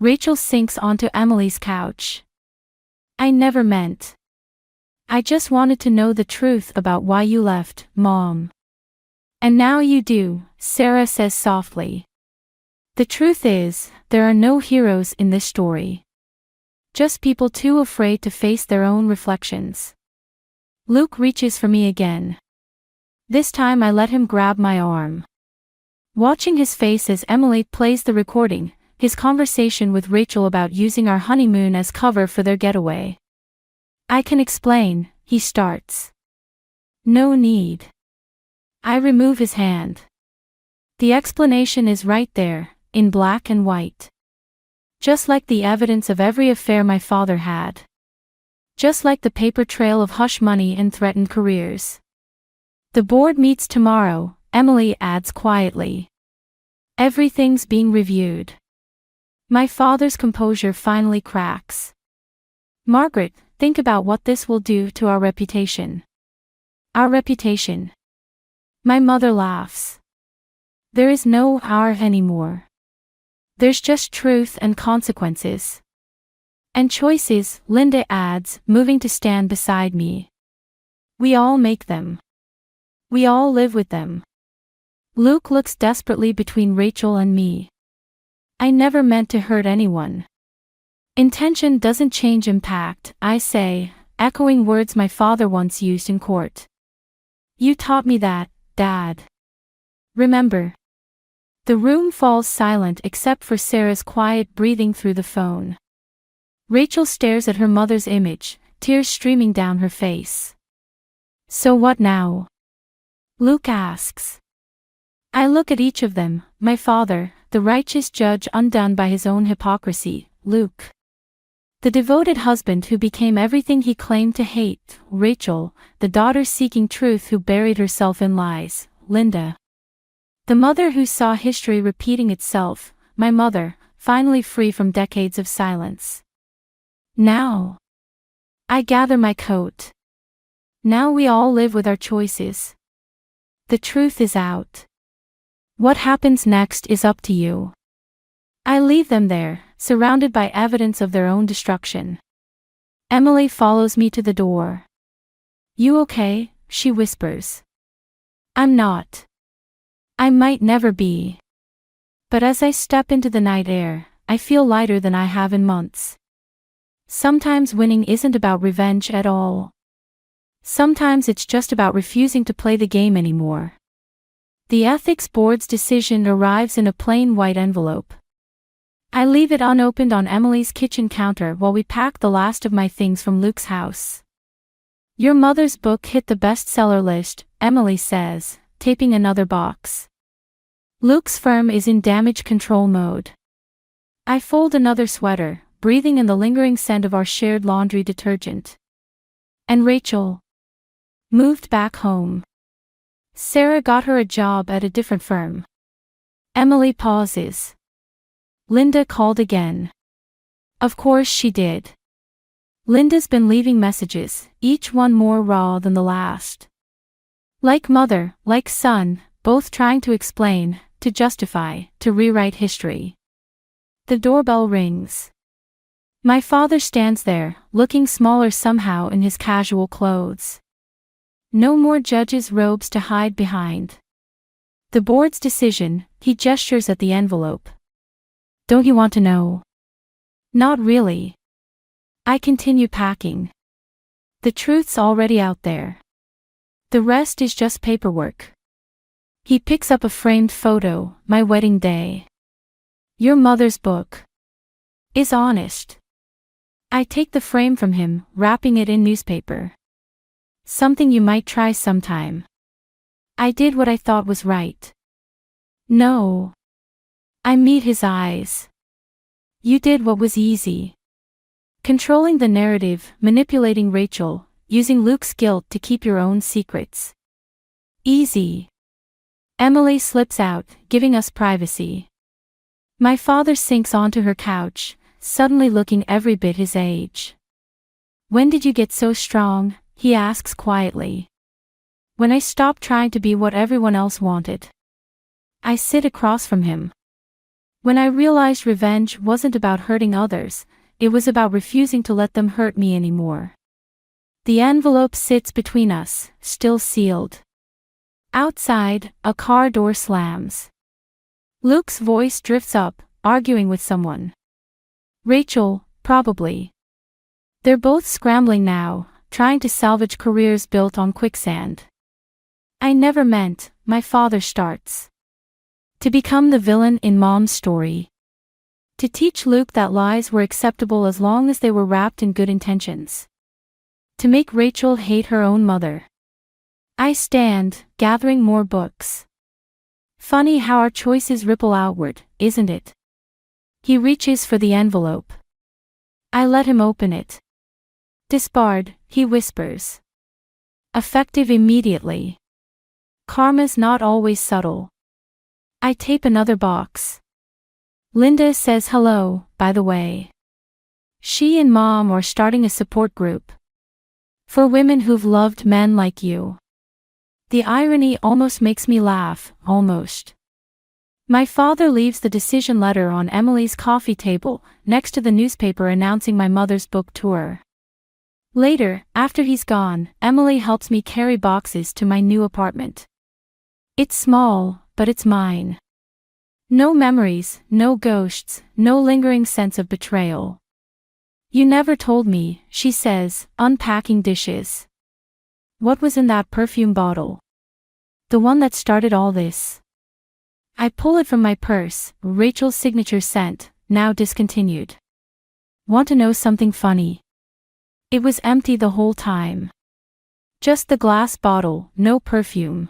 Rachel sinks onto Emily's couch. I never meant. I just wanted to know the truth about why you left, Mom. And now you do, Sarah says softly. The truth is, there are no heroes in this story. Just people too afraid to face their own reflections. Luke reaches for me again. This time I let him grab my arm. Watching his face as Emily plays the recording, his conversation with Rachel about using our honeymoon as cover for their getaway. I can explain, he starts. No need. I remove his hand. The explanation is right there, in black and white. Just like the evidence of every affair my father had. Just like the paper trail of hush money and threatened careers. The board meets tomorrow, Emily adds quietly. Everything's being reviewed. My father's composure finally cracks. Margaret, think about what this will do to our reputation. Our reputation. My mother laughs. There is no our anymore. There's just truth and consequences. And choices, Linda adds, moving to stand beside me. We all make them. We all live with them. Luke looks desperately between Rachel and me. I never meant to hurt anyone. Intention doesn't change impact, I say, echoing words my father once used in court. You taught me that, Dad. Remember. The room falls silent except for Sarah's quiet breathing through the phone. Rachel stares at her mother's image, tears streaming down her face. So what now? Luke asks. I look at each of them, my father, the righteous judge undone by his own hypocrisy, Luke. The devoted husband who became everything he claimed to hate, Rachel, the daughter seeking truth who buried herself in lies, Linda. The mother who saw history repeating itself, my mother, finally free from decades of silence. Now. I gather my coat. Now we all live with our choices. The truth is out. What happens next is up to you. I leave them there, surrounded by evidence of their own destruction. Emily follows me to the door. You okay? She whispers. I'm not. I might never be. But as I step into the night air, I feel lighter than I have in months. Sometimes winning isn't about revenge at all. Sometimes it's just about refusing to play the game anymore. The ethics board's decision arrives in a plain white envelope. I leave it unopened on Emily's kitchen counter while we pack the last of my things from Luke's house. Your mother's book hit the bestseller list, Emily says, taping another box. Luke's firm is in damage control mode. I fold another sweater, breathing in the lingering scent of our shared laundry detergent. And Rachel moved back home. Sarah got her a job at a different firm. Emily pauses. Linda called again. Of course she did. Linda's been leaving messages, each one more raw than the last. Like mother, like son, both trying to explain, to justify, to rewrite history. The doorbell rings. My father stands there, looking smaller somehow in his casual clothes. No more judge's robes to hide behind. The board's decision, he gestures at the envelope. Don't you want to know? Not really. I continue packing. The truth's already out there. The rest is just paperwork. He picks up a framed photo, my wedding day. Your mother's book is honest. I take the frame from him, wrapping it in newspaper. Something you might try sometime. I did what I thought was right. No. I meet his eyes. You did what was easy. Controlling the narrative, manipulating Rachel, using Luke's guilt to keep your own secrets. Easy. Emily slips out, giving us privacy. My father sinks onto her couch, suddenly looking every bit his age. When did you get so strong? He asks quietly. When I stopped trying to be what everyone else wanted. I sit across from him. When I realized revenge wasn't about hurting others, it was about refusing to let them hurt me anymore. The envelope sits between us, still sealed. Outside, a car door slams. Luke's voice drifts up, arguing with someone. Rachel, probably. They're both scrambling now, trying to salvage careers built on quicksand. I never meant, my father starts. To become the villain in Mom's story. To teach Luke that lies were acceptable as long as they were wrapped in good intentions. To make Rachel hate her own mother. I stand, gathering more books. Funny how our choices ripple outward, isn't it? He reaches for the envelope. I let him open it. Disbarred, he whispers. Effective immediately. Karma's not always subtle. I tape another box. Linda says hello, by the way. She and Mom are starting a support group. For women who've loved men like you. The irony almost makes me laugh, almost. My father leaves the decision letter on Emily's coffee table, next to the newspaper announcing my mother's book tour. Later, after he's gone, Emily helps me carry boxes to my new apartment. It's small, but it's mine. No memories, no ghosts, no lingering sense of betrayal. You never told me, she says, unpacking dishes. What was in that perfume bottle? The one that started all this. I pull it from my purse, Rachel's signature scent, now discontinued. Want to know something funny? It was empty the whole time. Just the glass bottle, no perfume.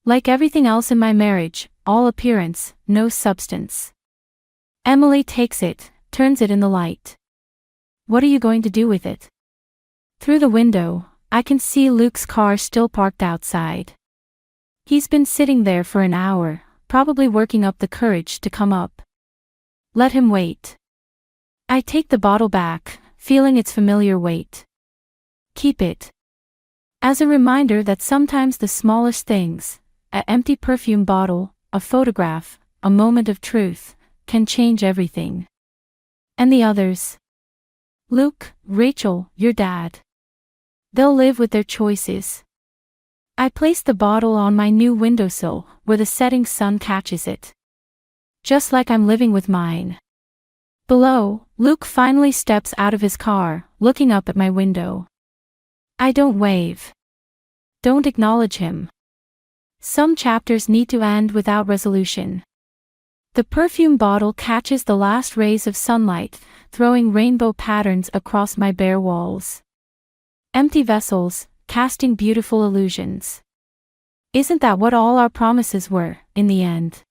Like everything else in my marriage, all appearance, no substance. Emily takes it, turns it in the light. What are you going to do with it? Through the window, I can see Luke's car still parked outside. He's been sitting there for an hour, probably working up the courage to come up. Let him wait. I take the bottle back, feeling its familiar weight. Keep it. As a reminder that sometimes the smallest things, an empty perfume bottle, a photograph, a moment of truth, can change everything. And the others? Luke, Rachel, your dad. They'll live with their choices. I place the bottle on my new windowsill, where the setting sun catches it. Just like I'm living with mine. Below, Luke finally steps out of his car, looking up at my window. I don't wave. Don't acknowledge him. Some chapters need to end without resolution. The perfume bottle catches the last rays of sunlight, throwing rainbow patterns across my bare walls. Empty vessels, casting beautiful illusions. Isn't that what all our promises were, in the end?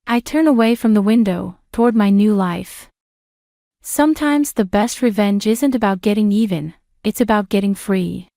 I turn away from the window, toward my new life. Sometimes the best revenge isn't about getting even, it's about getting free.